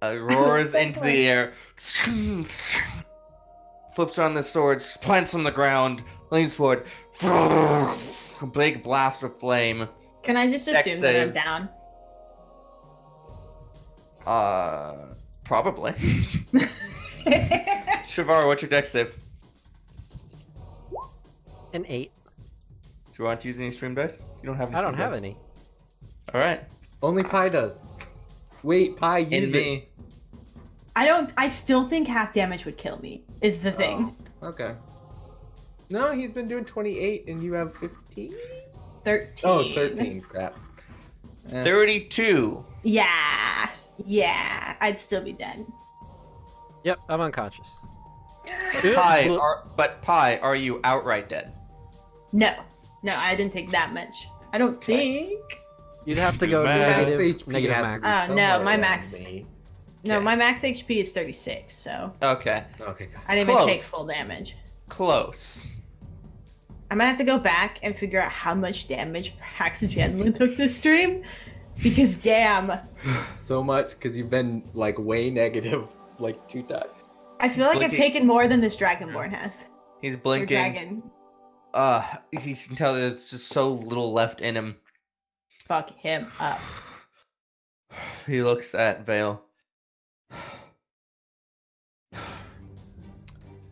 Roars So into close. the air, flips around the sword, plants on the ground, leans forward. A big blast of flame. Can I just Dex assume that I'm save. down? Probably. Shavar, what's your dex save? An 8. Do you want to use any stream dice? You don't have any. I don't stream have dice. any. Alright. Only Pi does. Wait, Pi, use In it. me. I still think half damage would kill me, is the thing. Oh, okay. No, he's been doing 28 and you have 15? 13. Oh, 13. Crap. 32. Yeah. I'd still be dead. Yep, I'm unconscious. But Pi, are you outright dead? No, I didn't take that much. I don't Okay. think. You'd have to go Max negative HP has max. to be Oh, no, somewhere my around max- me. No, Okay. my max HP is 36, so Okay. Okay, God. I didn't even Close. take full damage. Close. I'm gonna have to go back and figure out how much damage Praxagandalin took this stream, because damn, So much because you've been like way negative like 2 times. I feel like I've Blinking. taken more than this Dragonborn has. He's Or blinking. dragon. You can tell there's just so little left in him. Fuck him up. He looks at Vale.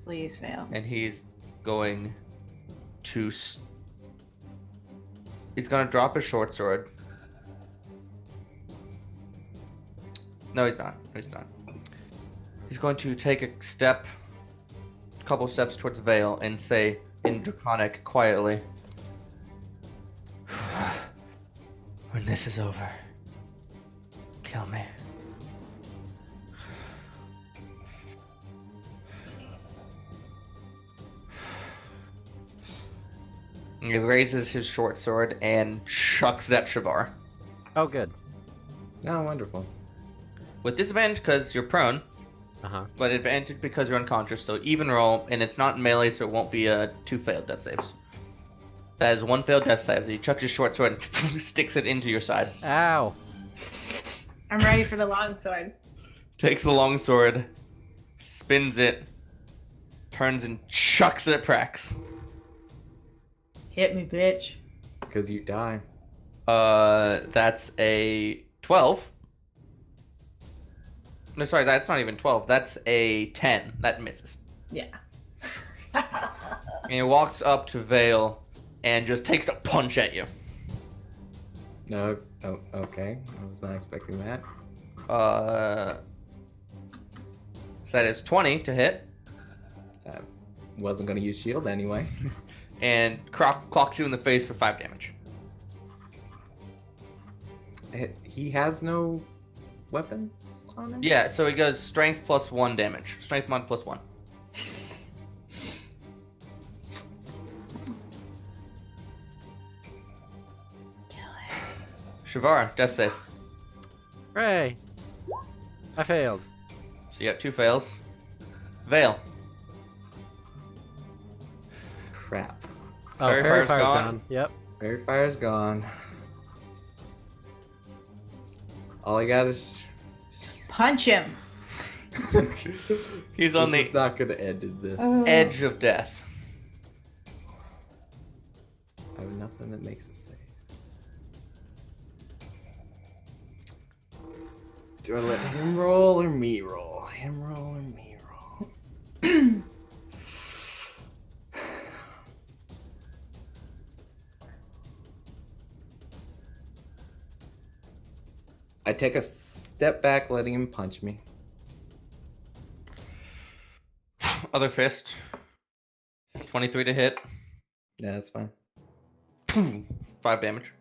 Please fail. And he's going to. He's gonna drop his short sword. No, he's not. He's not. He's going to take a couple steps towards Vale, and say in Draconic quietly, "When this is over, kill me." He raises his short sword and chucks it at Shavar. Oh, good. Oh, wonderful. With disadvantage because you're prone, Uh-huh. but advantage because you're unconscious, so even roll, and it's not melee, so it won't be 2 failed death saves. That is 1 failed death save, so he chucks his short sword and sticks it into your side. Ow. I'm ready for the long sword. Takes the long sword, spins it, turns and chucks it at Prax. Hit me, bitch. Because you die. That's a 12. No, sorry, that's not even 12. That's a 10. That misses. Yeah. And he walks up to Vale and just takes a punch at you. No. Oh, okay. I was not expecting that. So that is 20 to hit, I wasn't going to use shield anyway. and clocks you in the face for 5 damage. He has no weapons on him? Yeah, so he goes strength plus 1 damage. Strength mod plus 1. Shavar, death save. Hooray. I failed. So you got 2 fails. Vale. Crap. Oh, Fairy Fairy Fire's Fire's gone. gone. Yep. Fairy Fire's gone. All I got is... Punch him. He's on This the is not going to end in this. edge of death. I have nothing that makes it safe. Do I let him roll or me roll? Him roll or me roll? I take a step back, letting him punch me. Other fist. 23 to hit. Yeah, that's fine. 5 damage.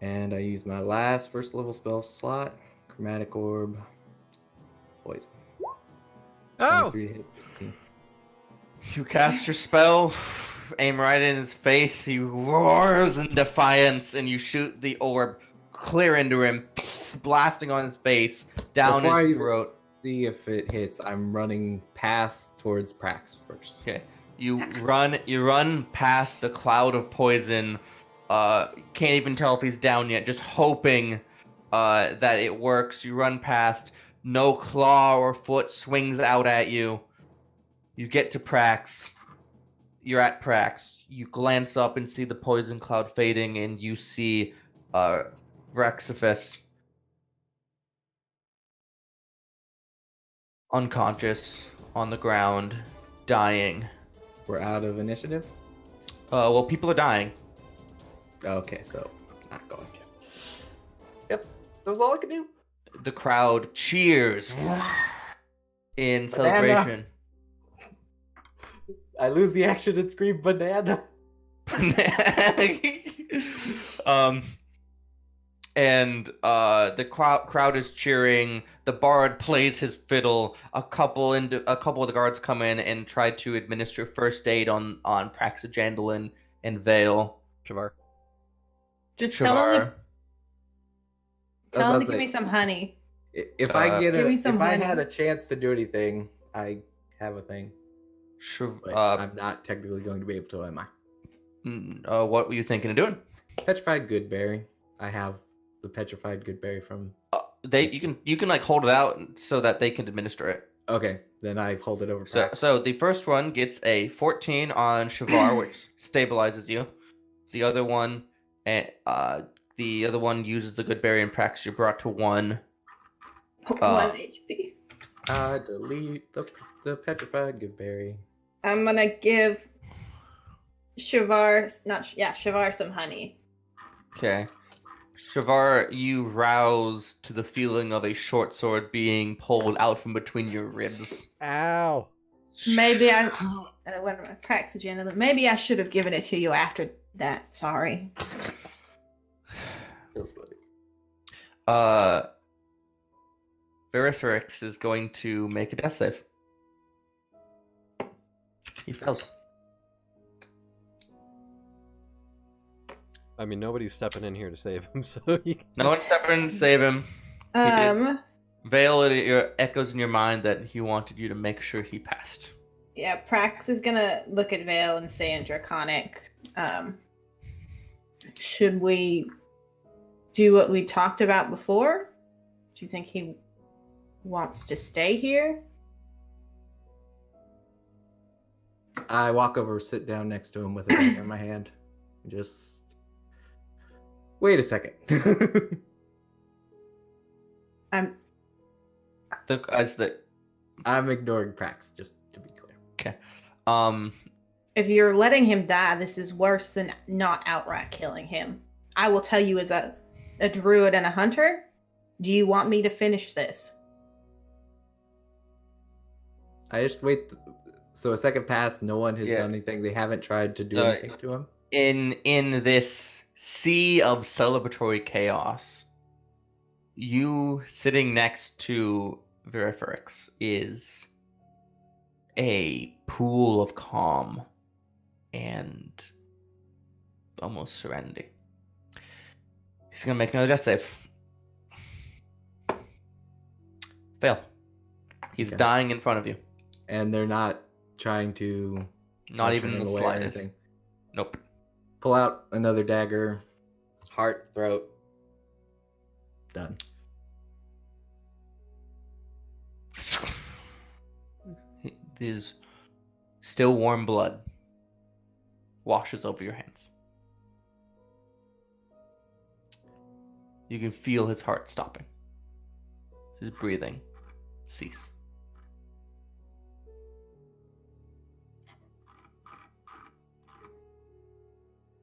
And I use my last first level spell slot, Chromatic Orb, Poison. Oh! 23 to hit, 16. You cast your spell, aim right in his face, he roars in defiance, and you shoot the orb clear into him, blasting on his face, down Before I his even throat. see if it hits, I'm running past towards Prax first. Okay. You run past the cloud of poison, can't even tell if he's down yet, just hoping that it works. You run past, no claw or foot swings out at you. You get to Prax. You're at Prax. You glance up and see the poison cloud fading, and you see Rexifus unconscious on the ground, dying. We're out of initiative? Well, people are dying. Okay, so not going to. Yep, that was all I could do. The crowd cheers in celebration. I lose the action and scream banana. And the crowd is cheering. The bard plays his fiddle. A couple of the guards come in and try to administer first aid on Praxagandalin and Vale. Shavar. Just tell him to, Shavar. give me some honey. If I get Give me if some I money. had a chance to do anything, I have a thing. But I'm not technically going to be able to, am I? What were you thinking of doing? Petrified Goodberry. I have the Petrified Goodberry from. You can like hold it out so that they can administer it. Okay, then I hold it over. So the first one gets a 14 on Shavar, which stabilizes you. The other one, uses the Goodberry and Prax. You're brought to 1. 1 HP. Delete the Petrified Goodberry. I'm gonna give Shavar some honey. Okay. Shavar, you rouse to the feeling of a short sword being pulled out from between your ribs. Ow. Maybe I should have given it to you after that. Sorry. Feels funny. Verithrix is going to make a death save. He fails. I mean, nobody's stepping in here to save him, so you... No one's stepping in to save him. Vale, it echoes in your mind that he wanted you to make sure he passed. Yeah, Prax is gonna look at Vale and say in Draconic, should we do what we talked about before? Do you think he wants to stay here? I walk over, sit down next to him with a dagger in my hand. Just wait a second. I'm I'm ignoring Prax, just to be clear. Okay. If you're letting him die, this is worse than not outright killing him. I will tell you as a druid and a hunter, do you want me to finish this? I just wait. So a second passed, no one has done anything. They haven't tried to do anything to him. In this sea of celebratory chaos, you sitting next to Veriferix is a pool of calm and almost serenity. He's gonna make another death save. Fail. He's dying in front of you. And they're not trying to... Not even in the slightest. Nope. Pull out another dagger. Heart, throat. Done. His still warm blood washes over your hands. You can feel his heart stopping. His breathing cease.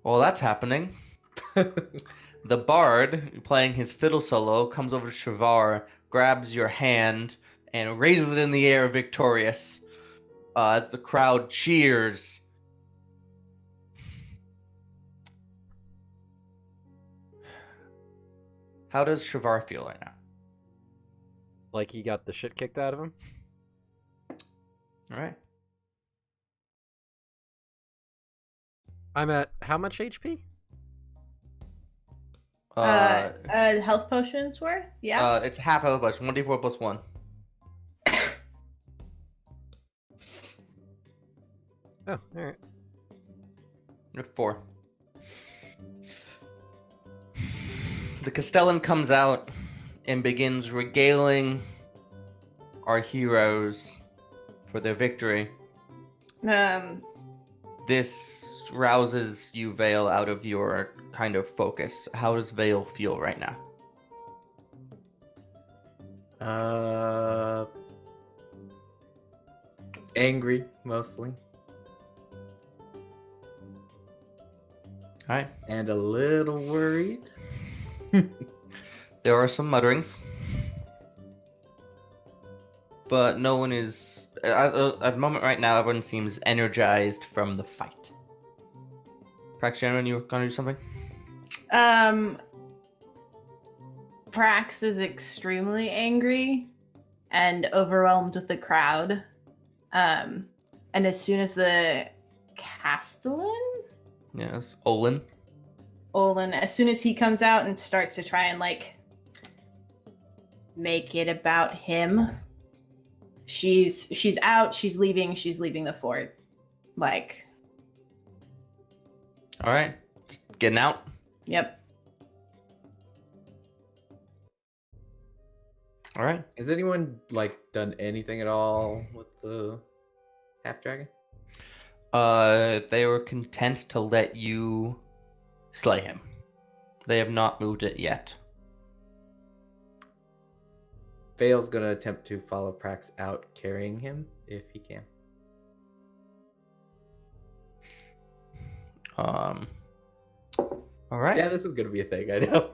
While that's happening, the bard, playing his fiddle solo, comes over to Shavar, grabs your hand, and raises it in the air victorious as the crowd cheers. How does Shavar feel right now? Like he got the shit kicked out of him? Alright. I'm at how much HP? Health potions worth? Yeah. It's half health potion, 1d4 plus 1. Oh, alright. You're at 4. The Castellan comes out and begins regaling our heroes for their victory. This rouses you, Vale, out of your kind of focus. How does Vale feel right now? Angry, mostly. Alright. And a little worried. There are some mutterings. But no one is... At the moment right now, everyone seems energized from the fight. Prax, Shannon, you were going to do something? Prax is extremely angry and overwhelmed with the crowd. And as soon as the Castellan? Yes, Olin, as soon as he comes out and starts to try and, like, make it about him, she's out, she's leaving the fort. Like... Alright. Getting out? Yep. Alright. Has anyone, like, done anything at all with the half-dragon? They were content to let you slay him. They have not moved it yet. Vale's gonna attempt to follow Prax out carrying him, if he can. Alright. Yeah, this is gonna be a thing, I know.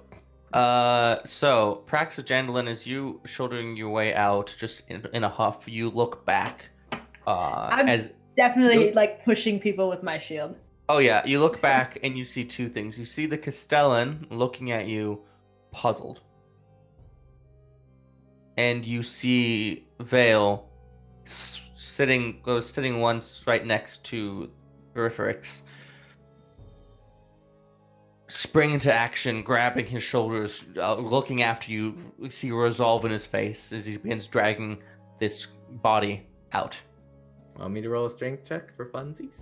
So, Prax Jandalin, as you shouldering your way out, just in a huff, you look back. I'm definitely, like, pushing people with my shield. Oh yeah, you look back and you see two things. You see the Castellan looking at you, puzzled. And you see Vale sitting once right next to Peripherix, spring into action, grabbing his shoulders, looking after you. You see resolve in his face as he begins dragging this body out. Want me to roll a strength check for funsies?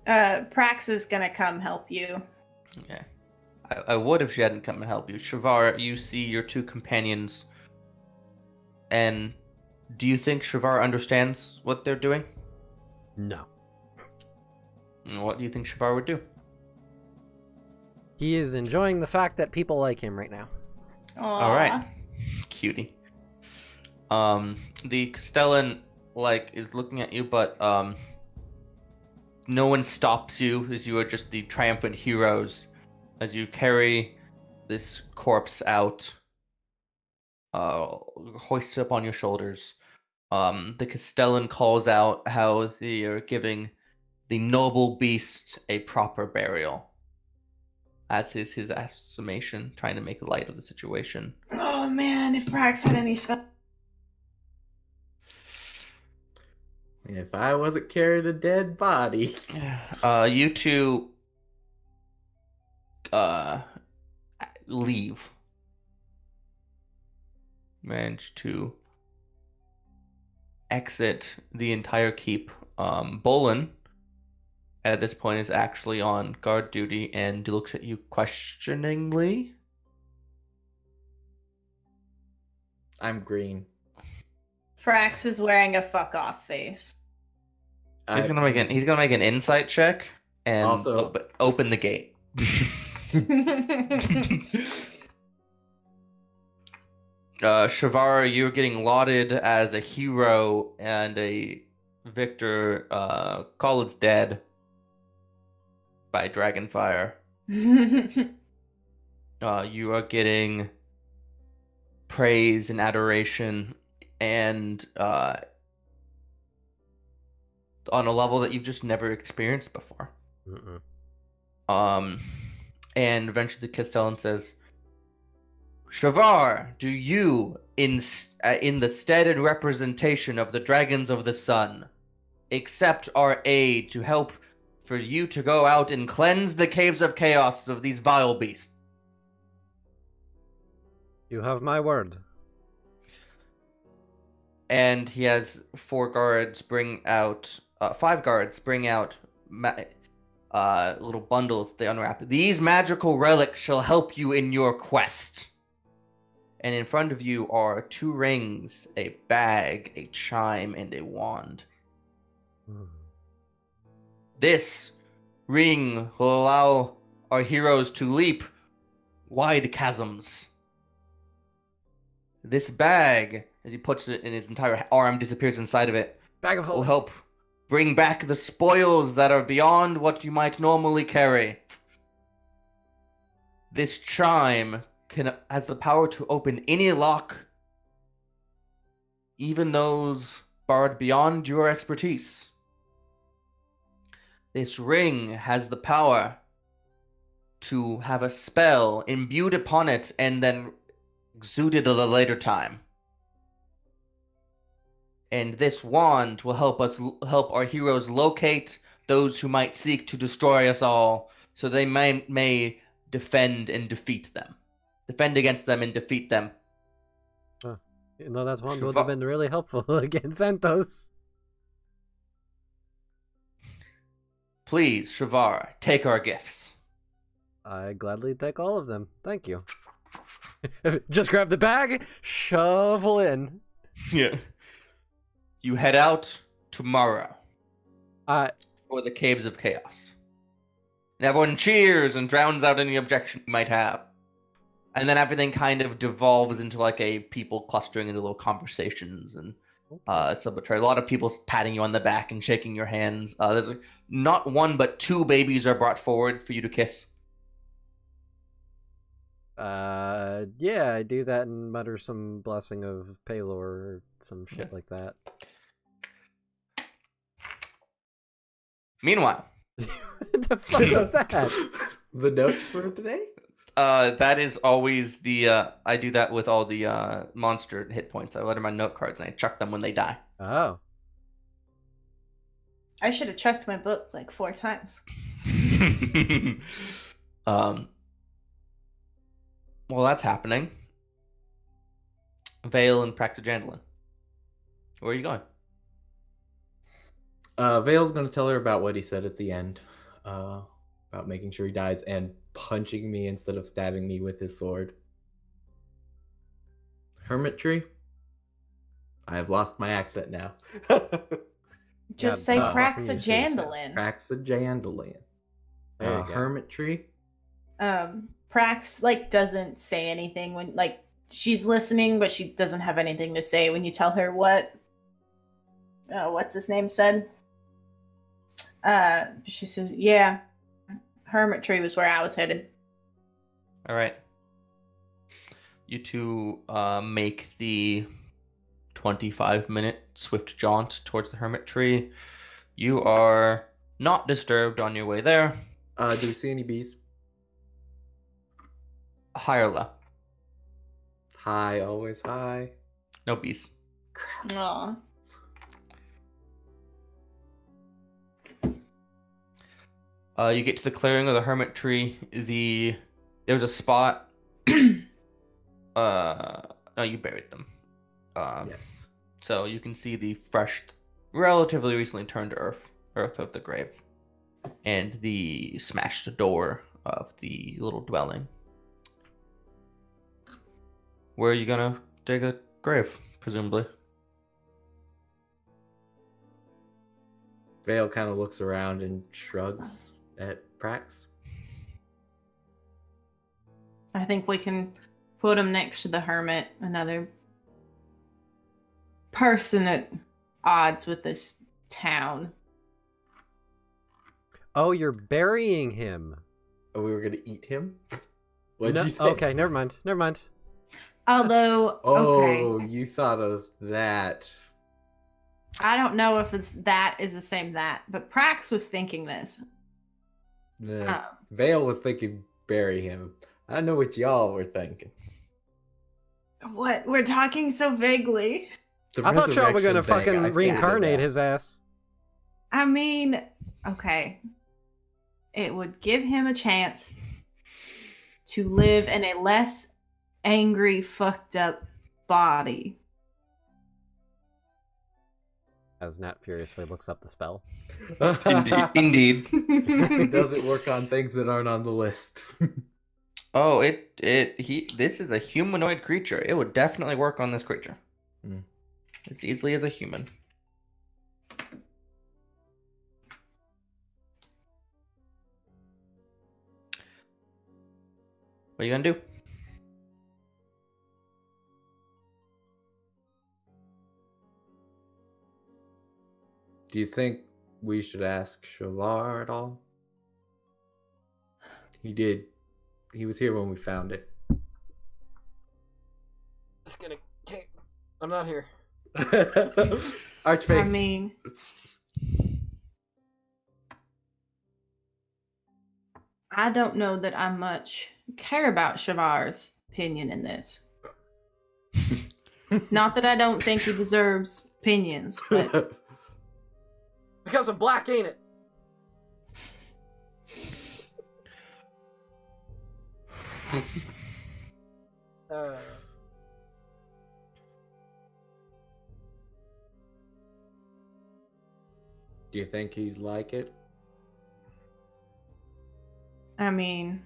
Prax is gonna come help you. Okay. I would if she hadn't come and helped you. Shavar, you see your two companions, and do you think Shavar understands what they're doing? No. And what do you think Shavar would do? He is enjoying the fact that people like him right now. Aww. All right, cutie. The Castellan is looking at you, but no one stops you as you are just the triumphant heroes as you carry this corpse out, hoist it up on your shoulders. The Castellan calls out how they are giving the noble beast a proper burial. That is his estimation, trying to make light of the situation. Oh man, if Prax had any spell. If I wasn't carrying a dead body. You two leave. Manage to exit the entire keep. Bolin, at this point, is actually on guard duty and looks at you questioningly. I'm green. Prax is wearing a fuck off face. He's gonna make an insight check and Also- open the gate. Shavar, you're getting lauded as a hero and a victor. Call is dead by Dragonfire. You are getting praise and adoration, and on a level that you've just never experienced before. Mm-mm. And eventually Castellan says, Shavar, do you, in the stead and representation of the Dragons of the Sun, accept our aid to help for you to go out and cleanse the caves of chaos of these vile beasts? You have my word. And he has 5 guards bring out little bundles they unwrap. These magical relics shall help you in your quest. And in front of you are 2 rings, a bag, a chime, and a wand. This ring will allow our heroes to leap wide chasms. This bag, as he puts it in his entire arm, disappears inside of it, Bag of will holding. help bring back the spoils that are beyond what you might normally carry. This chime has the power to open any lock, even those barred beyond your expertise. This ring has the power to have a spell imbued upon it and then exuded at a later time. And this wand will help our heroes locate those who might seek to destroy us all, so they may defend against them and defeat them. You know, that wand would have been really helpful against Santos. Please, Shavar, take our gifts. I gladly take all of them. Thank you. Just grab the bag, shovel in. Yeah. You head out tomorrow for the Caves of Chaos. And everyone cheers and drowns out any objection you might have. And then everything kind of devolves into a people clustering into little conversations and celebratory. A lot of people patting you on the back and shaking your hands. There's not 1 but 2 babies are brought forward for you to kiss. Yeah, I do that and mutter some blessing of Palor or some shit like that. Meanwhile, What the fuck is that? The notes for today? that is always the I do that with all the monster hit points. I let them on note cards and I chuck them when they die. Oh. I should have checked my book like 4 times. Well, that's happening. Vale and Praxagandalin. Where are you going? Vale's gonna tell her about what he said at the end. About making sure he dies and punching me instead of stabbing me with his sword. Hermit tree? I have lost my accent now. Just Yeah, say from you, seriously. Praxagandalin. Praxagandalin. There you go. Hermit tree? Prax like doesn't say anything when like she's listening, but she doesn't have anything to say when you tell her what what's his name said. She says, "Yeah, Hermit Tree was where I was headed." All right. You two make the 25-minute swift jaunt towards the Hermit Tree. You are not disturbed on your way there. Do we see any bees? High or low? High, always high. No bees. Aw. You get to the clearing of the Hermit Tree. There's a spot. No, you buried them. Yes. So you can see the fresh, relatively recently turned earth of the grave, and the smashed door of the little dwelling. Where are you gonna dig a grave, presumably? Vale kind of looks around and shrugs at Prax. I think we can put him next to the hermit, another person at odds with this town. Oh, you're burying him. Oh, we were gonna eat him? No, What'd you think? okay, never mind. Never mind. Although, Oh, okay, you thought of that. I don't know if it's that is the same that, but Prax was thinking this. Yeah. Vale was thinking bury him. I know what y'all were thinking. What? We're talking so vaguely. The I thought y'all were gonna resurrection thing, I fucking figured reincarnate that. his ass. I mean, okay. It would give him a chance to live in a less angry, fucked up body. As Nat furiously looks up the spell. Indeed. It doesn't work on things that aren't on the list. Oh, this is a humanoid creature. It would definitely work on this creature. Hmm. As easily as a human. What are you gonna do? Do you think we should ask Shavar at all? He did. He was here when we found it. Just gonna kick. I'm not here. Archface. I mean, I don't know that I much care about Shavar's opinion in this. Not that I don't think he deserves opinions, but Because I'm black, ain't it? Do you think he'd like it? I mean,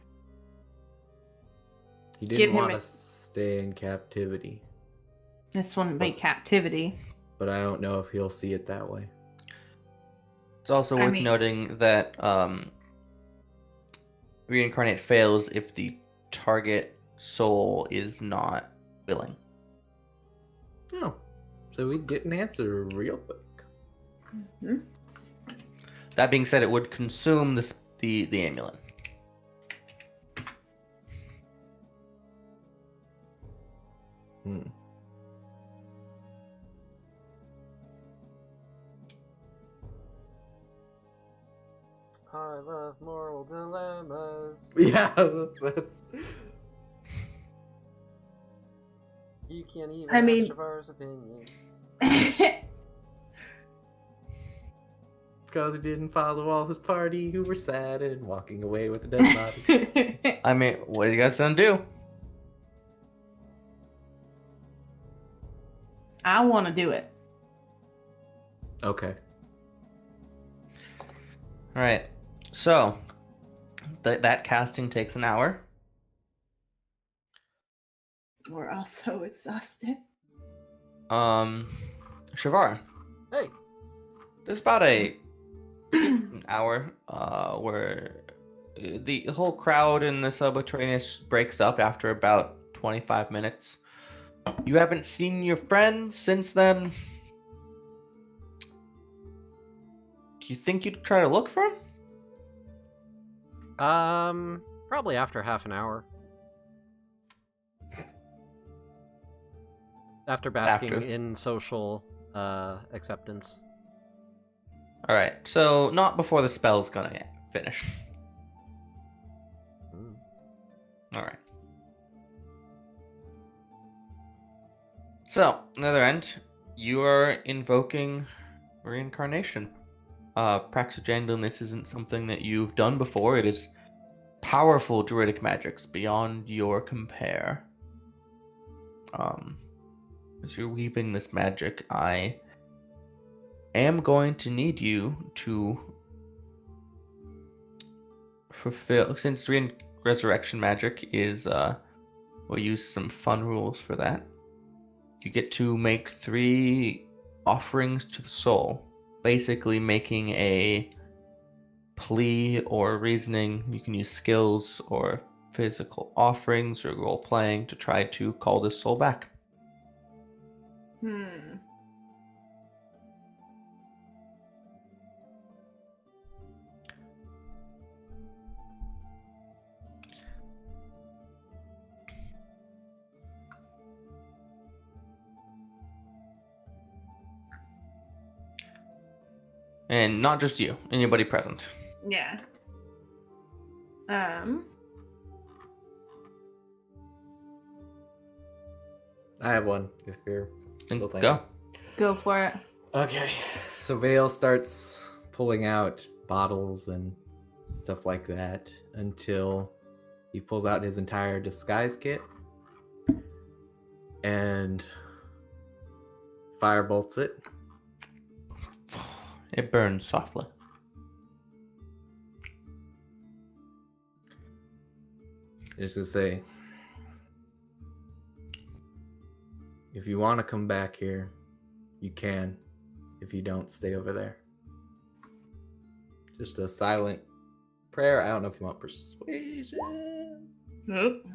He Give didn't him want a- to stay in captivity, this wouldn't be captivity. but I don't know if he'll see it that way. It's also I worth mean- noting that reincarnate fails if the target soul is not willing. Oh, so we'd get an answer real quick. Mhm. That being said, it would consume the amulet. Hmm. I love moral dilemmas. Yeah, that's. You can't even I mean- ask Shavar's opinion. because he didn't follow all his party who were sad and walking away with a dead body. I mean, what are you guys gonna do? I want to do it. Okay. All right. So that casting takes an hour. We're all so exhausted. Shavar, Hey. there's about an hour where the whole crowd in the subterraneous breaks up after about 25 minutes. You haven't seen your friends since then. Do you think you'd try to look for them? Probably after half an hour. After basking in social acceptance. All right, so not before the spell's gonna finish. All right. So, on the other end, you are invoking reincarnation. Praxogendon, this isn't something that you've done before. It is powerful druidic magics beyond your compare. As you're weaving this magic, I am going to need you to fulfill, since resurrection magic is, we'll use some fun rules for that. You get to make 3 offerings to the soul, basically making a plea or reasoning. You can use skills or physical offerings or role playing to try to call this soul back. And not just you, anybody present. Yeah. I have one, if you're Then still thinking. go. Go for it. Okay. So Vale starts pulling out bottles and stuff like that until he pulls out his entire disguise kit and firebolts it. It burns softly. Just to say, if you want to come back here, you can. If you don't, stay over there. Just a silent prayer. I don't know if you want persuasion. Nope.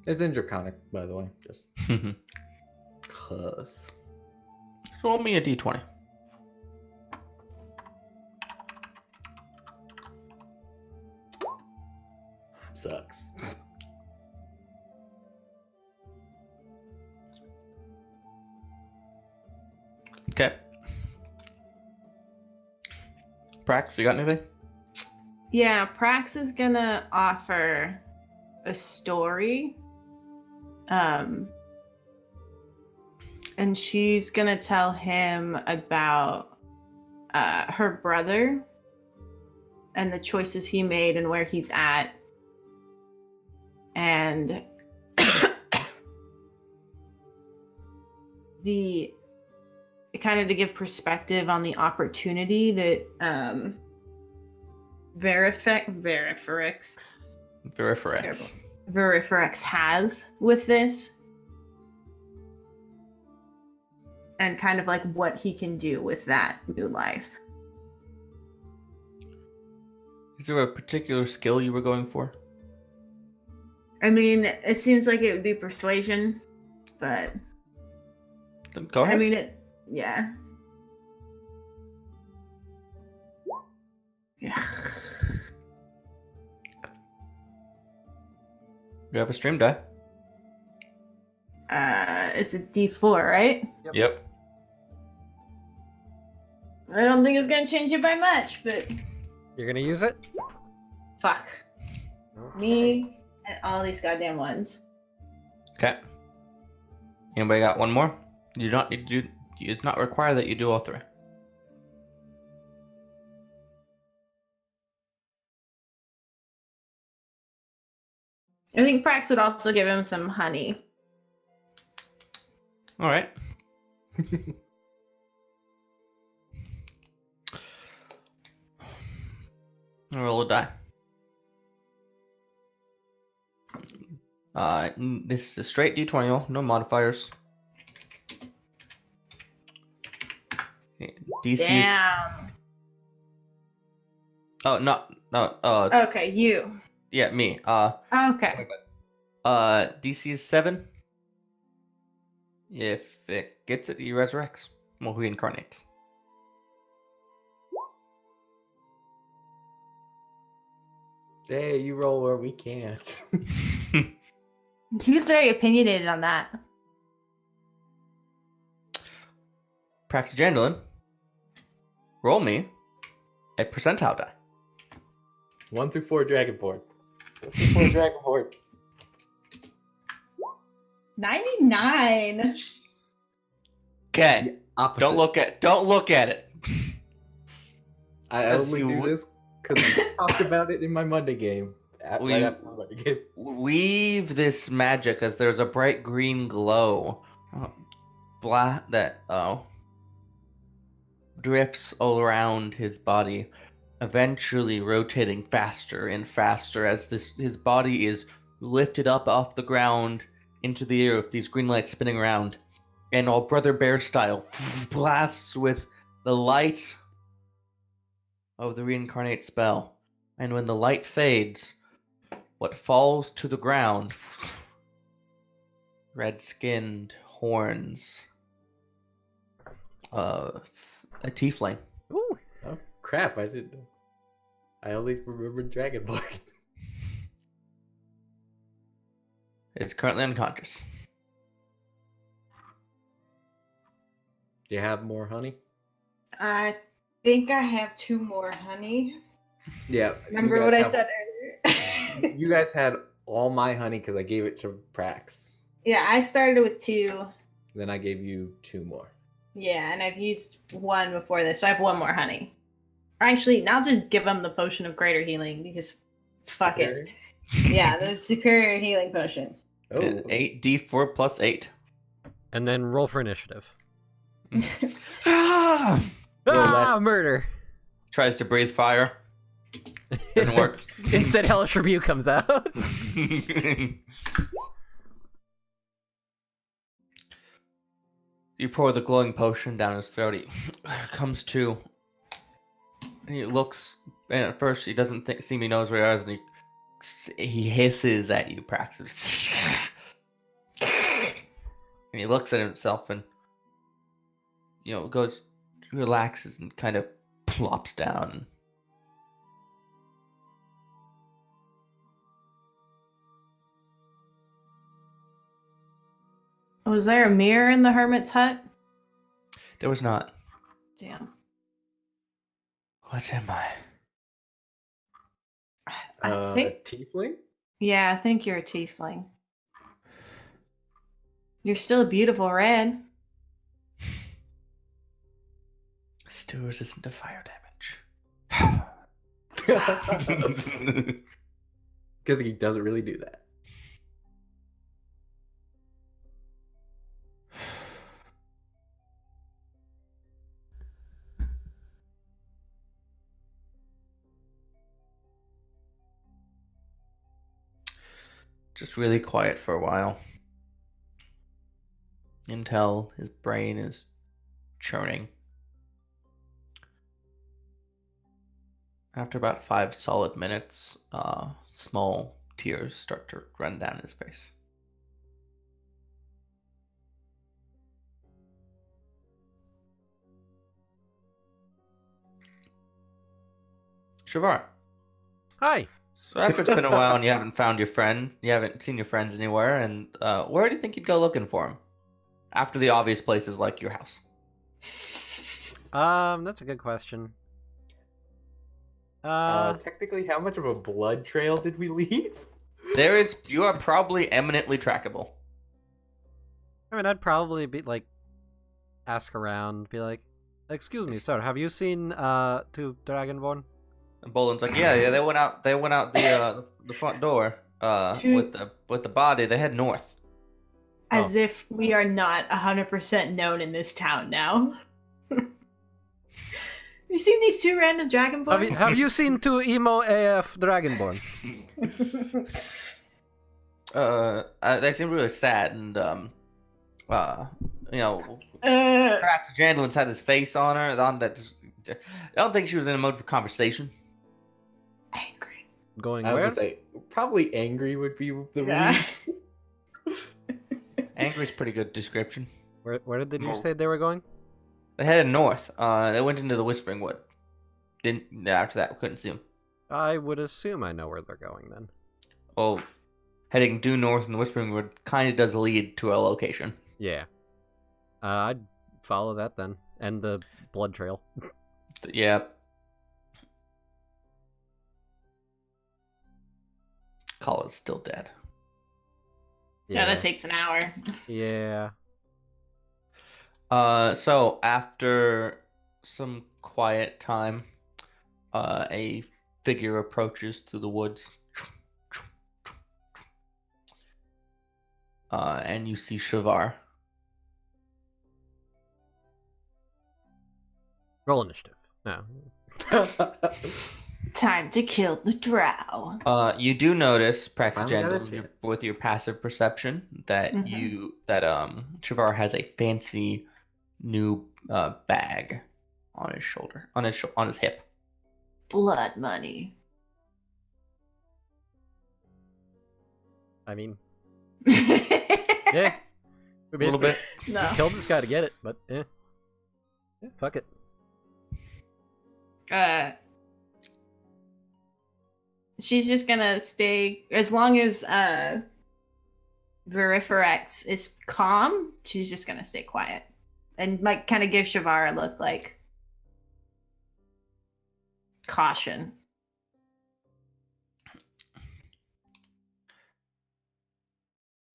It's in Draconic, by the way. Just cuz. Roll me a d20. Sucks. Okay. Prax, you got anything? Yeah, Prax is gonna offer a story. And she's gonna tell him about her brother and the choices he made and where he's at. And the kind of to give perspective on the opportunity that Veriferex has with this, and kind of like what he can do with that new life. Is there a particular skill you were going for? I mean, it seems like it would be persuasion, but Then go ahead. I mean yeah. You have a stream die. It's a D4, right? Yep. I don't think it's gonna change it by much, but You're gonna use it? fuck. Me and all these goddamn ones. Okay. Anybody got one more? You don't need to do. It's not required that you do all 3. I think Prax would also give him some honey. All right. Roll a die. This is a straight D20 roll, no modifiers. DC. Damn. Oh no. Okay, you. Yeah, me. Okay. DC is 7. If it gets it, he resurrects. Well, reincarnates. Hey, you roll where we can't. He was very opinionated on that. Praxigandolin, roll me a percentile die. 1 through 4 Dragonborn. 1 through 4 Dragonborn. 99. Okay. Opposite. Don't look at it. I only do this because we talked about it in my Monday game. Right after my Monday game. Weave this magic as there's a bright green glow that drifts around his body, eventually rotating faster and faster as his body is lifted up off the ground into the air with these green lights spinning around, and all Brother Bear style blasts with the light of the reincarnate spell. And when the light fades, what falls to the ground, red-skinned horns, a tiefling. Ooh. Oh crap! I didn't know. I only remembered Dragonborn. Is currently unconscious. Do you have more honey? I think I have 2 more honey. Yeah. Remember what I said earlier? You guys had all my honey because I gave it to Prax. Yeah, I started with 2. Then I gave you 2 more. Yeah, and I've used 1 before this, so I have 1 more honey. Actually, I'll just give him the potion of greater healing because fuck it. Yeah, the superior healing potion. Oh. 8d4 plus 8. And then roll for initiative. Ah! Murder! Tries to breathe fire. Doesn't work. Instead, Hellish Rebuke comes out. You pour the glowing potion down his throat. He comes to. And he looks. And at first, he doesn't seem he knows where he is. And he hisses at you, Praxis. And he looks at himself and, goes, relaxes and kind of plops down. Was there a mirror in the hermit's hut? There was not. Damn. What am I? I think. Tiefling? Yeah, I think you're a tiefling. You're still a beautiful red. Still resistant to fire damage. Because he doesn't really do that. Just really quiet for a while. Until his brain is churning. After about 5 solid minutes, small tears start to run down his face. Shavar. Hi. So after it's been a while and you haven't found your friend, you haven't seen your friends anywhere, and where do you think you'd go looking for them? After the obvious places like your house. That's a good question. Technically, how much of a blood trail did we leave? You are probably eminently trackable. I mean, I'd probably be like, ask around, be like, "Excuse me, sir, have you seen 2 Dragonborn?" And Boland's like, yeah, they went out the front door. with the body, they head north. As if we are not 100% known in this town now. You seen these two random dragonborn? Have you seen two emo AF dragonborn? They seem really sad, and perhaps Jandelin's had his face on her. I don't think she was in a mode for conversation. Angry. Going I where? would say probably angry would be the Yeah. read. Angry's a pretty good description. Where did you say they were going? They headed north. They went into the Whispering Wood. After that, we couldn't see them. I would assume I know where they're going then. Well, heading due north in the Whispering Wood kind of does lead to a location. Yeah. I'd follow that then. And the blood trail. Yeah. Kala's still dead. Yeah, that takes an hour. Yeah. So after some quiet time, a figure approaches through the woods. And you see Shavar. Roll initiative. No. Time to kill the drow. You do notice, Finally got a Praxagenda, chance. with your passive perception, that Mhm. Shavar has a fancy new bag on his shoulder, on his hip. Blood money. I mean, no. yeah. We A little bit. killed this guy to get it, but yeah, fuck it. She's just gonna stay as long as Veriferex is calm. She's just gonna stay quiet and like kind of give Shavar a look like caution.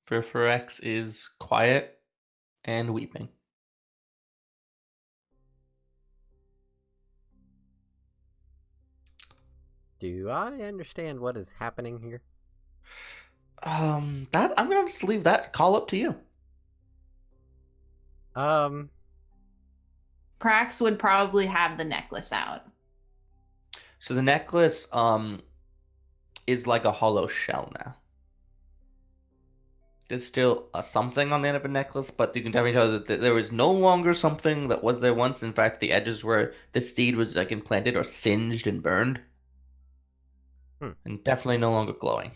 Verforex is quiet and weeping. Do I understand what is happening here? That I'm gonna just leave that call up to you. Prax would probably have the necklace out. So the necklace is like a hollow shell now. There's still a something on the end of a necklace, but you can definitely tell that there is no longer something that was there once. In fact, the edges where the seed was like implanted are singed and burned. And definitely no longer glowing.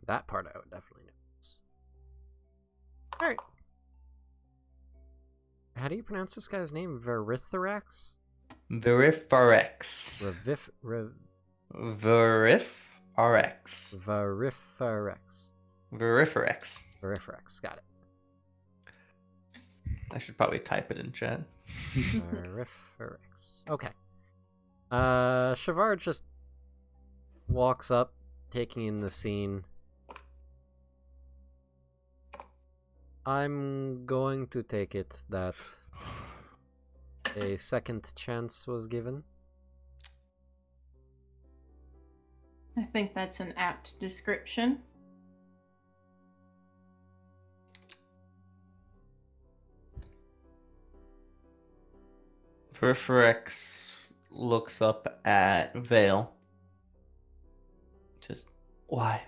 That part I would definitely notice. Alright. How do you pronounce this guy's name? Verithrax? Verifarex. Verifarex. Verifarex. Verifarex. Got it. I should probably type it in chat. Verifarex. Okay. Shavar just walks up, taking in the scene. I'm going to take it that a second chance was given. I think that's an apt description. Verifarex looks up at Vale. Just, why?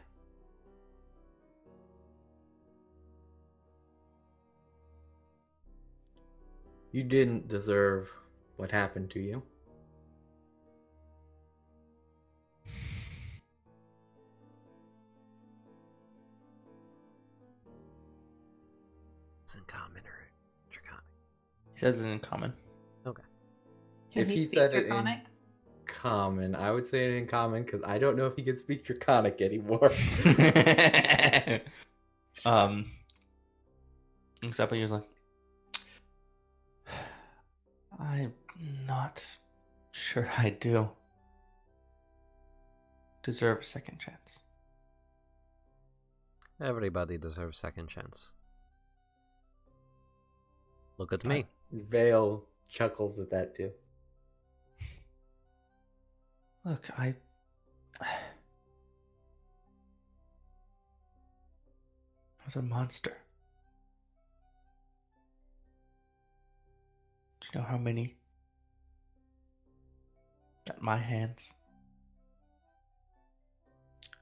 You didn't deserve what happened to you. It's in common or draconic? He says it in common. Okay. Can If he he speak said it in- Draconic? Common. I would say it in common because I don't know if he can speak Draconic anymore. Except he was like, I'm not sure I do deserve a second chance. Everybody deserves second chance. Look at me. Vale chuckles at that too. Look, was a monster. Do you know how many at my hands?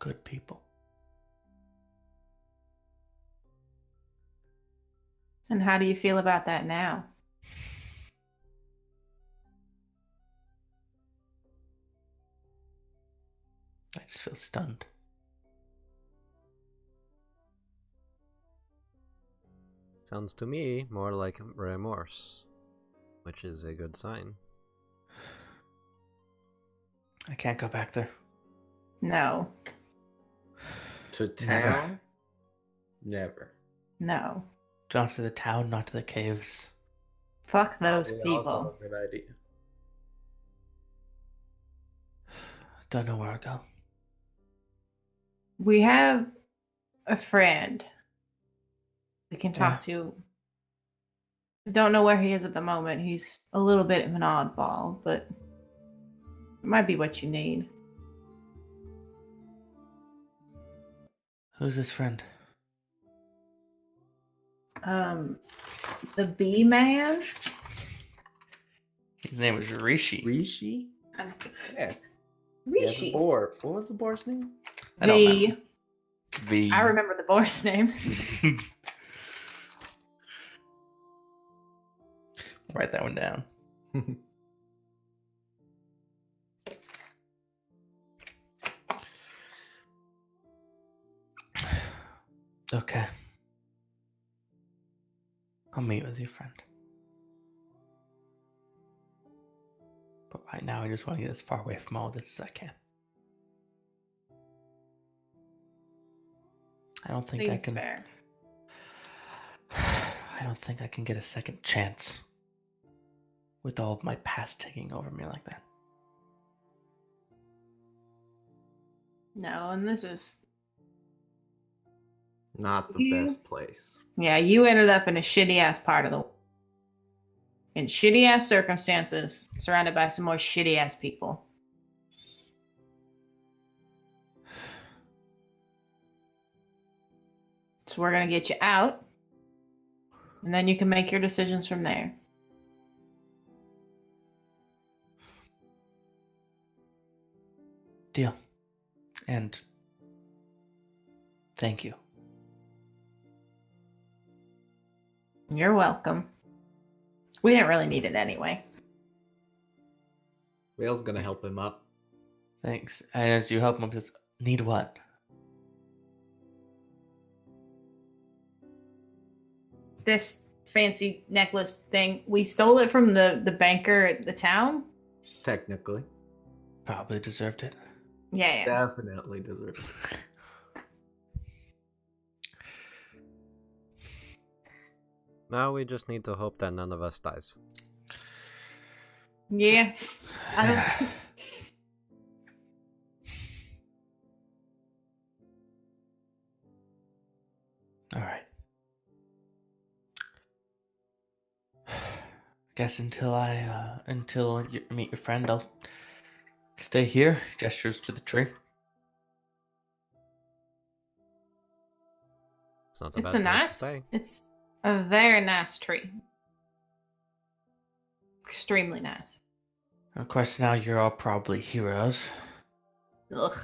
Good people. And how do you feel about that now? I just feel stunned. Sounds to me more like remorse, which is a good sign. I can't go back there. No. To town? Never. No. Not to the town, not to the caves. Fuck those Also people. a good idea. Don't know where to go. We have a friend we can talk to. I don't know where he is at the moment. He's a little bit of an oddball, but it might be what you need. Who's this friend? The bee man. His name was Rishi. Rishi? Yeah. Rishi. Yeah, the boar. What was the boar's name? I don't remember. V. I remember the boar's name. Write that one down. Okay. I'll meet with your friend. But right now, I just want to get as far away from all this as I can. I don't think I Seems can. fair. I don't think I can get a second chance with all of my past taking over me like that. No, and this is Not the best place. yeah, you ended up in a shitty ass part of the world. In shitty ass circumstances, surrounded by some more shitty ass people. So we're gonna get you out, and then you can make your decisions from there. Deal. And thank you. You're welcome. We didn't really need it anyway. Whale's gonna help him up. Thanks. And as you help him, says, need what? This fancy necklace thing, we stole it from the banker at the town. Technically. Probably deserved it. Yeah. Definitely deserves it. Now we just need to hope that none of us dies. Yeah. I don't... All right. Guess until you meet your friend, I'll stay here. Gestures to the tree. It's not a It's bad a place to nice. stay. It's a very nice tree. Extremely nice. Of course, now you're all probably heroes. Ugh.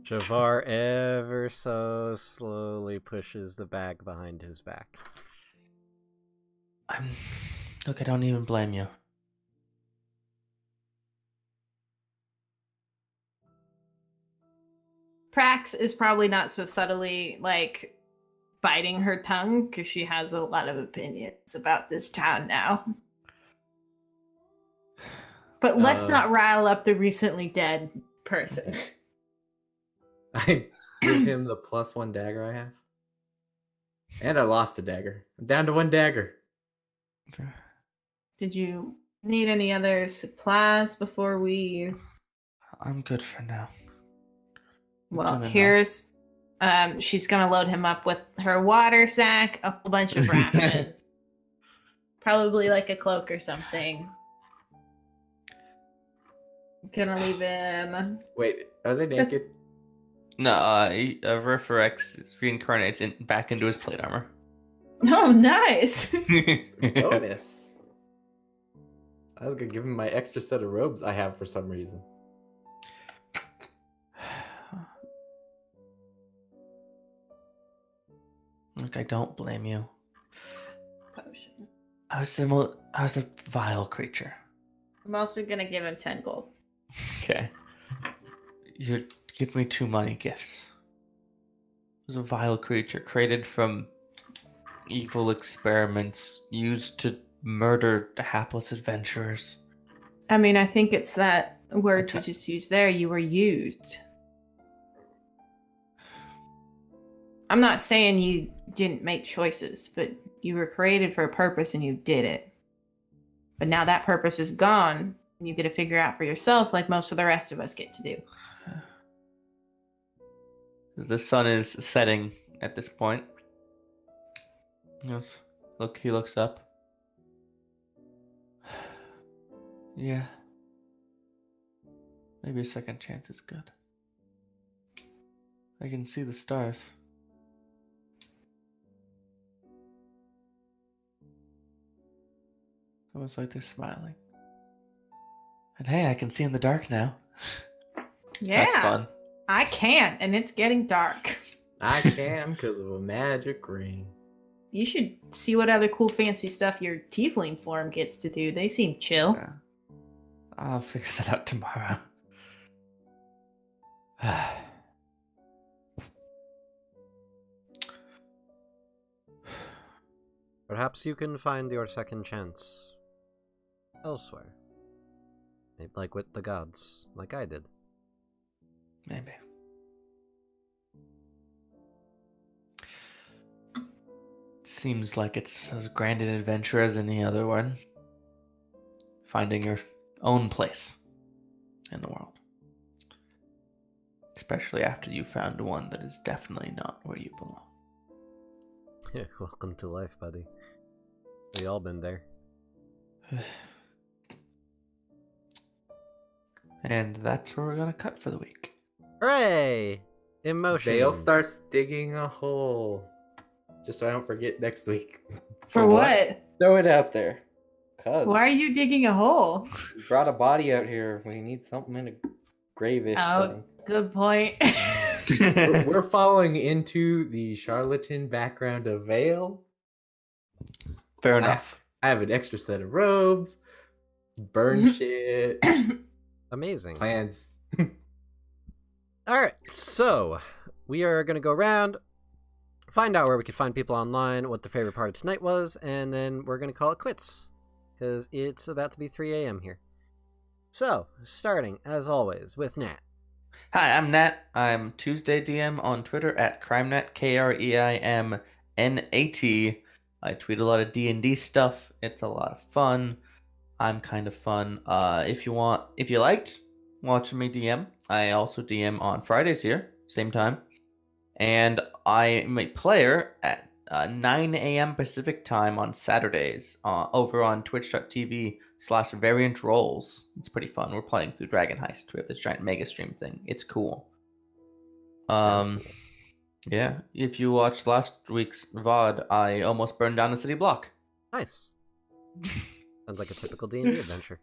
Javar ever so slowly pushes the bag behind his back. Look, I don't even blame you. Prax is probably not so subtly like biting her tongue because she has a lot of opinions about this town now. But let's not rile up the recently dead person. I give him the +1 dagger I have. And I lost a dagger. I'm down to 1 dagger. Did you need any other supplies before we... I'm good for now. Well, here's... she's gonna load him up with her water sack, a whole bunch of rations. Probably like a cloak or something. Gonna leave him... Wait, are they naked? No, Riffrex reincarnates back into his plate armor. Oh, nice. Bonus. I was gonna give him my extra set of robes I have for some reason. Look, I don't blame you. Potion. I was a vile creature. I'm also gonna give him 10 gold. Okay. You give me too many gifts. I was a vile creature created from evil experiments used to murder hapless adventurers. I mean, I think it's that word you just used there. You were used. I'm not saying you didn't make choices, but you were created for a purpose and you did it. But now that purpose is gone, and you get to figure out for yourself like most of the rest of us get to do. The sun is setting at this point. Yes. Look, he looks up. Yeah. Maybe a second chance is good. I can see the stars. Almost like they're smiling. And hey, I can see in the dark now. Yeah. That's fun. I can't, and it's getting dark. I can because of a magic ring. You should see what other cool fancy stuff your tiefling form gets to do. They seem chill. Yeah. I'll figure that out tomorrow. Perhaps you can find your second chance elsewhere. Maybe like with the gods, like I did. Maybe. Seems like it's as grand an adventure as any other one. Finding your own place in the world. Especially after you found one that is definitely not where you belong. Yeah, welcome to life, buddy. We all been there. And that's where we're gonna cut for the week. Hooray! Emotions. Vale starts digging a hole. Just so I don't forget next week. For what? Throw it out there. Cause Why are you digging a hole? we brought a body out here. We need something in a grave-ish Oh, thing. good point. We're following into the charlatan background of Vale. Fair enough. I have an extra set of robes. Burn shit. Amazing. Plans. Alright, so we are going to go around, find out where we could find people online, what their favorite part of tonight was, and then we're going to call it quits. Because it's about to be 3 a.m. here. So, starting, as always, with Nat. Hi, I'm Nat. I'm Tuesday DM on Twitter at CrimeNat, KREIMNAT. I tweet a lot of D&D stuff. It's a lot of fun. I'm kind of fun. If you liked watching me DM, I also DM on Fridays here, same time. And I am a player at 9 a.m. Pacific time on Saturdays over on twitch.tv/variant rolls. It's pretty fun. We're playing through Dragon Heist. We have this giant mega stream thing. It's cool. Sounds cool. Yeah. If you watched last week's VOD, I almost burned down a city block. Nice. Sounds like a typical D&D adventure.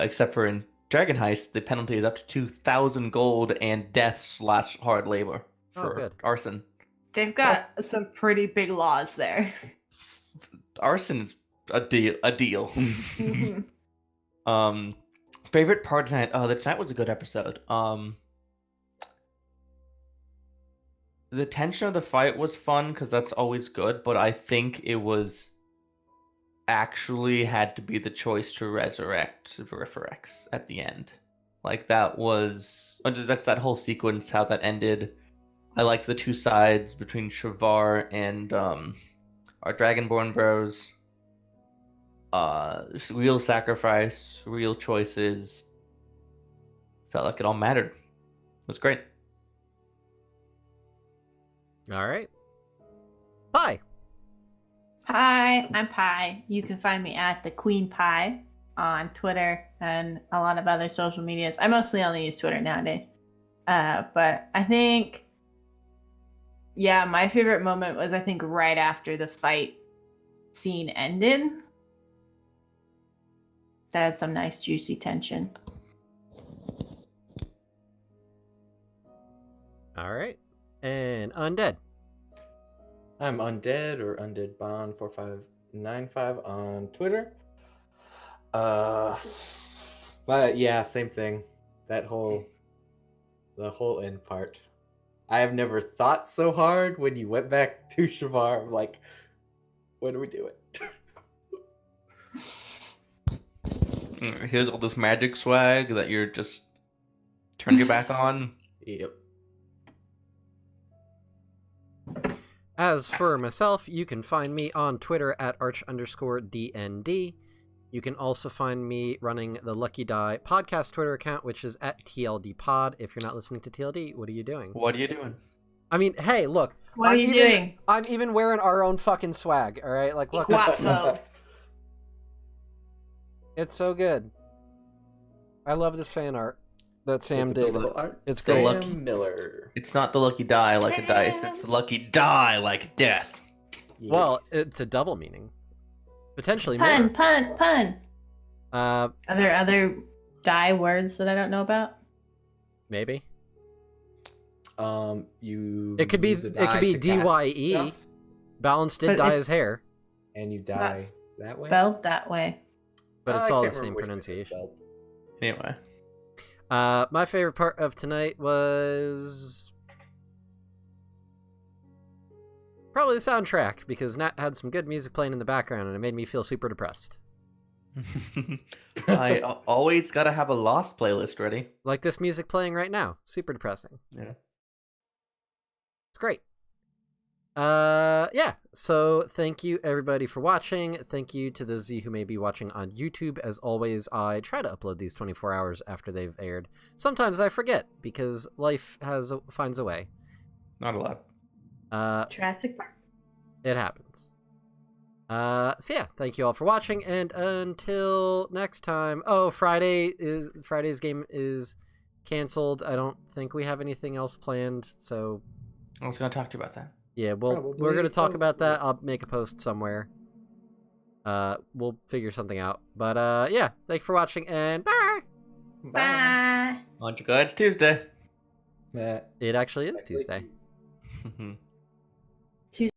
Except for in Dragon Heist, the penalty is up to 2,000 gold and death/hard labor for good. arson. They've got some pretty big laws there. Arson's a deal. Mhm. Favorite part tonight? Oh, tonight was a good episode. The tension of the fight was fun because that's always good, but I think it was actually had to be the choice to resurrect Veriferex at the end. Like that's that whole sequence, how that ended. I like the two sides between Shavar and our Dragonborn bros. Real sacrifice, real choices. Felt like it all mattered. It was great. Alright. Bye! Hi, I'm Pi. You can find me at the Queen Pi on Twitter and a lot of other social medias. I mostly only use Twitter nowadays. But I think, yeah, my favorite moment was I think right after the fight scene ended. That had some nice juicy tension. All right. And Undead. I'm Undead or Undead Bond 4595 on Twitter. But yeah, same thing. The whole end part. I have never thought so hard when you went back to Shavar. I'm like, what are we doing? Here's all this magic swag that you're just turning your back on. Yep. As for myself, you can find me on Twitter at arch_DND. You can also find me running the Lucky Die podcast Twitter account, which is at TLDpod. If you're not listening to TLD, what are you doing? What are you doing? I mean, hey, look. What are you doing? I'm even wearing our own fucking swag, all right? Like, look. Guapo. It's so good. I love this fan art that Sam did. It's The great. Lucky Miller. It's not the lucky die like a dice. It's the lucky die like death. Yes. Well, it's a double meaning. Potentially Pun, more. pun. Uh, Are there other die words that I don't know about? maybe. You. It could be use a die to cast DYE. stuff, Balance did But dye it's- his hair, and you die That's that way. Spelled that way. but it's I all the can't same remember which way it's pronunciation. spelled. Anyway. My favorite part of tonight was probably the soundtrack, because Nat had some good music playing in the background and it made me feel super depressed. I always gotta have a Lost playlist ready. Like this music playing right now. Super depressing. Yeah. It's great. Yeah. So thank you everybody for watching. Thank you to those of you who may be watching on YouTube. As always, I try to upload these 24 hours after they've aired. Sometimes I forget because life finds a way. Not a lot. Jurassic Park. It happens. So yeah, thank you all for watching, and until next time. Oh, Friday's game is canceled. I don't think we have anything else planned, so I was gonna talk to you about that. yeah, we're Probably. gonna talk about that. I'll make a post somewhere. We'll figure something out. But yeah, thank you for watching, and bye. Bye. On you go, it's Tuesday. Matt. It actually is Tuesday. Mhm.